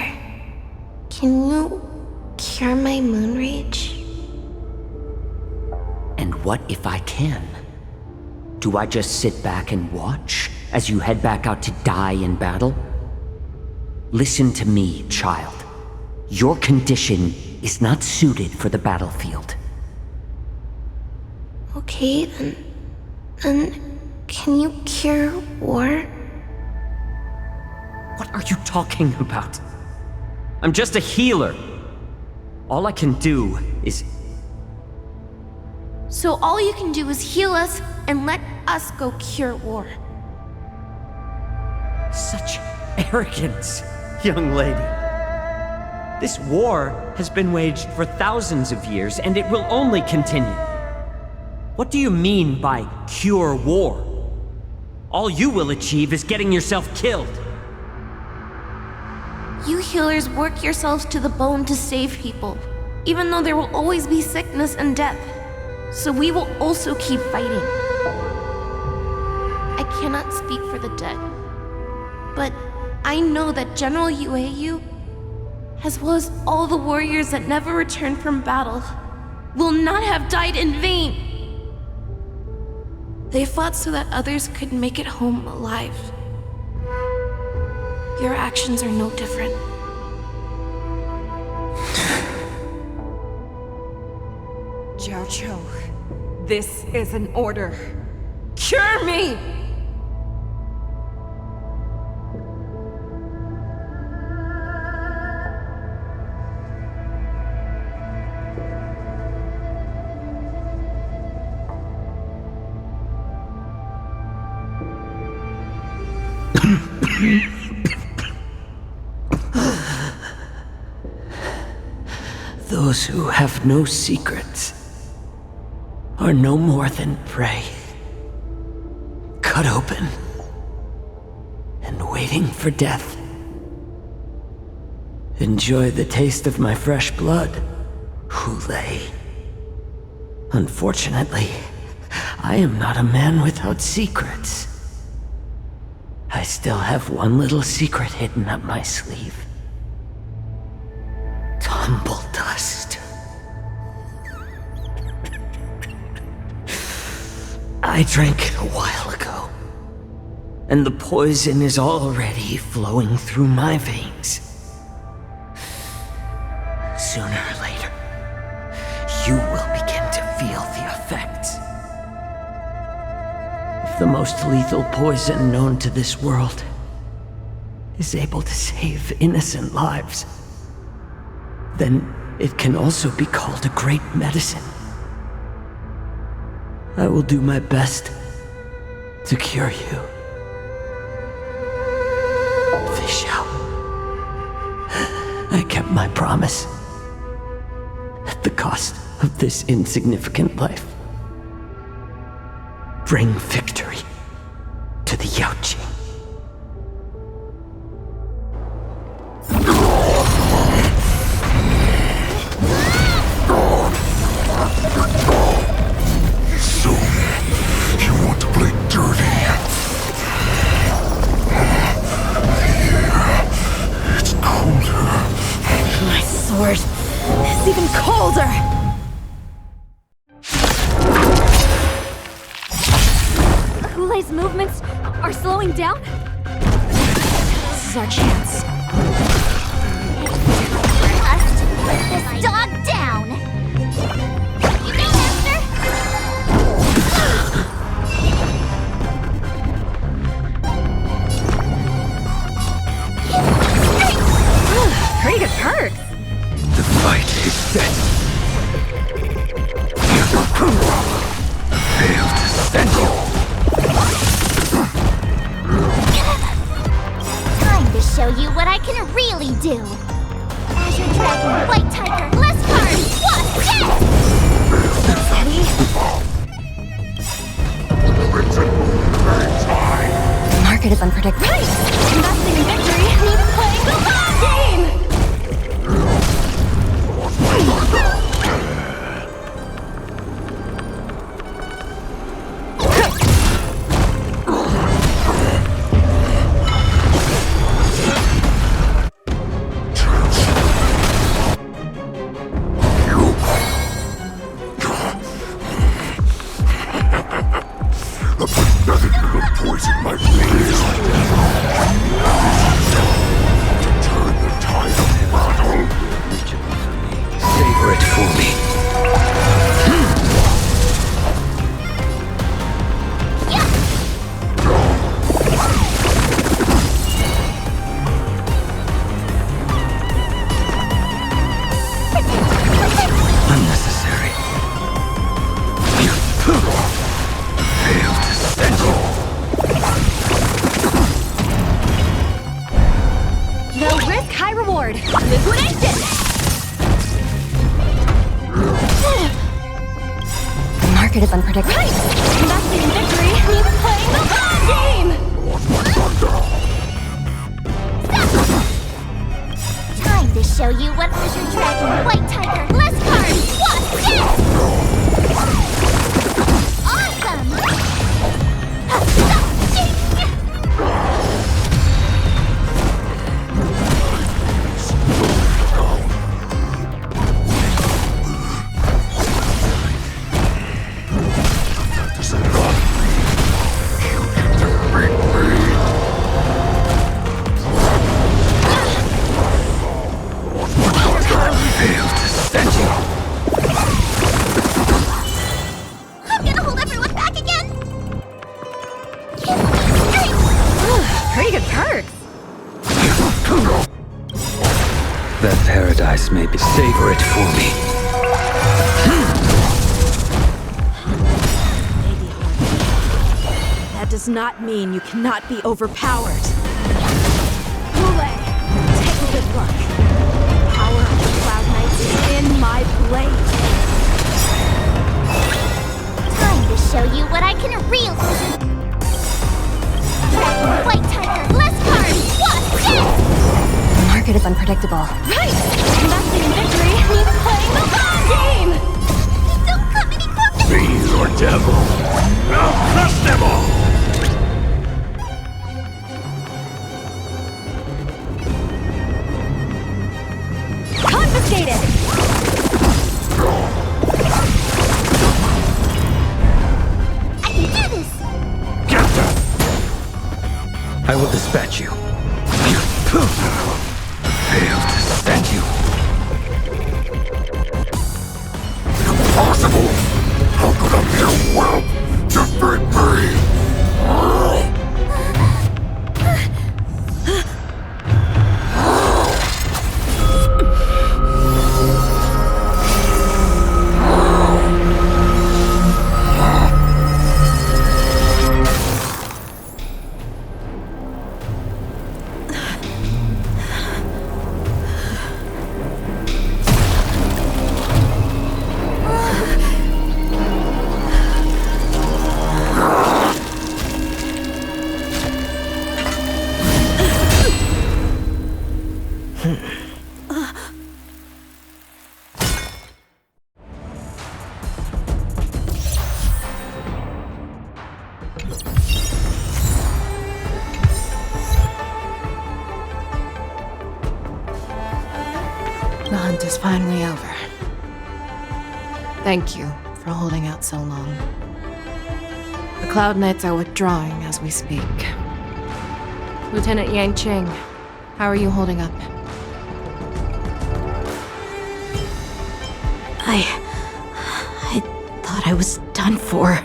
can you cure my moon rage? And what if I can? Do I just sit back and watch as you head back out to die in battle? Listen to me, child. Your condition is not suited for the battlefield. Okay, then can you cure war? What are you talking about? I'm just a healer. All I can do is... So all you can do is heal us and let us go cure war. Such arrogance, young lady. This war has been waged for thousands of years, and it will only continue. What do you mean by cure war? All you will achieve is getting yourself killed. You healers work yourselves to the bone to save people, even though there will always be sickness and death. So we will also keep fighting. I cannot speak for the dead, but I know that General Yueyu, as well as all the warriors that never returned from battle, will not have died in vain. They fought so that others could make it home alive. Your actions are no different. Jiao Zhou, this is an order. Cure me! Those who have no secrets are no more than prey. Cut open and waiting for death. Enjoy the taste of my fresh blood, Hulei. Unfortunately, I am not a man without secrets. I still have one little secret hidden up my sleeve. Tumble dust. I drank it a while ago, and the poison is already flowing through my veins. Sooner or later, you will begin to feel the effects. If the most lethal poison known to this world is able to save innocent lives, then it can also be called a great medicine. I will do my best to cure you. Fish out. I kept my promise. At the cost of this insignificant life. Bring victory to the Yaoqing. It's even colder! Hulei's movements are slowing down? This is our chance. Us put this dog down! You go, Master! Pretty good perks! The fight is set. market is unpredictable. Right! Investing in victory means playing the long game! Nothing could poison my veins. To turn the tide of battle. Savor it for me. Unnecessary. Failed to send you. Low risk, high reward. Liquidation! The market is unpredictable. Right! Investing in victory means playing the long game! Time to show you what Azure Dragon, White Tiger, less cards! What's this? Awesome! Failed to send you. I'm gonna hold everyone back again! Pretty good perks. That paradise may be. Savor it for me. That does not mean you cannot be overpowered. Hule, take a good look. The power of the Cloud Knights is in my blade. Time to show you what I can reel. Dragon, White Tiger, less cards! What's this? The market is unpredictable. Right! Investing in victory means playing the long game! Don't come any closer! Fiend or devil, I'll crush them all! Confiscated! I can do this! Get them! I will dispatch you. Failed to send you. Impossible! How could a mere whelp defeat me? The hunt is finally over. Thank you for holding out so long. The Cloud Knights are withdrawing as we speak. Lieutenant Yanqing, how are you holding up? I thought I was done for.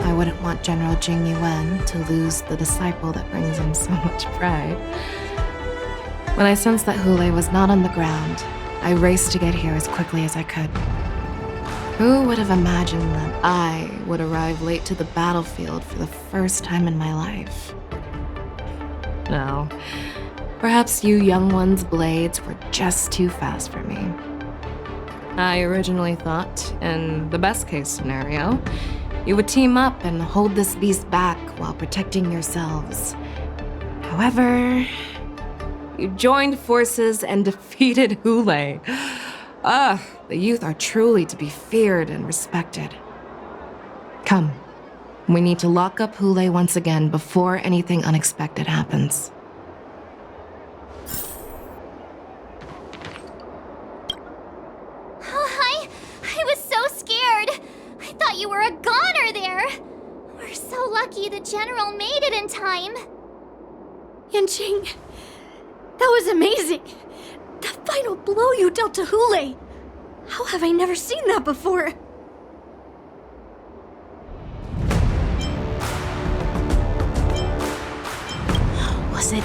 I wouldn't want General Jing Yuan to lose the disciple that brings him so much pride. When I sensed that Hule was not on the ground, I raced to get here as quickly as I could. Who would have imagined that I would arrive late to the battlefield for the first time in my life? No. Perhaps you young ones' blades were just too fast for me. I originally thought, in the best case scenario, You would team up and hold this beast back while protecting yourselves. However, you joined forces and defeated Hule. The youth are truly to be feared and respected. Come, we need to lock up Hule once again before anything unexpected happens. I was so scared. I thought you were a goner there. We're so lucky the General made it in time. Yanqing, that was amazing. The final blow you dealt to Hule. How have I never seen that before? Was it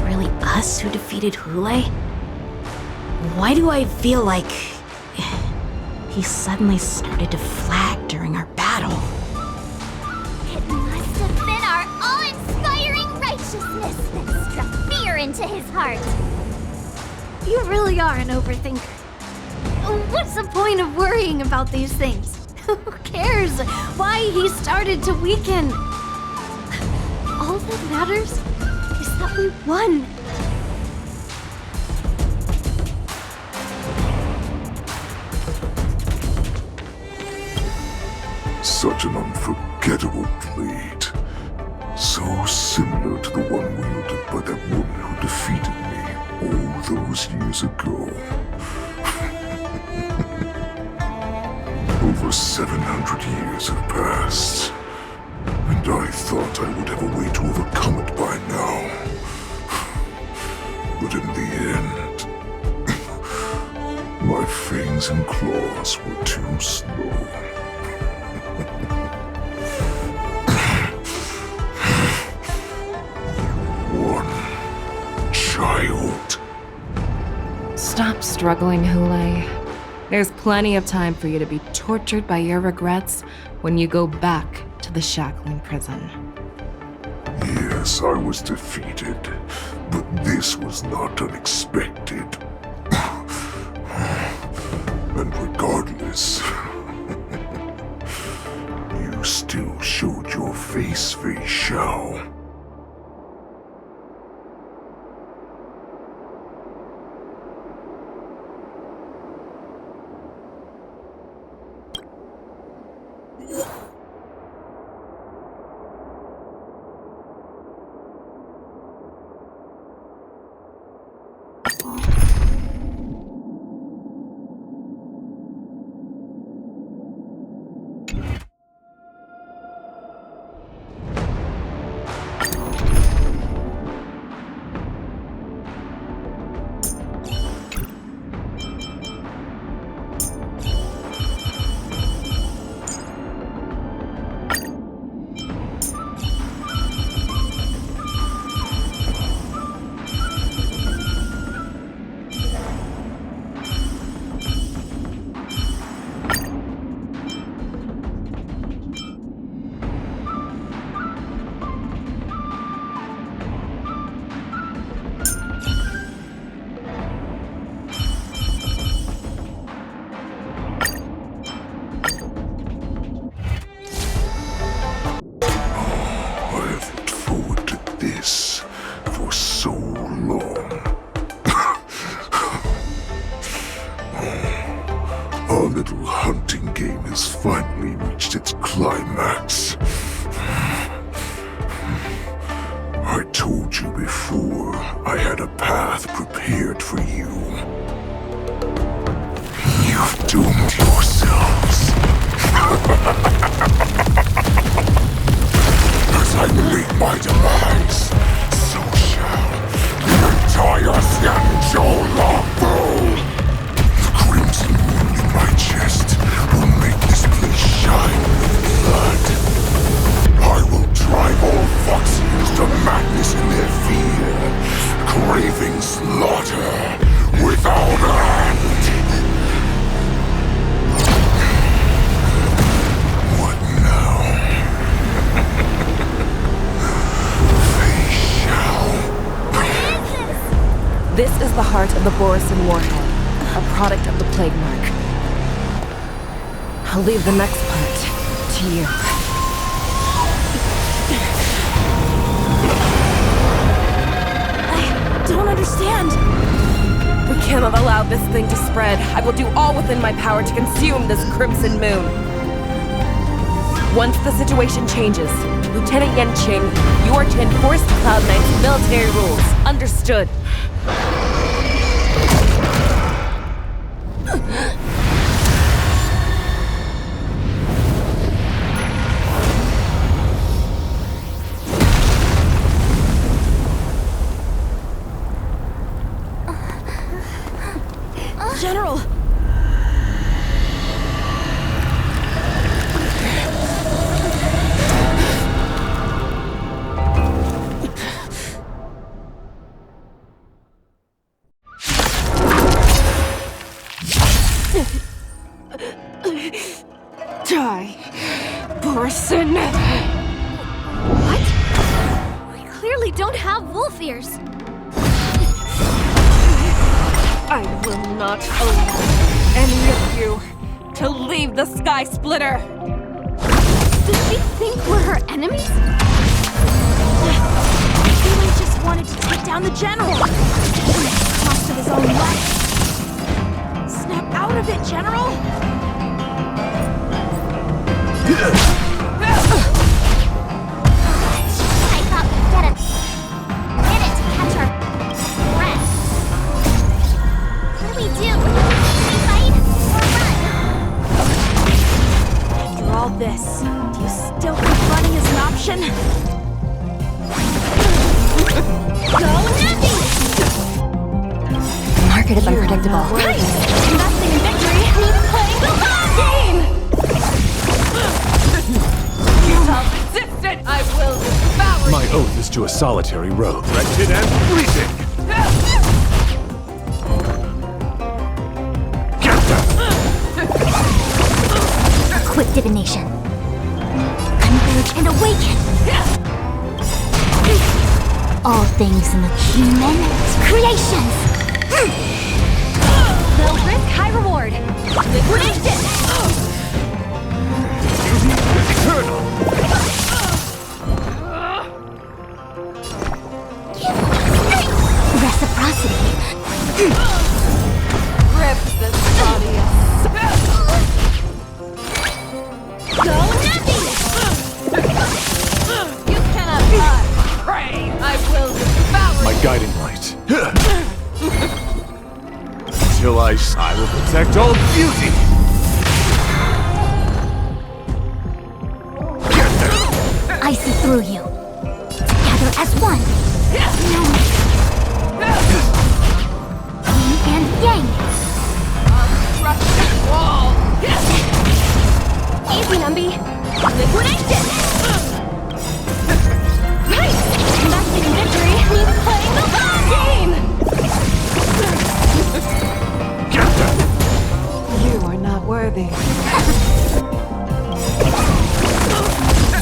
really us who defeated Hule? Why do I feel like he suddenly started to flag during our battle? It must have been our awe-inspiring righteousness that struck fear into his heart. You really are an overthinker. What's the point of worrying about these things? Who cares why he started to weaken? All that matters is that we won. Such an unforgettable blade. So similar to the one wielded by that woman who defeated me all those years ago. Over 700 years have passed, and I thought I would have a way to overcome it by now. But in the end, my fangs and claws were too slow. Child. Stop struggling, Hule. There's plenty of time for you to be tortured by your regrets when you go back to the shackling prison. Yes, I was defeated, but this was not unexpected. And regardless, you still showed your face, Fei Xiao. Our little hunting game has finally reached its climax. I told you before, I had a path prepared for you. You've doomed yourselves. As I meet my demise, so shall the entire Xianzhou Longbow. The crimson wound in my chest will make this place shine with blood. I will drive all Foxians to madness in their fear, craving slaughter without end. What now? Fei Xiao. This is the heart of the Borisin warhead, a product of the plague mark. I'll leave the next part to you. I don't understand. We cannot allow this thing to spread. I will do all within my power to consume this crimson moon. Once the situation changes, Lieutenant Yanqing, you are to enforce the Cloud9's military rules. Understood. General! Die, Borisin! What? We clearly don't have wolf ears. I will not allow any of you to leave the Sky Splitter! Does she think we're her enemies? He just wanted to take down the general! At the cost of his own life! Snap out of it, General! I thought we'd get a minute to catch our breath. What do? We fight or run? After all this, do you still think running is an option? Go Nappy! The market is unpredictable. Nice! Investing in victory means playing the long game! Resistant! I will devour My oath is to a solitary road. Wretched and freezing! A quick divination. Converge and awaken. All things in the human creations. Low risk, high reward. Liquidation! Eternal! Reciprocity. Rip this body Go Nappy! You cannot hide! Pray! I will devour My guiding light. Till I will protect all beauty! I see through you. Together as one. No Yin and yang. Crush the wall! Easy, Numby. Liquidation! Nice! Investing in victory means playing the long game! You are not worthy.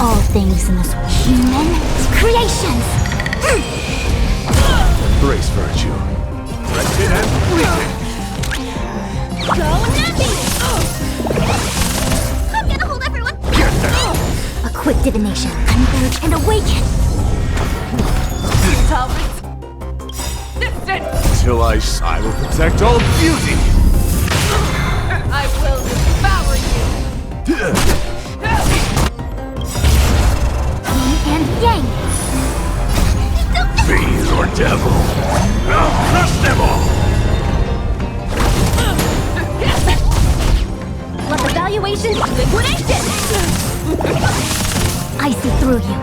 All things in this human creations. Embrace virtue. Wretched and freezing! Go Nappy! I'm gonna hold everyone. A quick divination. Converge and awaken. Distant! Till I will protect all beauty! I will devour you! Yin and yang. Fiend or devil, I'll crush them all! Let the valuation liquidation! I see through you.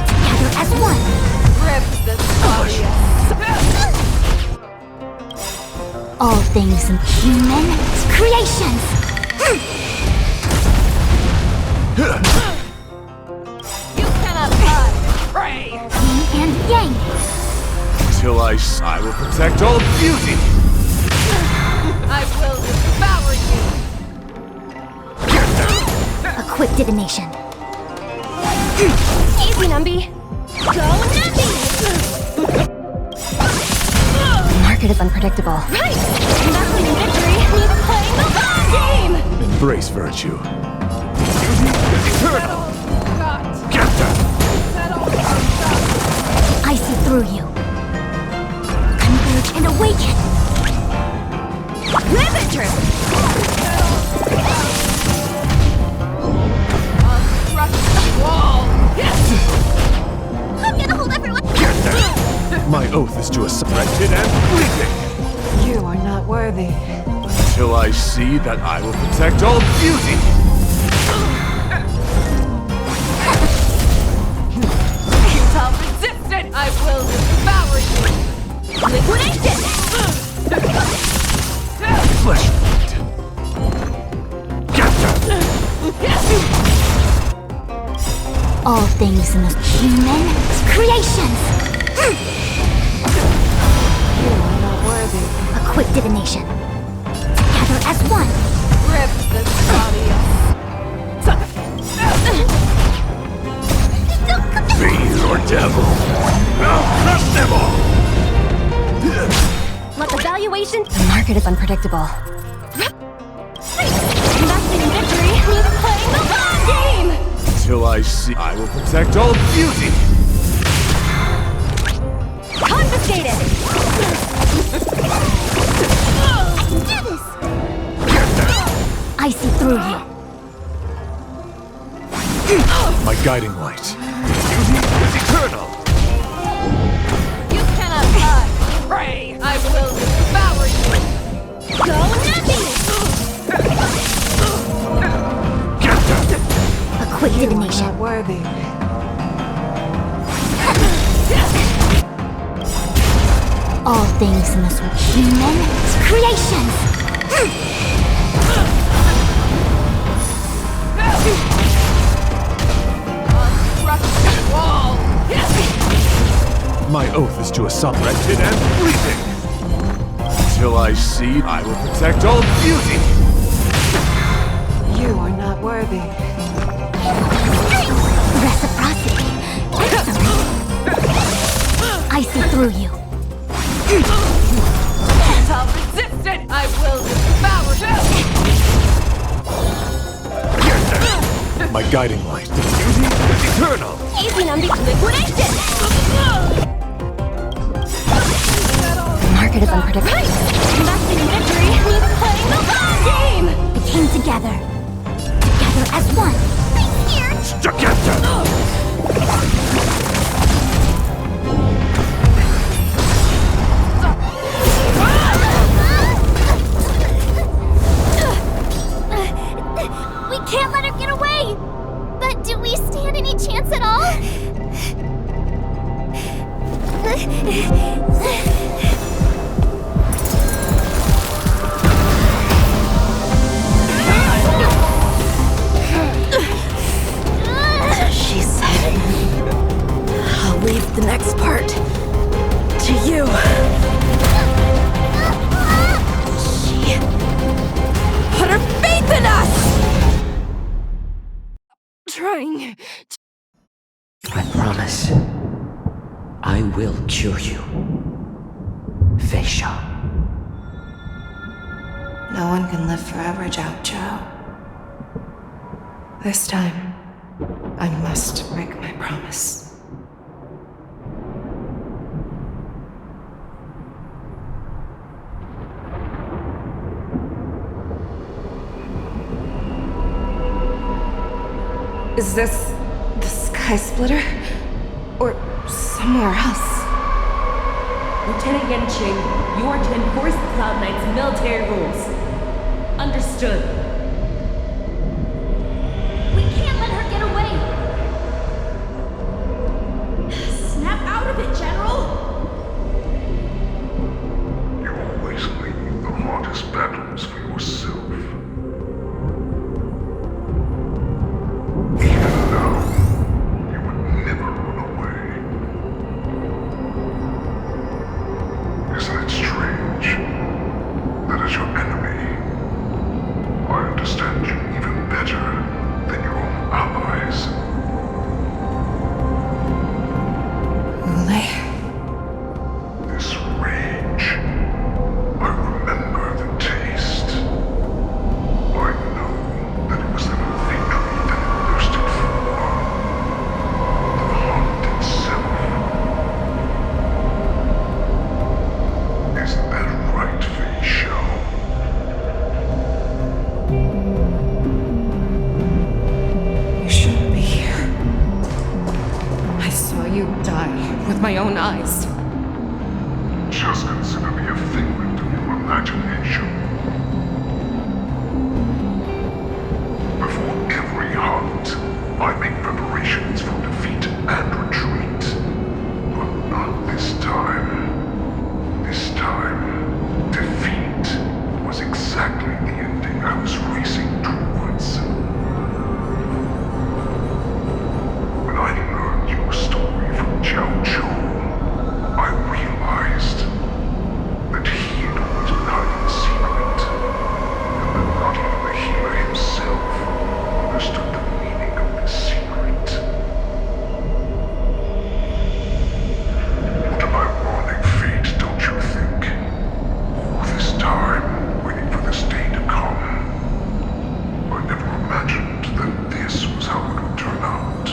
Together as one. Rip this body All things in human creations. You cannot hide! Pray! Yin and yang. Till I will protect all beauty! I will devour you! A quick divination. Easy, Numby. Go Nappy! The market is unpredictable. Right! Investing in victory means playing the long game! Embrace virtue. eternal! Get them! I see through you. Converge and awaken! Riveter! I'm gonna hold everyone! Get them! My oath is to a wretched and bleeding! You are not worthy. Until I see that I will protect all beauty! Futile resistance! I will devour you! Liquidation! Flesh wound! Get them! All things must human creations! You are not worthy. A quick divination. Together as one. Rip this body Fiend or devil! I'll crush them all! Let the valuation... The market is unpredictable. Investing in victory means playing the long game! Until I see, I will protect all beauty! Confiscated! I can do this! I see through you. My guiding light. Beauty is eternal! You cannot hide! Pray! I will devour you! Go heavy! Get them! A quick divination. Not worthy. All things must be human creations. Wall! My oath is to a wretched and bleeding! Until I see, I will protect all beauty! You are not worthy. Reciprocity. Excellent. I see through you. Futile resistance! I will devour you! My guiding light. Beauty is eternal! Easy on the liquidation! The market is unpredictable. Investing in victory means playing the long game! We came together. Together as one. I'm here. Get We can't let her get away! But do we stand any chance at all? She said, I'll leave the next part to you. She put her faith in us! Trying. I promise. I will cure you. Feisha. No one can live forever, Zhao Zhao. This time, I must break my promise. Is this the Sky Splitter? Or somewhere else? Lieutenant Yanqing, you are to enforce the Cloud Knight's military rules. Understood. We can't let her get away! Snap out of it, General! You always leave the hardest battles for yourself. Even now, you would never run away. Isn't it strange that as your enemy, I with my own eyes. Just consider me a figment of your imagination. Before every hunt, I make preparations for defeat and retreat. But not this time. This time, defeat was exactly the ending I was racing towards. When I learned your story from Jiao Chu, I realized that he had always been hiding a secret, and that not even the healer himself understood the meaning of this secret. What am I warning fate, don't you think? All this time, waiting for this day to come. I never imagined that this was how it would turn out.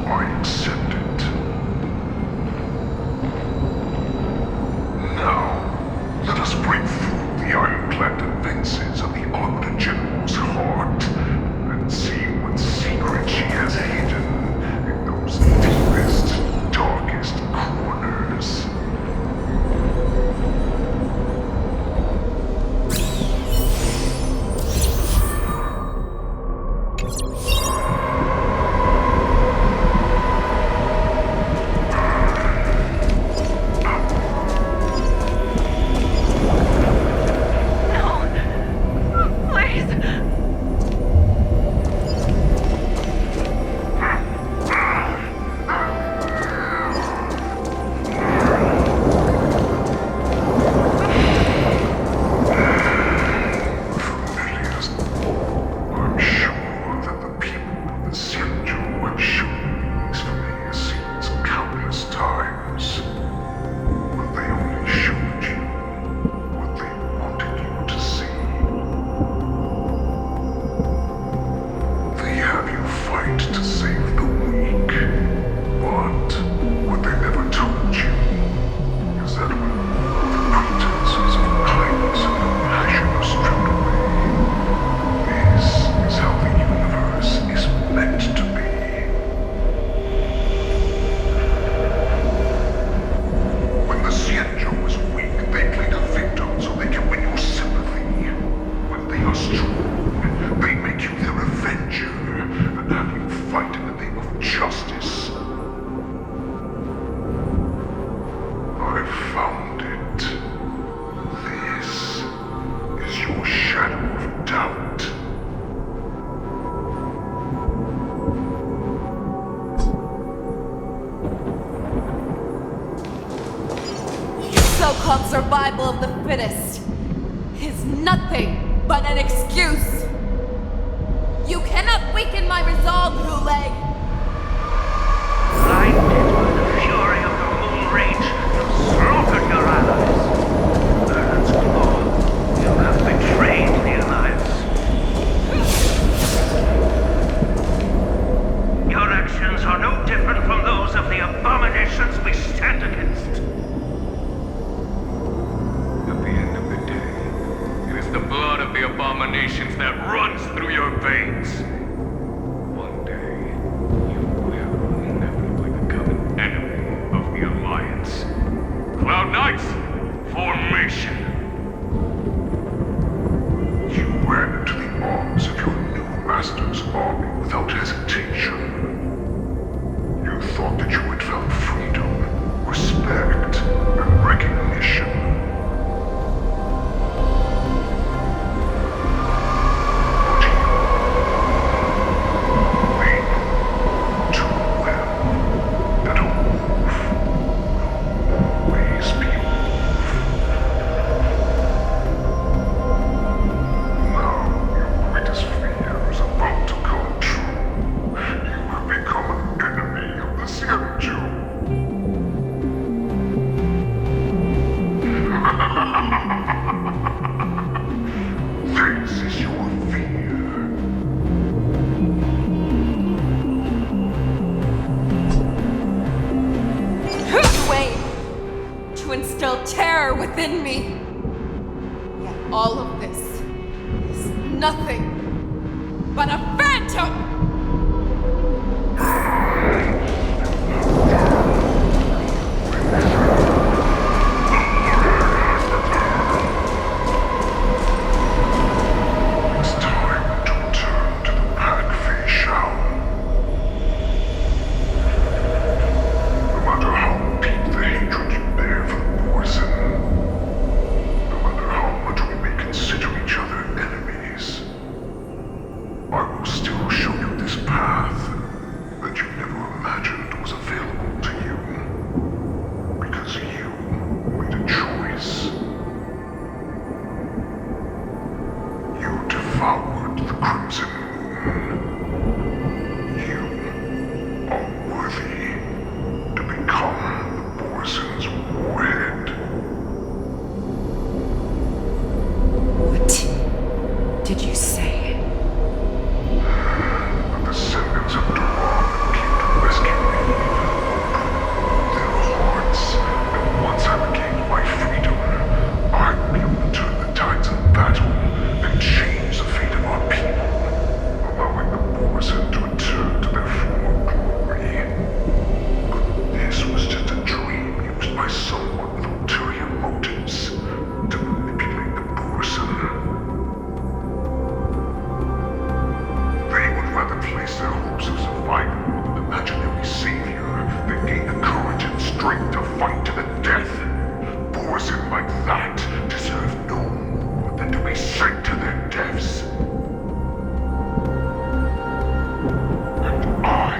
I accept it. Now, let us break through the ironclad defenses of the Arbiter General's heart and see what secret she has hidden in those deepest, darkest corners. So-called survival of the fittest is nothing but an excuse. You cannot weaken my resolve, Hule. Blinded by the fury of your moon rage, you slaughtered your allies. Burns Claw, you have betrayed the Alliance. Your actions are no different from those of the abominations we stand against. The blood of the abominations that runs through your veins. One day, you will inevitably become an enemy of the Alliance. Cloud Knights, formation! You ran into the arms of your new master's army without hesitation. You thought that you had found freedom, respect, and recognition. Terror within me. Yet all of this is nothing but a phantom! It's time to return to the pack Fei Shao. No matter how deep the hatred you bear for the Borson, no matter how much we may consider each other enemies, I will still show you this path that you never imagined was available to you. Because you made a choice. You devoured the Crimson Moon. You are worthy to become the Borson's warhead. What did you say? The descendants of Duran came to rescue me, open their hearts, and once I regained my freedom, I would be able to turn the tides of battle and change the fate of our people, allowing the Borson to return to their former glory. But this was just a dream used by someone with ulterior motives to manipulate the Borson. They would rather place their hopes of survival with an imaginary savior than gain the courage and strength to fight to the death. Borson like that deserve no more than to be sent to their deaths. And I,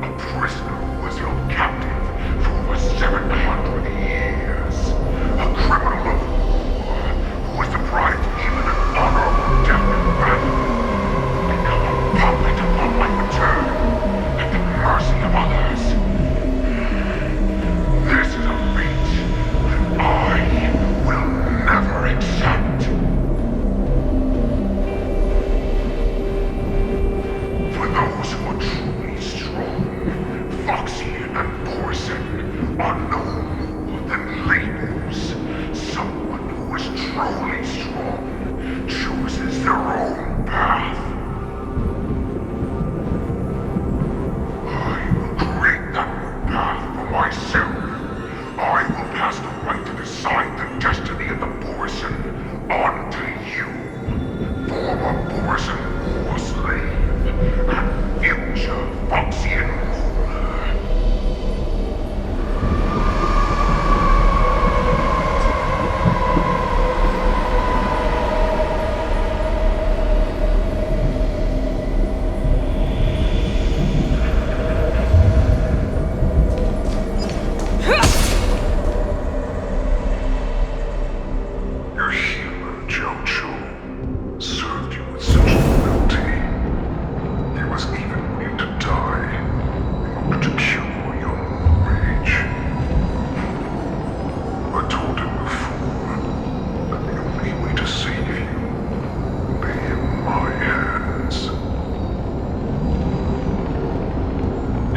a prisoner who was held captive for over 700 years, a criminal of war who was deprived even an honorable death in battle, become a puppet upon my return, at the mercy of others. This is a fate that I will never accept. For those who are truly strong, Foxian and Borson are no more than labels. Someone who is truly strong chooses their own path. I will create that new path for myself. I will pass the right to decide the destiny of the Borson onto you, former Borson war slave and future Foxian ruler. Your healer, Jiao Chu, served you with such loyalty. He was even willing to die in order to cure your rage. I told him before that the only way to save you lay in my hands.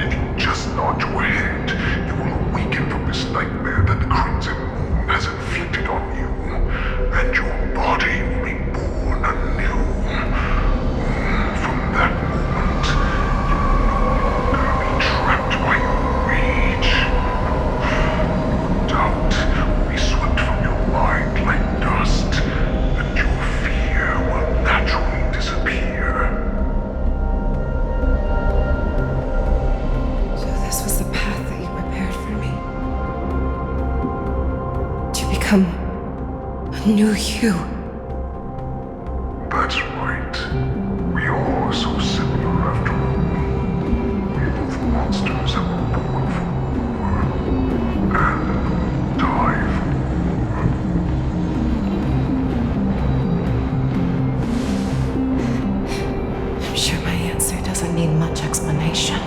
If you just nod your head, you will awaken from this nightmare that the Crimson Moon has inflicted on you, and your body will be born anew. From that moment, you will no longer be trapped by your rage. Doubt will be swept from your mind like dust, and your fear will naturally disappear. So this was the path that you prepared for me. To become a new you. That's right. We are so similar after all. We're both monsters that were born for war, and die for war. I'm sure my answer doesn't need much explanation.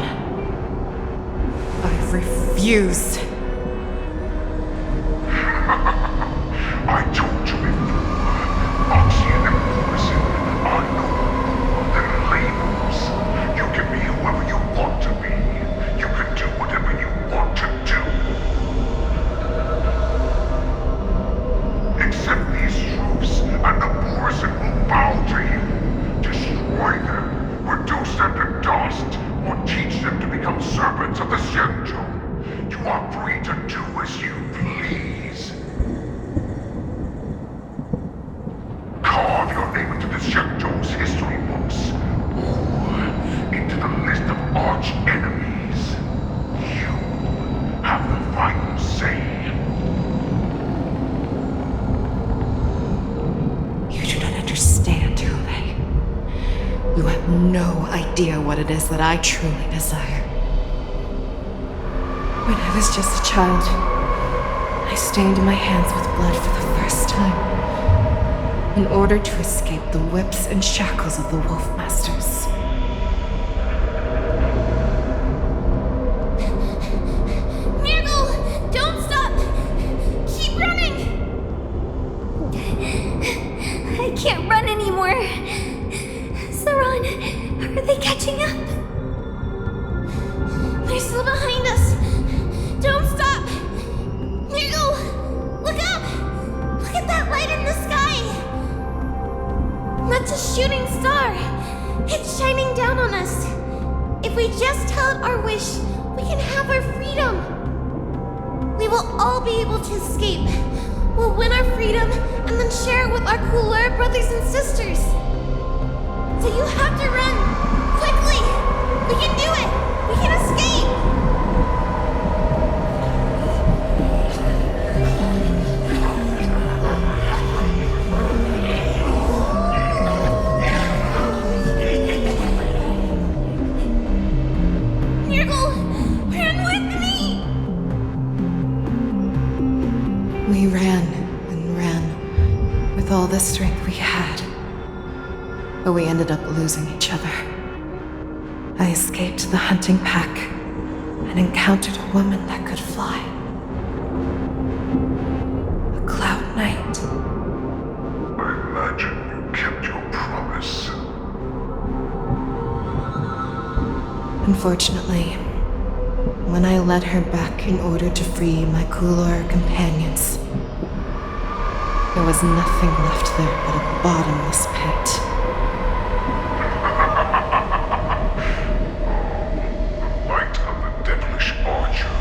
I refuse. I told you before, Foxian and Borson are no more than labels. You can be whoever you want to be. You can do whatever you want to do. Accept these truths, and the Borson will bow to you. Destroy them, Xiangzhou's history books, or into the list of arch enemies. You have the final say. You do not understand, Hule. You have no idea what it is that I truly desire. When I was just a child, I stained my hands with blood for the first time, in order to escape the whips and shackles of the Wolf Masters. Nurgle! Don't stop! Keep running! I can't run anymore. Saran, are they catching up? They're still behind us. Don't stop! Nurgle! Look up! Look at that light in the sky! That's a shooting star! It's shining down on us! If we just tell it our wish, we can have our freedom! We will all be able to escape. We'll win our freedom and then share it with our cooler brothers and sisters. So you have to run! Quickly! We can do it! We can escape! We ran and ran with all the strength we had, but we ended up losing each other. I escaped the hunting pack and encountered a woman that could fly. A Cloud Knight. I imagine you kept your promise. Unfortunately, when I led her back in order to free my Kulor companions, there was nothing left there but a bottomless pit. The light of the devilish archer.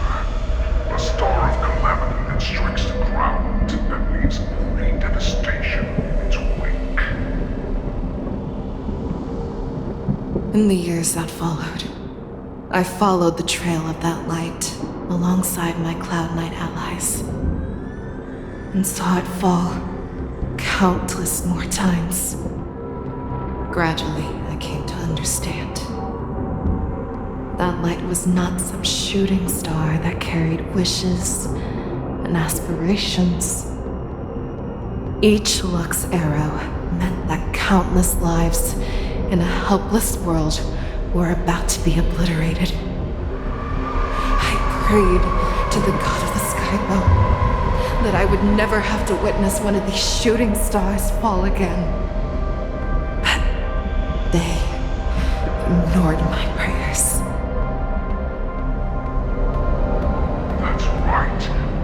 A star of calamity that strikes the ground and leaves only devastation in its wake. In the years that followed, I followed the trail of that light alongside my Cloud Knight allies, and saw it fall countless more times. Gradually, I came to understand. That light was not some shooting star that carried wishes and aspirations. Each Lux arrow meant that countless lives in a helpless world were about to be obliterated. I prayed to the god of the Skybow that I would never have to witness one of these shooting stars fall again. But they ignored my prayers. That's right.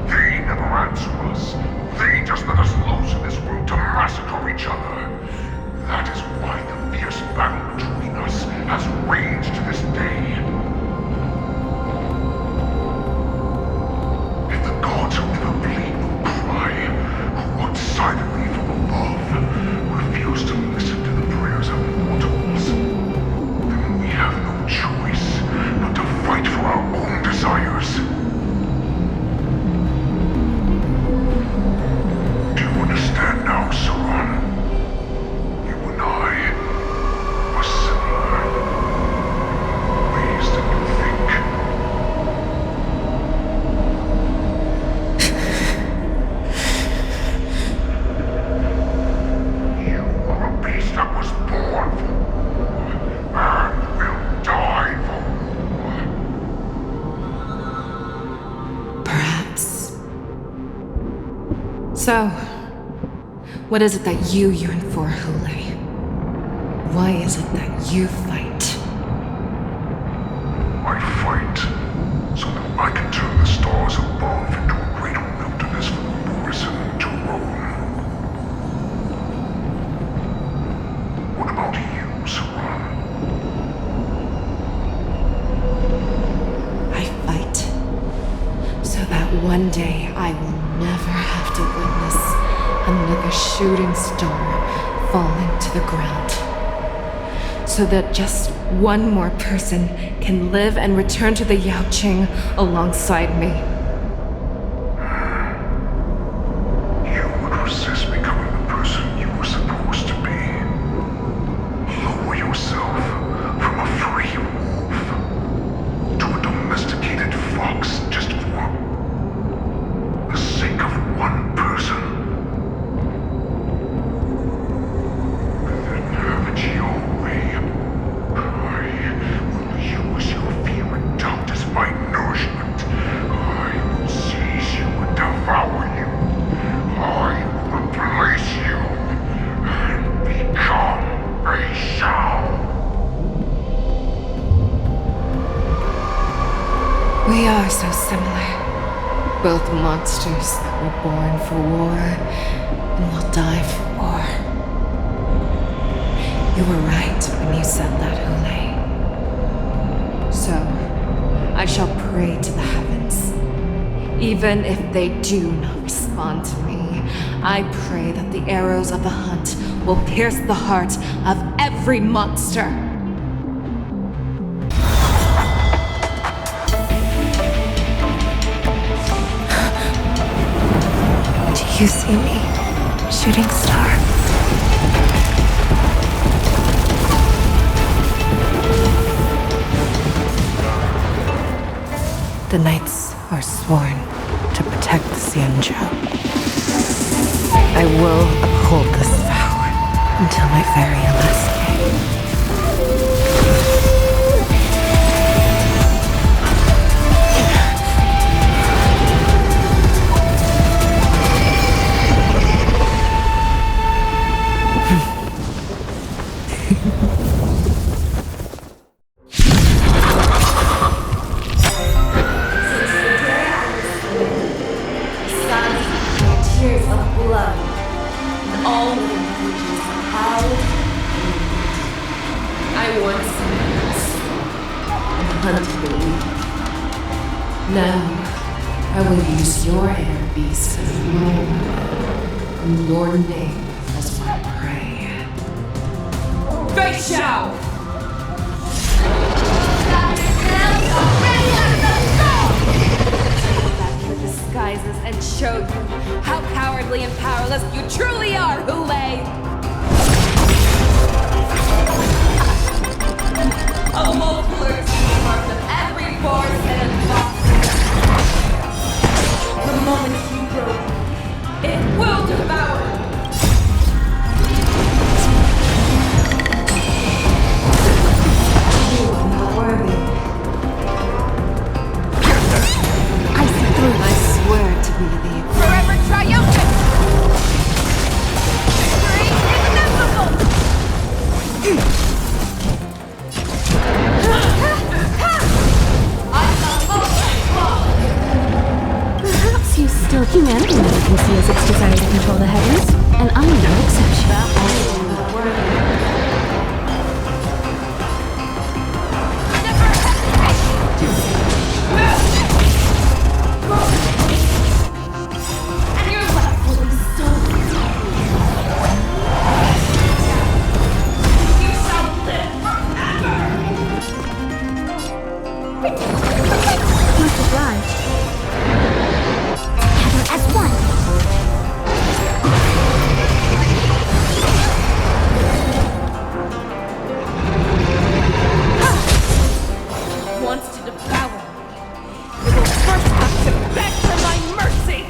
They never answer us. They just let us loose in this world to massacre each other. That is why the fierce battle between us has raged to this day. If the gods who never bleed nor cry, who watch silently from above, refuse to listen to the prayers of mortals, then we have no choice but to fight for our own desires. Do you understand now, Saran? You and I are similar in ways that you think. You are a beast that was born for war and will die for war. Perhaps. So, what is it that you yearn for, Hule? Why is it that you fight? I fight so that I can turn the stars above into a greater wilderness for Morrison to roam. What about you, Saran? I fight so that one day I will never have to witness another shooting star falling to the ground, so that just one more person can live and return to the Yaoqing alongside me. You would resist becoming the person you were supposed to be. Lower yourself from a free wolf to a domesticated fox just for the sake of one person. Then have it your way. I will use your fear and doubt as my nourishment. I will seize you and devour you. I will replace you and become a shell. We are so similar. Both monsters that were born for war and will die for war. You were right when you said that, Hule. So, I shall pray to the heavens. Even if they do not respond to me, I pray that the arrows of the hunt will pierce the heart of every monster. Do you see me, shooting star? The knights are sworn to protect the Xianzhou. I will uphold this vow until my very last day. Now, I will use your air beast as mine, and your name as my prey. Fei Xiao! Back your disguises and show you how cowardly and powerless you truly are, Hule! A multiple mark of every force and box. The moment you go, it will devour. You are not worthy. I see through. I swear to be the forever triumphant. Victory is inevitable. Perhaps you still humanity never can see as its desire to control the heavens, and I'm no exception. And your life will be stolen. You shall live forever. Much obliged. Together as one. Wants to devour me. You will first have to beg for my mercy.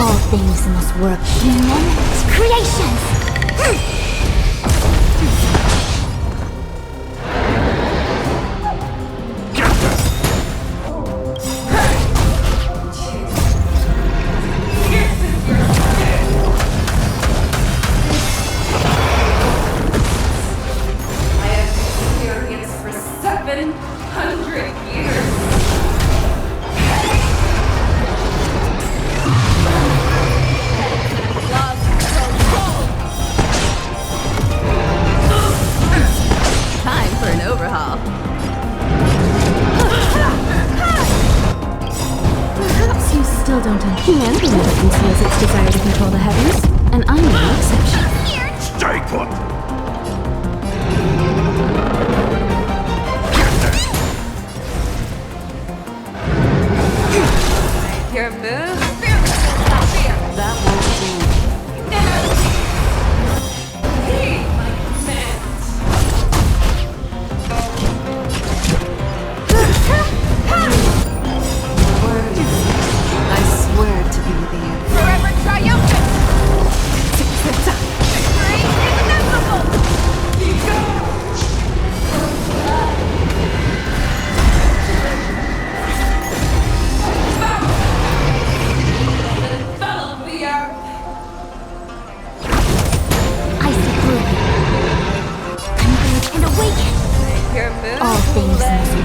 All things must work in moments. Creations! I have experienced for 700 years. Love so long.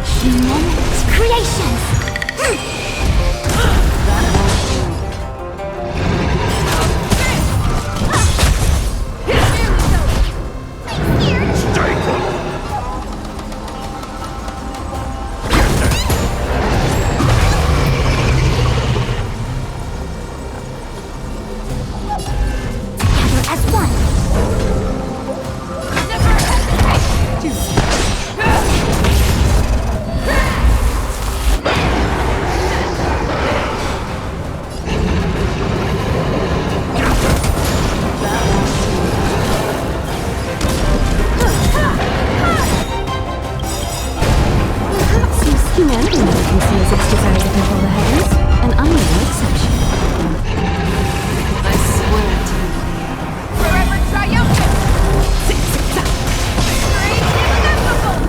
Humans creations! Humanity never conceals its desire to control the heavens, and I'm no exception. I swear to you. Forever triumphant! Victory inevitable!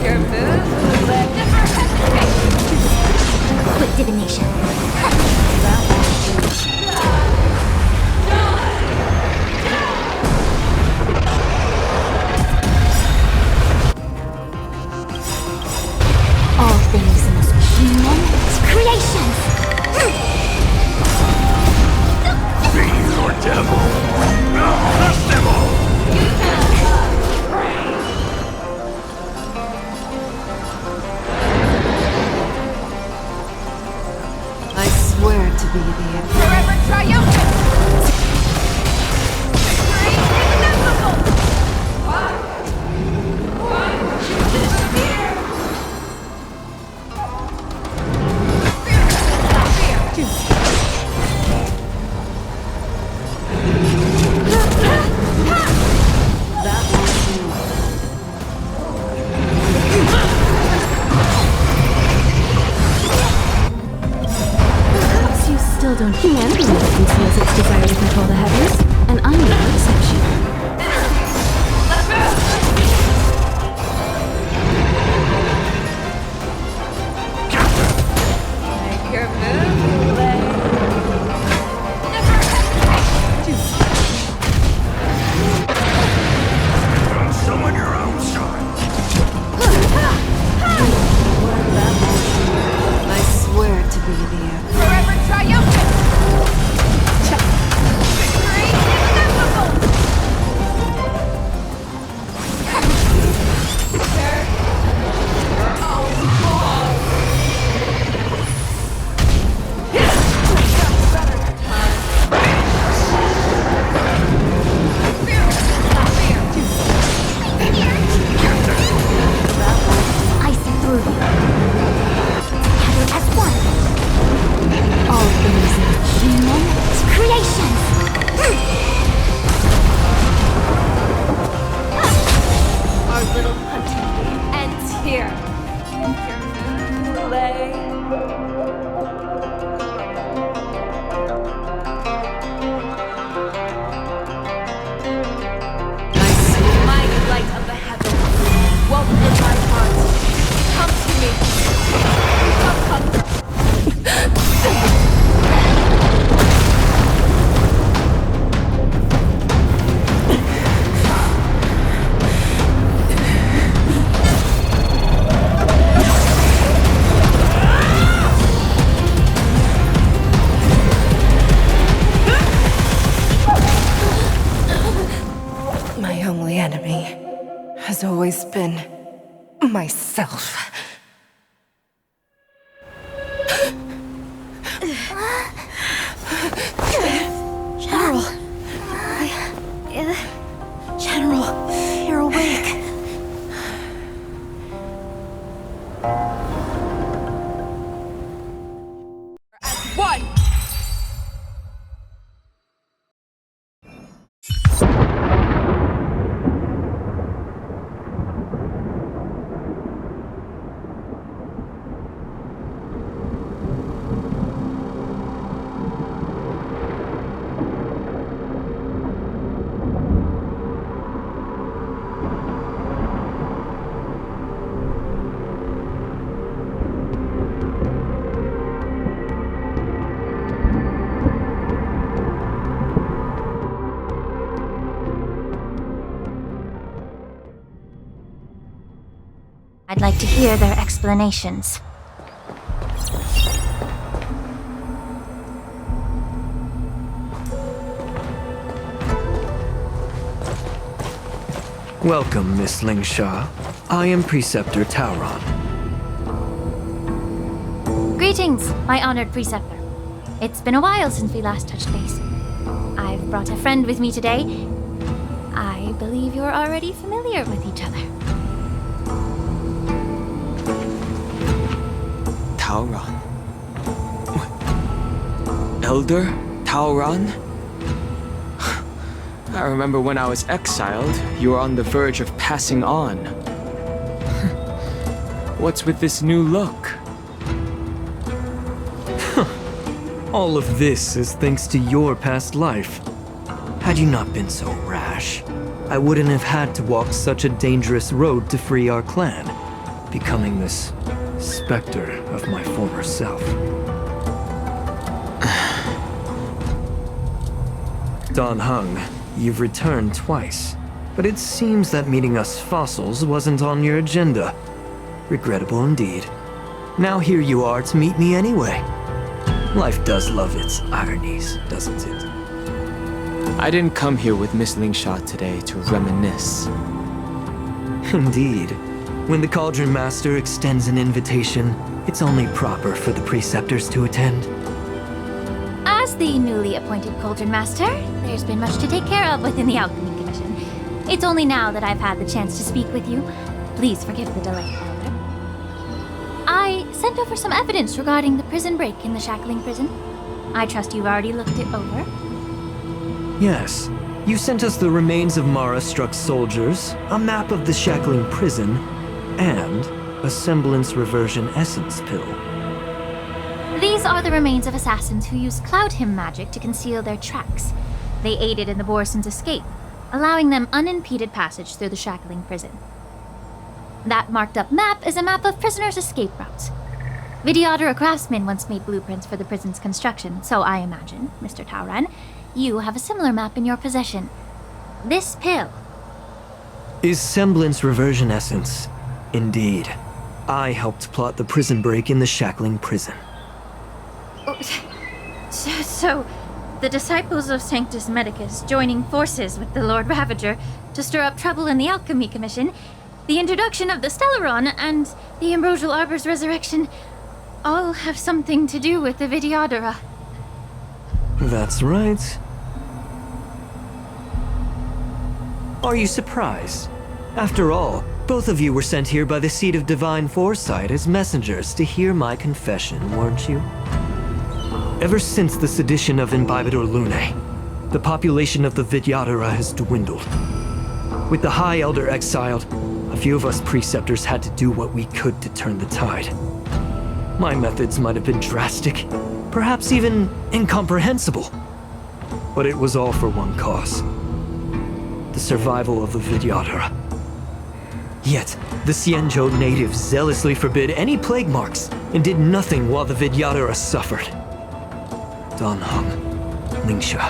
Your move will never hesitate! Quick divination. All things must be humans creations! Be your devil. Crush them all. I swear to be the Forever triumphant! Victory inevitable! Perhaps you still don't. Humanity never conceals its desire to control the heavens, and I'm no exception. Make your move, Lay. Never Don't summon your own son. I swear to be the Forever triumphant! Victory inevitable! I see through you. Together as one. All things must be humans creations! Our little hunting ends here. Your move, Lay. Mighty light of the heavens, woke in my heart. Come to me. My only enemy has always been myself. General! General, you're awake. One! like to hear their explanations. Welcome, Miss Lingsha. I am Preceptor Tauron. Greetings, my honored preceptor. It's been a while since we last touched base. I've brought a friend with me today. I believe you're already familiar with each other. Tauron? Elder Tauron? I remember when I was exiled, you were on the verge of passing on. What's with this new look? All of this is thanks to your past life. Had you not been so rash, I wouldn't have had to walk such a dangerous road to free our clan, becoming this specter of my former self. Dan Heng, you've returned twice, but it seems that meeting us fossils wasn't on your agenda. Regrettable indeed. Now here you are to meet me anyway. Life does love its ironies, doesn't it? I didn't come here with Miss Lingsha today to reminisce. Indeed. When the Cauldron Master extends an invitation, it's only proper for the preceptors to attend. As the newly appointed Cauldron Master, there's been much to take care of within the Alchemy Commission. It's only now that I've had the chance to speak with you. Please forgive the delay, Elder. I sent over some evidence regarding the prison break in the Shackling Prison. I trust you've already looked it over. Yes. You sent us the remains of Mara-struck soldiers, a map of the Shackling Prison, and a semblance reversion essence pill. These are the remains of assassins who used Cloud Hymn magic to conceal their tracks. They aided in the Borison's escape, allowing them unimpeded passage through the Shackling Prison. That marked-up map is a map of prisoners' escape routes. Vidyadhara craftsmen once made blueprints for the prison's construction, so I imagine, Mr. Tauron, you have a similar map in your possession. This pill is semblance reversion essence. Indeed. I helped plot the prison break in the Shackling Prison. So, the disciples of Sanctus Medicus joining forces with the Lord Ravager to stir up trouble in the Alchemy Commission, the introduction of the Stellaron, and the Ambrosial Arbor's resurrection all have something to do with the Vidyadhara. That's right. Are you surprised? After all, both of you were sent here by the Seat of Divine Foresight as messengers to hear my confession, weren't you? Ever since the sedition of Imbibitor Lunae, the population of the Vidyadhara has dwindled. With the High Elder exiled, a few of us preceptors had to do what we could to turn the tide. My methods might have been drastic, perhaps even incomprehensible. But it was all for one cause. The survival of the Vidyadhara. Yet, the Xianzhou natives zealously forbid any plague marks and did nothing while the Vidyadhara suffered. Dan Heng, Lingsha,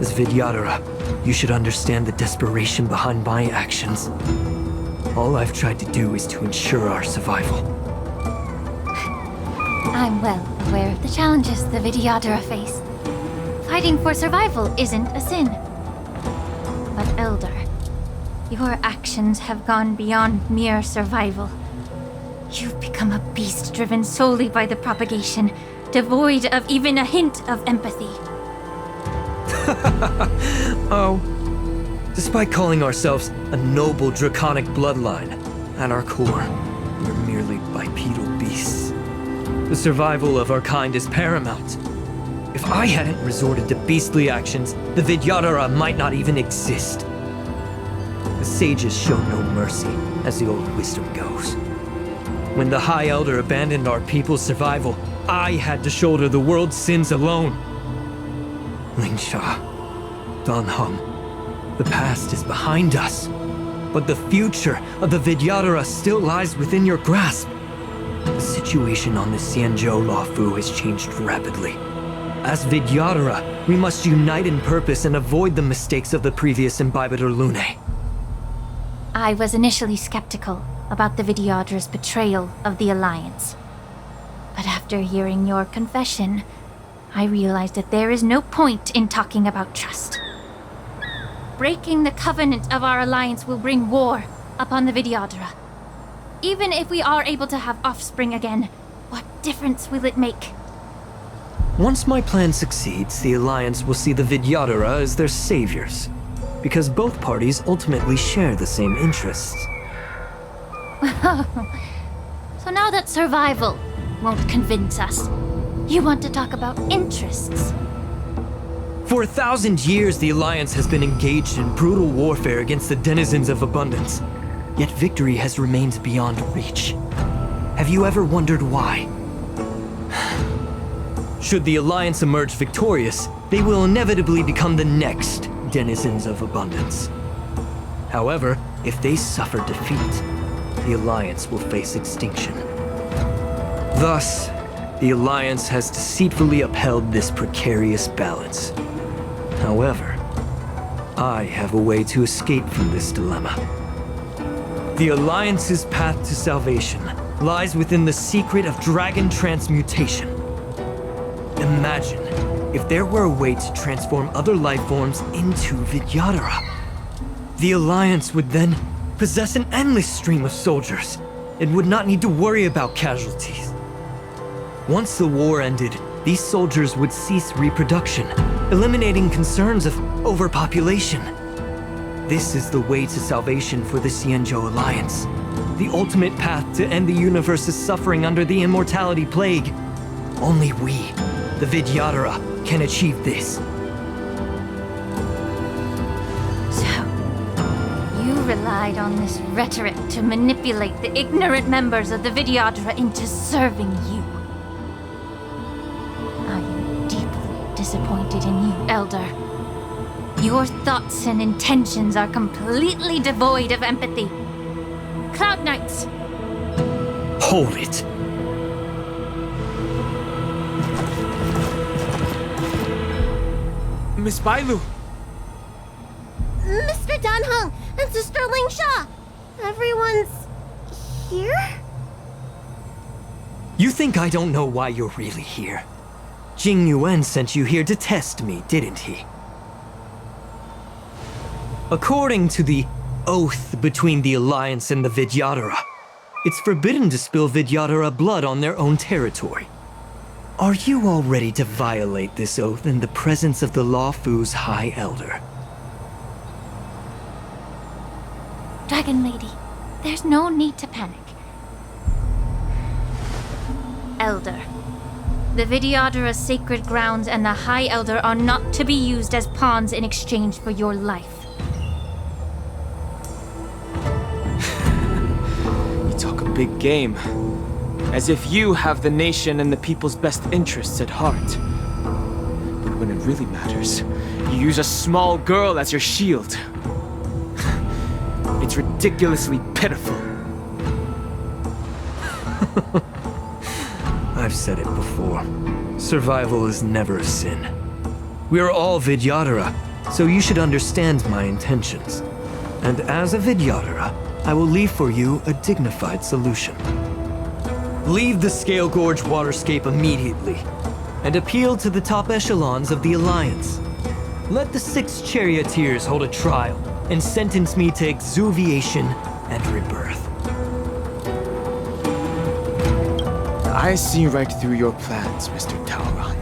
as Vidyadhara, you should understand the desperation behind my actions. All I've tried to do is to ensure our survival. I'm well aware of the challenges the Vidyadhara face. Fighting for survival isn't a sin. But Elder, your actions have gone beyond mere survival. You've become a beast driven solely by the propagation, devoid of even a hint of empathy. Oh. Despite calling ourselves a noble draconic bloodline, at our core, we're merely bipedal beasts. The survival of our kind is paramount. If I hadn't resorted to beastly actions, the Vidyadhara might not even exist. The sages showed no mercy, as the old wisdom goes. When the High Elder abandoned our people's survival, I had to shoulder the world's sins alone. Lingsha, Dan Heng, the past is behind us, but the future of the Vidyadhara still lies within your grasp. The situation on the Xianzhou Luofu has changed rapidly. As Vidyadhara, we must unite in purpose and avoid the mistakes of the previous Imbibitor Lunae. I was initially skeptical, about the Vidyadra's betrayal of the Alliance. But after hearing your confession, I realized that there is no point in talking about trust. Breaking the covenant of our alliance will bring war upon the Vidyadhara. Even if we are able to have offspring again, what difference will it make? Once my plan succeeds, the Alliance will see the Vidyadhara as their saviors, because both parties ultimately share the same interests. So now that survival won't convince us, you want to talk about interests? For 1,000 years, the Alliance has been engaged in brutal warfare against the denizens of abundance, yet victory has remained beyond reach. Have you ever wondered why? Should the Alliance emerge victorious, they will inevitably become the next denizens of abundance. However, if they suffer defeat, the Alliance will face extinction. Thus, the Alliance has deceitfully upheld this precarious balance. However, I have a way to escape from this dilemma. The Alliance's path to salvation lies within the secret of dragon transmutation. Imagine if there were a way to transform other life forms into Vidyadhara. The Alliance would then possess an endless stream of soldiers and would not need to worry about casualties. Once the war ended, these soldiers would cease reproduction, eliminating concerns of overpopulation. This is the way to salvation for the Xianzhou Alliance, the ultimate path to end the universe's suffering under the immortality plague. Only we, the Vidyadhara, can achieve this. So, you relied on this rhetoric to manipulate the ignorant members of the Vidyadhara into serving you. I am deeply disappointed in you, Elder. Your thoughts and intentions are completely devoid of empathy. Cloud Knights! Hold it! Miss Bailu! Mr. Danheng and Sister Lingsha! Everyone's here? You think I don't know why you're really here? Jing Yuan sent you here to test me, didn't he? According to the oath between the Alliance and the Vidyadhara, it's forbidden to spill Vidyadhara blood on their own territory. Are you all ready to violate this oath in the presence of the Luofu's High Elder? Dragon Lady, there's no need to panic. Elder, the Vidyadhara's sacred grounds and the High Elder are not to be used as pawns in exchange for your life. You talk a big game. As if you have the nation and the people's best interests at heart. But when it really matters, you use a small girl as your shield. It's ridiculously pitiful. I've said it before. Survival is never a sin. We are all Vidyadhara, so you should understand my intentions. And as a Vidyadhara, I will leave for you a dignified solution. Leave the Scale Gorge waterscape immediately, and appeal to the top echelons of the Alliance. Let the 6 charioteers hold a trial, and sentence me to exuviation and rebirth. I see right through your plans, Mr. Taoran.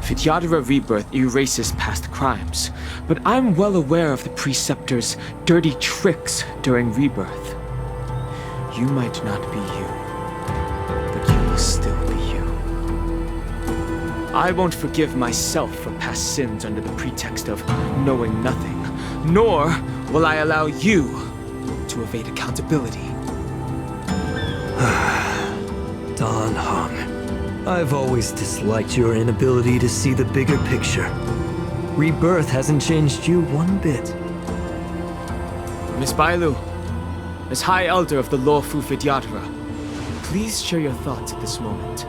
Vidyadhara rebirth erases past crimes, but I'm well aware of the Preceptor's dirty tricks during rebirth. You might not be you, but you will still be you. I won't forgive myself for past sins under the pretext of knowing nothing, nor will I allow you to evade accountability. Dan Heng, I've always disliked your inability to see the bigger picture. Rebirth hasn't changed you one bit. Miss Bailu, as High Elder of the Luofu Vidyadhara, please share your thoughts at this moment.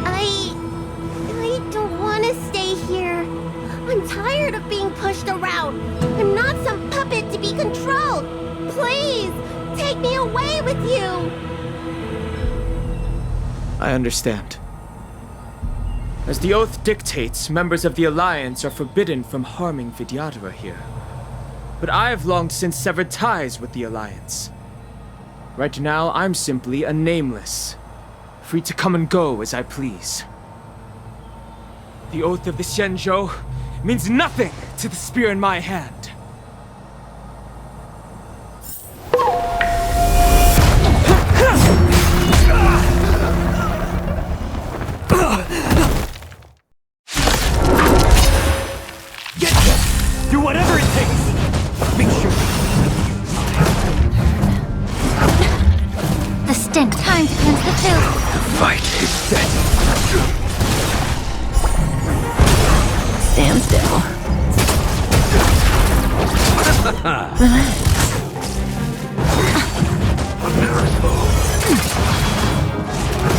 I don't want to stay here. I'm tired of being pushed around. I'm not some puppet to be controlled. Please, take me away with you! I understand. As the oath dictates, members of the Alliance are forbidden from harming Vidyadhara here. But I have long since severed ties with the Alliance. Right now, I'm simply a nameless, free to come and go as I please. The oath of the Xianzhou means nothing to the spear in my hand. Do whatever it takes! Make sure The stint. Time to cleanse the filth. the fight is set. Stand still. Relax.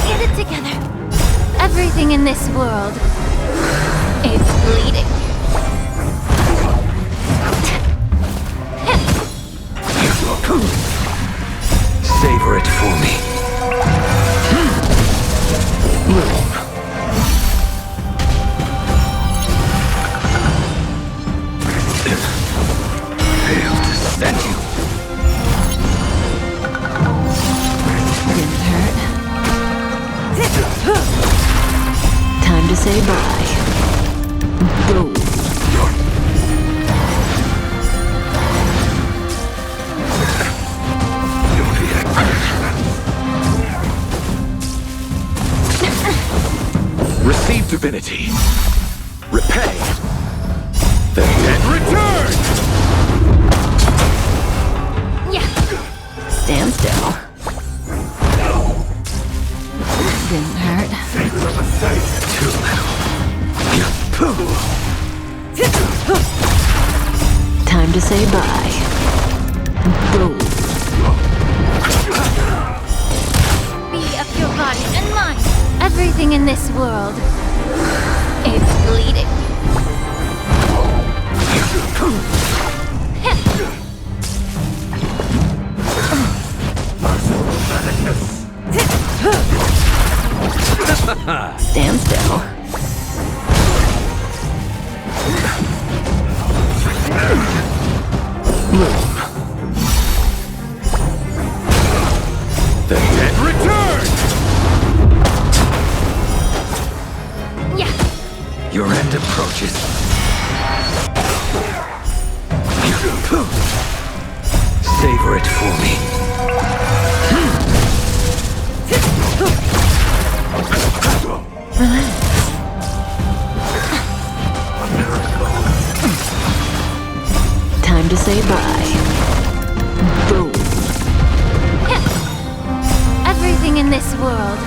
Get it together. Everything in this world is bleeding. Savor it for me. Failed to send you. Didn't hurt. Time to say bye. Go. Receive divinity. Repay. Then return! Yeah. Stand still. Didn't hurt. Too little. Time to say bye. Go. Be of your body and mind. Everything in this world is bleeding. Stand still. Move. Then return! Yeah. Your end approaches. Savor it for me. Relax. Time to say bye. Go. Everything in this world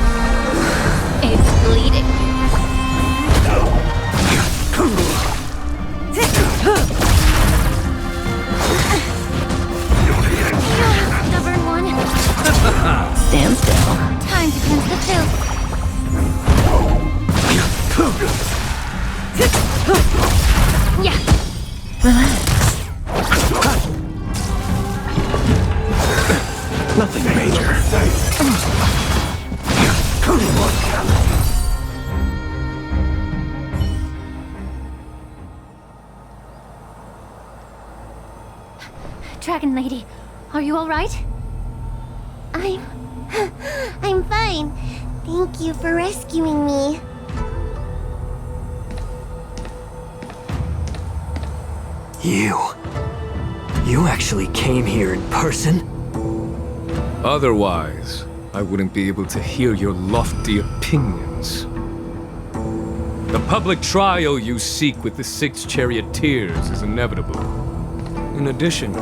is bleeding. Stubborn one. Stand still. Time to cleanse the filth. Yeah. Relax. Nothing major. Dragon Lady, are you all right? I'm fine. Thank you for rescuing me. You actually came here in person? Otherwise, I wouldn't be able to hear your lofty opinions. The public trial you seek with the 6 charioteers is inevitable. In addition,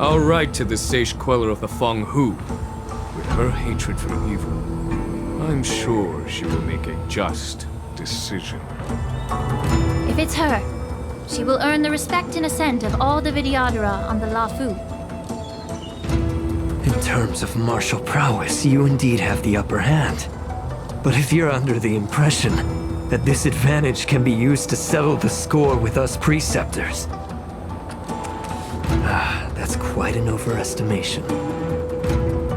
I'll write to the Sage Queller of the Feng Hu. With her hatred for evil, I'm sure she will make a just decision. If it's her, she will earn the respect and assent of all the Vidyadhara on the Lafu. In terms of martial prowess, you indeed have the upper hand. But if you're under the impression that this advantage can be used to settle the score with us preceptors, that's quite an overestimation.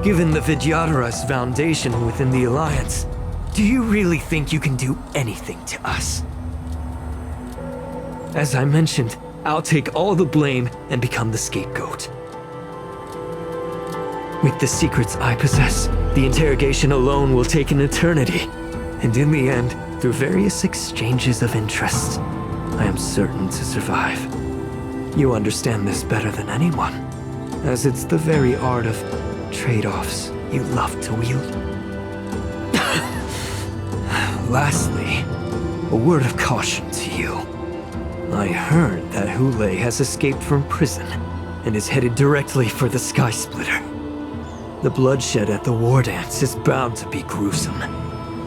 Given the Vidyadhara's foundation within the Alliance, do you really think you can do anything to us? As I mentioned, I'll take all the blame and become the scapegoat. With the secrets I possess, the interrogation alone will take an eternity. And in the end, through various exchanges of interest, I am certain to survive. You understand this better than anyone, as it's the very art of trade-offs you love to wield. Lastly, a word of caution to you. I heard that Hule has escaped from prison and is headed directly for the Sky Splitter. The bloodshed at the war dance is bound to be gruesome.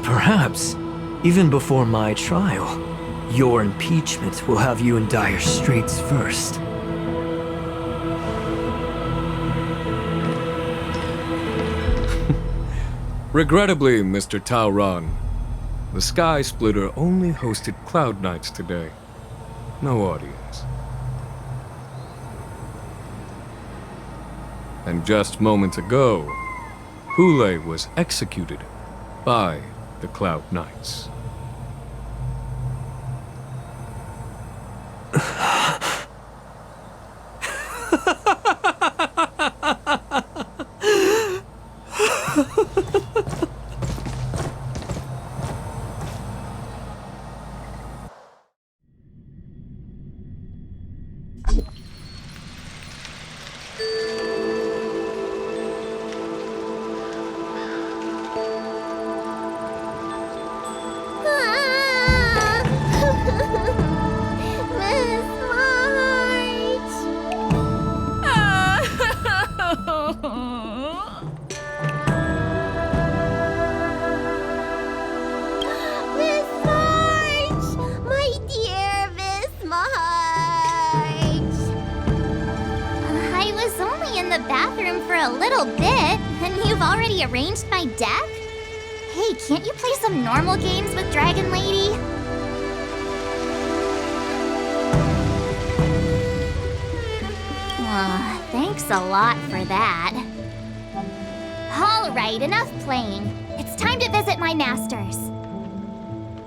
Perhaps, even before my trial, your impeachment will have you in dire straits first. Regrettably, Mr. Tauron, the Sky Splitter only hosted Cloud Knights today. No audience. And just moments ago, Hule was executed by the Cloud Knights. Arranged my deck? Hey, can't you play some normal games with Dragon Lady? Thanks a lot for that. Alright, enough playing. It's time to visit my masters.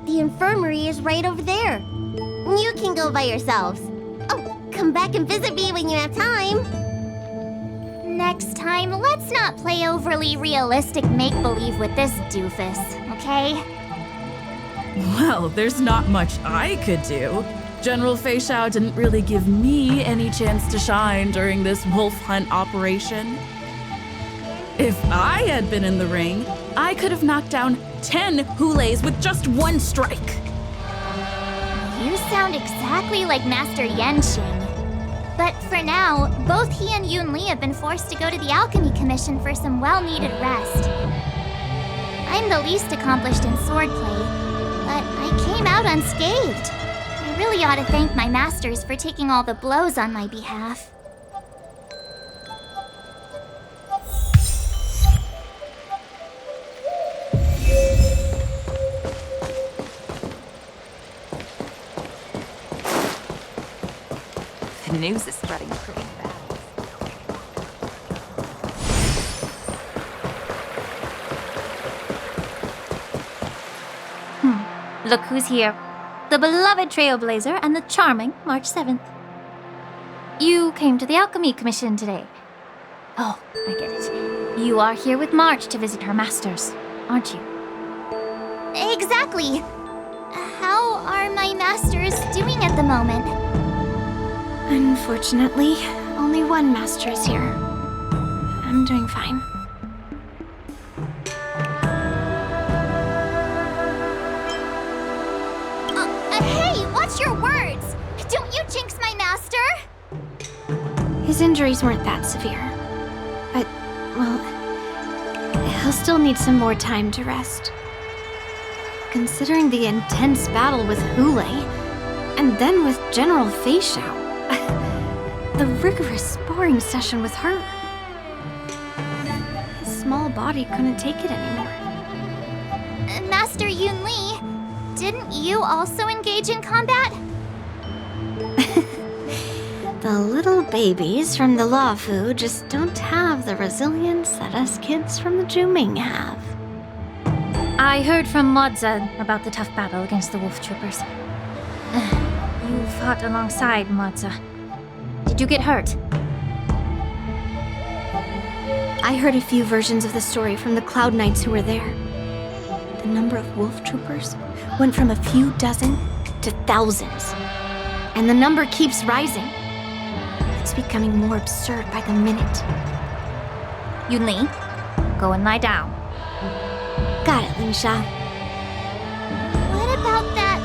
The infirmary is right over there. You can go by yourselves. Oh, come back and visit me when you have time. Next time, let's not play overly realistic make-believe with this doofus, okay? Well, there's not much I could do. General Fei Xiao didn't really give me any chance to shine during this wolf hunt operation. If I had been in the ring, I could have knocked down 10 Hules with just one strike. You sound exactly like Master Yanqing. But for now, both he and Yun Li have been forced to go to the Alchemy Commission for some well-needed rest. I'm the least accomplished in swordplay, but I came out unscathed. I really ought to thank my masters for taking all the blows on my behalf. The news is spreading pretty fast. Look who's here. The beloved Trailblazer and the charming March 7th. You came to the Alchemy Commission today. Oh, I get it. You are here with March to visit her masters, aren't you? Exactly. How are my masters doing at the moment? Unfortunately, only one master is here. I'm doing fine. Hey, watch your words! Don't you jinx my master! His injuries weren't that severe. But, well, he'll still need some more time to rest. Considering the intense battle with Hule, and then with General Fei Xiao, the rigorous sparring session with her. His small body couldn't take it anymore. Master Yun Li, didn't you also engage in combat? The little babies from the Lafu just don't have the resilience that us kids from the Juming have. I heard from Modza about the tough battle against the wolf troopers. You fought alongside Modza. Did you get hurt? I heard a few versions of the story from the Cloud Knights who were there. The number of wolf troopers went from a few dozen to thousands. And the number keeps rising. It's becoming more absurd by the minute. Yunli, go and lie down. Got it, Lingsha. What about that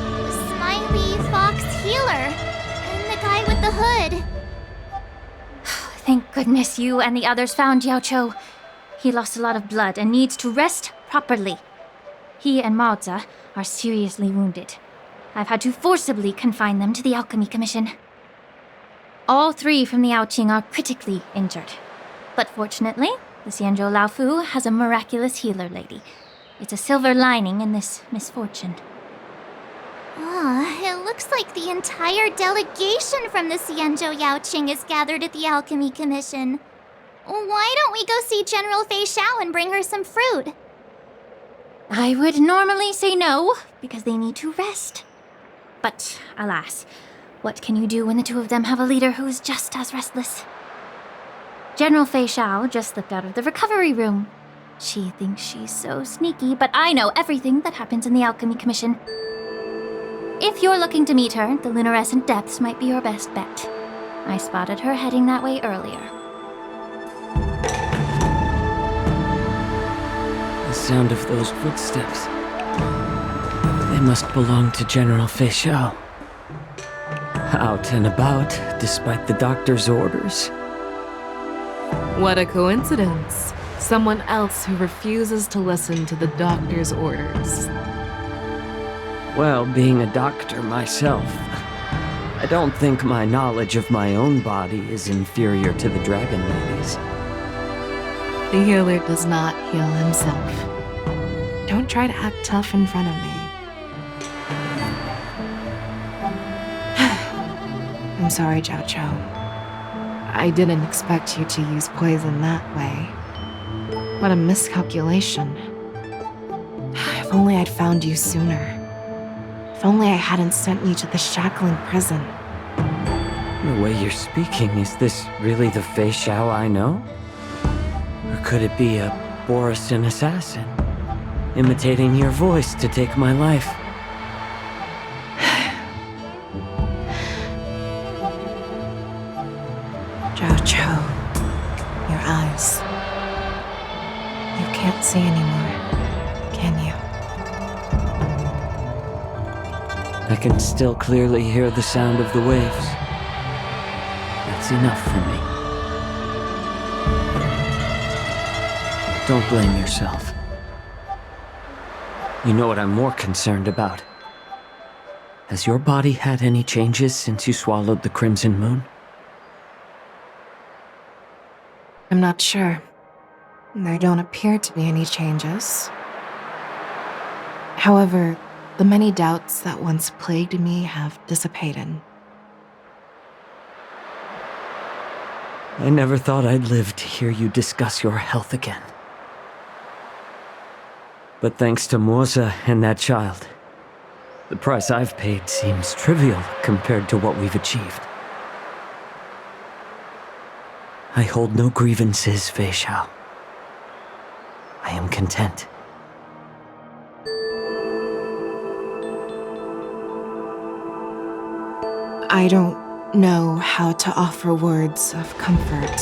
smiley fox healer? And the guy with the hood? Thank goodness you and the others found Yao Cho. He lost a lot of blood and needs to rest properly. He and Maoza are seriously wounded. I've had to forcibly confine them to the Alchemy Commission. All 3 from the Yaoqing are critically injured. But fortunately, the Xianzhou Laofu has a miraculous healer lady. It's a silver lining in this misfortune. It looks like the entire delegation from the Xianzhou Yaoqing is gathered at the Alchemy Commission. Why don't we go see General Fei Xiao and bring her some fruit? I would normally say no, because they need to rest. But alas, what can you do when the 2 of them have a leader who is just as restless? General Fei Xiao just slipped out of the recovery room. She thinks she's so sneaky, but I know everything that happens in the Alchemy Commission. If you're looking to meet her, the luminescent depths might be your best bet. I spotted her heading that way earlier. The sound of those footsteps. They must belong to General Fei Xiao. Out and about, despite the doctor's orders. What a coincidence. Someone else who refuses to listen to the doctor's orders. Well, being a doctor myself, I don't think my knowledge of my own body is inferior to the Dragon Lady's. The healer does not heal himself. Don't try to act tough in front of me. I'm sorry, Zhao Cho. I didn't expect you to use poison that way. What a miscalculation. If only I'd found you sooner. If only I hadn't sent you to the shackling prison. The way you're speaking, is this really the Fei Xiao I know? Or could it be a Borisin assassin, imitating your voice to take my life? Zhao Cho, your eyes. You can't see anymore, can you? I can still clearly hear the sound of the waves. That's enough for me. Don't blame yourself. You know what I'm more concerned about? Has your body had any changes since you swallowed the Crimson Moon? I'm not sure. There don't appear to be any changes. However, the many doubts that once plagued me have dissipated. I never thought I'd live to hear you discuss your health again. But thanks to Moza and that child, the price I've paid seems trivial compared to what we've achieved. I hold no grievances, Fei Xiao. I am content. I don't know how to offer words of comfort,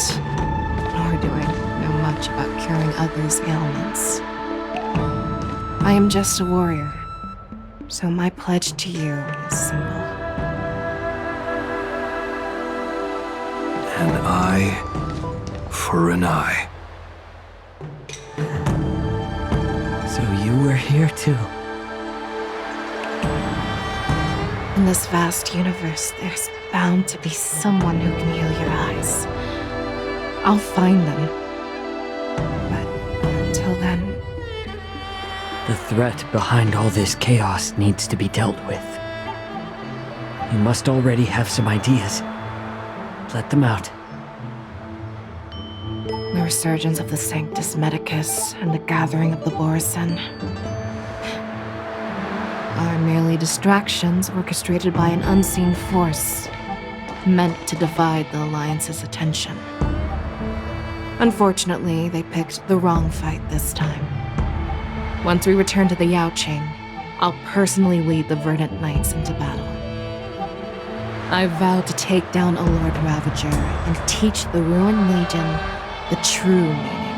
nor do I know much about curing others' ailments. I am just a warrior, so my pledge to you is simple. An eye for an eye. So you were here too. In this vast universe, there's bound to be someone who can heal your eyes. I'll find them. But until then... The threat behind all this chaos needs to be dealt with. You must already have some ideas. Let them out. The resurgence of the Sanctus Medicus and the gathering of the Borison are merely distractions orchestrated by an unseen force meant to divide the Alliance's attention. Unfortunately, they picked the wrong fight this time. Once we return to the Yaoqing, I'll personally lead the Verdant Knights into battle. I vow to take down a Lord Ravager and teach the Ruined Legion the true meaning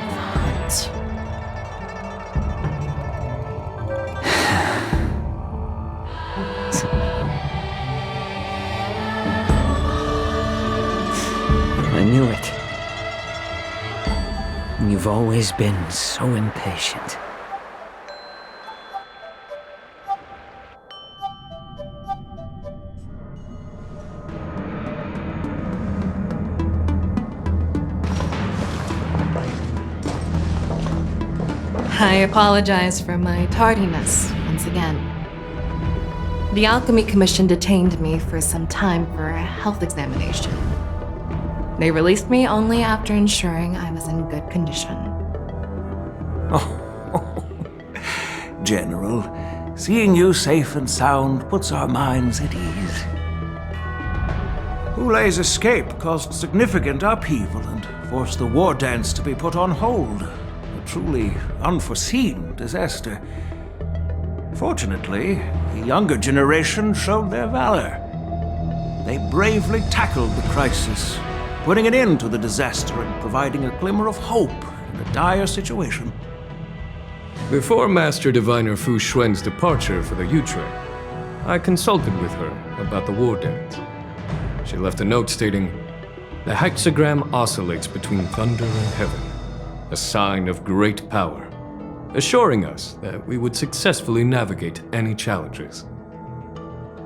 of hunt. I knew it. You've always been so impatient. I apologize for my tardiness once again. The Alchemy Commission detained me for some time for a health examination. They released me only after ensuring I was in good condition. General, seeing you safe and sound puts our minds at ease. Hulei's escape caused significant upheaval and forced the war dance to be put on hold. A truly unforeseen disaster. Fortunately, the younger generation showed their valor. They bravely tackled the crisis, putting an end to the disaster and providing a glimmer of hope in a dire situation. Before Master Diviner Fu Xuan's departure for the Yutrecht, I consulted with her about the war dance. She left a note stating, "The hexagram oscillates between thunder and heaven, a sign of great power, assuring us that we would successfully navigate any challenges."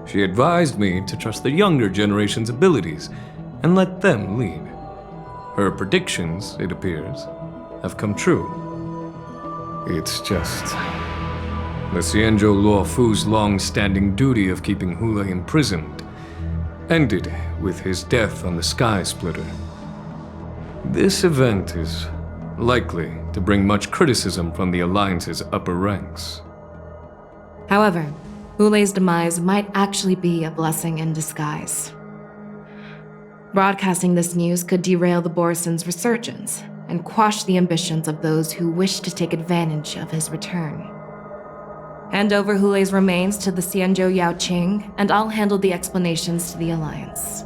She advised me to trust the younger generation's abilities and let them lead. Her predictions, it appears, have come true. It's just the Xianzhou Luofu's long-standing duty of keeping Hulei imprisoned ended with his death on the Sky Splitter. This event is likely to bring much criticism from the Alliance's upper ranks. However, Hulei's demise might actually be a blessing in disguise. Broadcasting this news could derail the Borison's resurgence and quash the ambitions of those who wish to take advantage of his return. Hand over Hulei's remains to the Xianzhou Yaoqing, and I'll handle the explanations to the Alliance.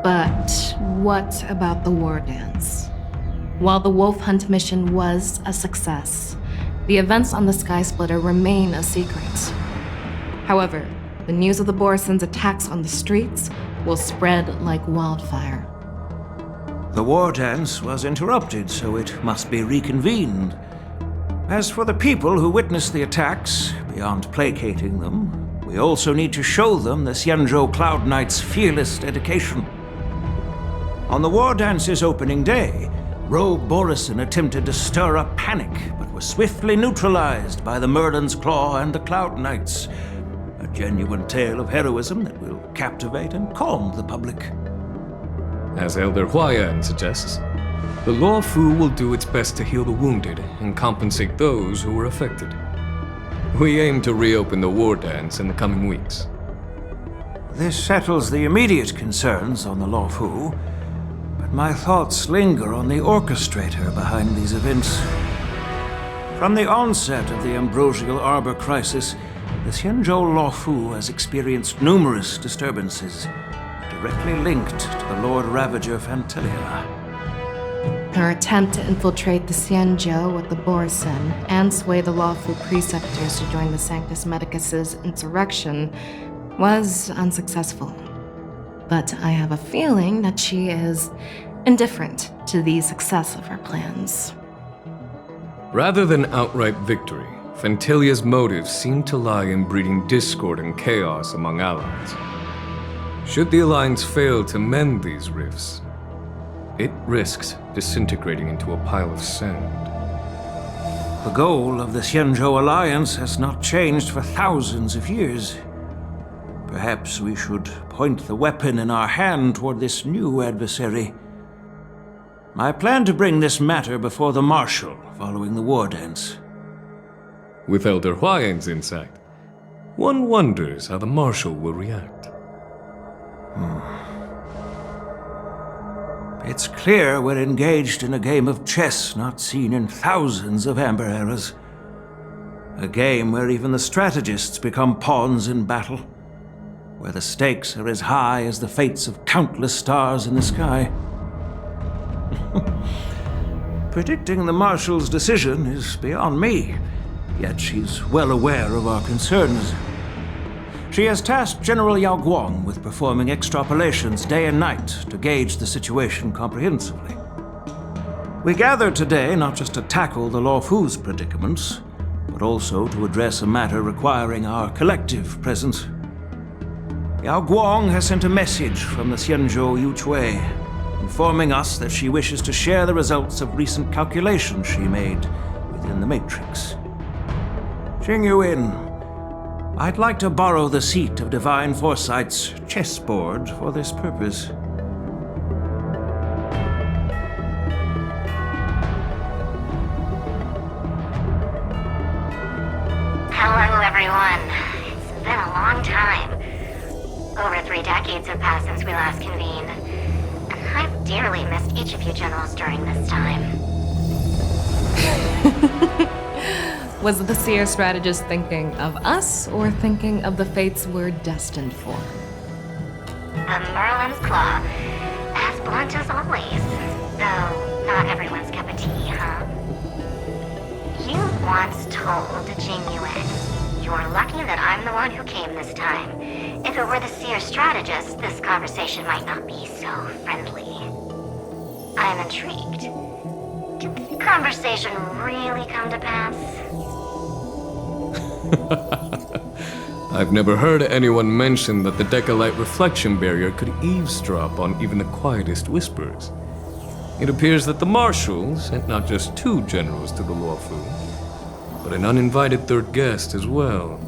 But what about the war dance? While the Wolf Hunt mission was a success, the events on the Sky Splitter remain a secret. However, the news of the Borison's attacks on the streets will spread like wildfire. The war dance was interrupted, so it must be reconvened. As for the people who witnessed the attacks, beyond placating them, we also need to show them the Xianzhou Cloud Knights' fearless dedication. On the war dance's opening day, Rogue Borison attempted to stir up panic, but was swiftly neutralized by the Merlin's Claw and the Cloud Knights. A genuine tale of heroism that will captivate and calm the public. As Elder Huayan suggests, the Luofu will do its best to heal the wounded and compensate those who were affected. We aim to reopen the war dance in the coming weeks. This settles the immediate concerns on the Luofu, but my thoughts linger on the orchestrator behind these events. From the onset of the Ambrosial Arbor crisis, the Xianzhou Luofu has experienced numerous disturbances, directly linked to the Lord Ravager Fantilia. Her attempt to infiltrate the Xianzhou with the Borison and sway the Luofu preceptors to join the Sanctus Medicus's insurrection was unsuccessful. But I have a feeling that she is indifferent to the success of her plans. Rather than outright victory, Fantilia's motives seem to lie in breeding discord and chaos among allies. Should the Alliance fail to mend these rifts, it risks disintegrating into a pile of sand. The goal of the Xianzhou Alliance has not changed for thousands of years. Perhaps we should point the weapon in our hand toward this new adversary. I plan to bring this matter before the Marshal following the war dance. With Elder Huayan's insight, one wonders how the Marshal will react. It's clear we're engaged in a game of chess not seen in thousands of Amber eras. A game where even the strategists become pawns in battle, where the stakes are as high as the fates of countless stars in the sky. Predicting the Marshal's decision is beyond me, yet she's well aware of our concerns. She has tasked General Yao Guang with performing extrapolations day and night to gauge the situation comprehensively. We gathered today not just to tackle the Luofu's predicaments, but also to address a matter requiring our collective presence. Yao Guang has sent a message from the Xianzhou Yuchui, informing us that she wishes to share the results of recent calculations she made within the Matrix. Jing Yuan, I'd like to borrow the seat of Divine Foresight's chessboard for this purpose. Hello, everyone. It's been a long time. Over 3 decades have passed since we last convened. I've dearly missed each of you generals during this time. Was the seer strategist thinking of us, or thinking of the fates we're destined for? The Merlin's Claw. As blunt as always. Though, not everyone's cup of tea, huh? You once told Jing Yuan, you're lucky that I'm the one who came this time. If it were the seer strategist, this conversation might not be so friendly. I'm intrigued. Did the conversation really come to pass? I've never heard anyone mention that the Decalite reflection barrier could eavesdrop on even the quietest whispers. It appears that the Marshal sent not just 2 generals to the Luofu, but an uninvited 3rd guest as well.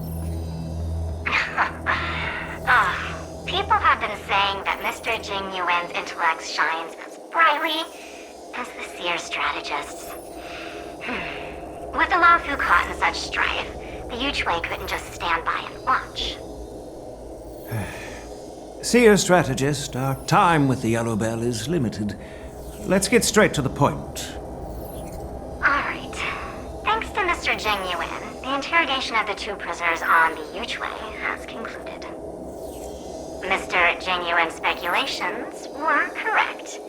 People have been saying that Mr. Jing Yuan's intellect shines as brightly as the seer strategist's. With the Luofu caught in such strife, the Yuchui couldn't just stand by and watch. Seer strategist, our time with the Yellow Bell is limited. Let's get straight to the point. Alright. Thanks to Mr. Jing Yuan, the interrogation of the 2 prisoners on the Yuchui has concluded. Mr. Jing Yuan's speculations were correct.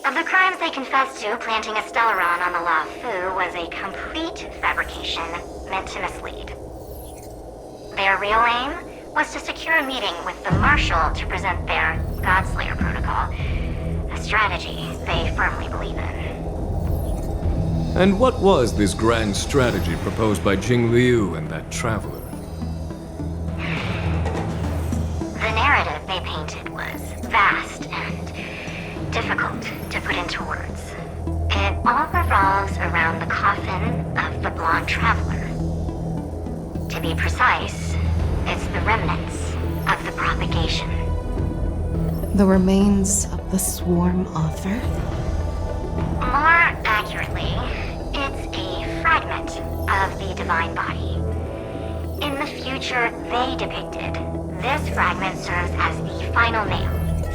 Of the crimes they confessed to, planting a Stellaron on the Luofu was a complete fabrication meant to mislead. Their real aim was to secure a meeting with the Marshal to present their Godslayer protocol, a strategy they firmly believe in. And what was this grand strategy proposed by Jing Liu and that traveler? The narrative they painted was vast and difficult to put into words. It all revolves around the coffin of the blonde traveler. To be precise, it's the remnants of the propagation. The remains of the swarm author? More accurately, it's a fragment of the divine body. In the future they depicted, this fragment serves as the final nail,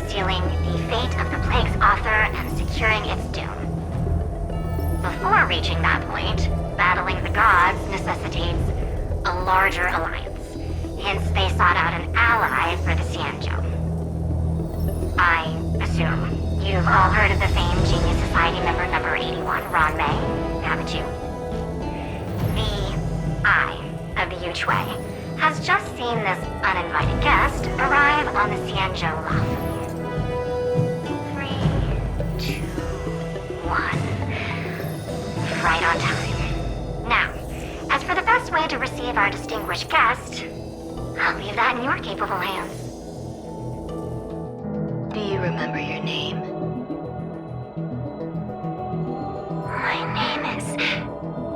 sealing the fate of the plague's author and securing its doom. Before reaching that point, battling the gods necessitates a larger alliance. Hence, they sought out an ally for the Xianzhou. I assume you've all heard of the famed Genius Society member number 81, Ron Mei, haven't you? The Eye of the Yuchui has just seen this uninvited guest arrive on the Xianzhou Luofu. 3, 2, 1. Right on time. Now, as for the best way to receive our distinguished guest, I'll leave that in your capable hands. Do you remember your name? My name is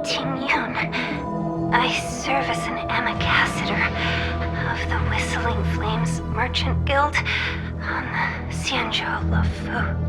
Ting Yun. I serve as an ambassador of the Whistling Flying Flames Merchant Guild on the Xianzhou Lufu.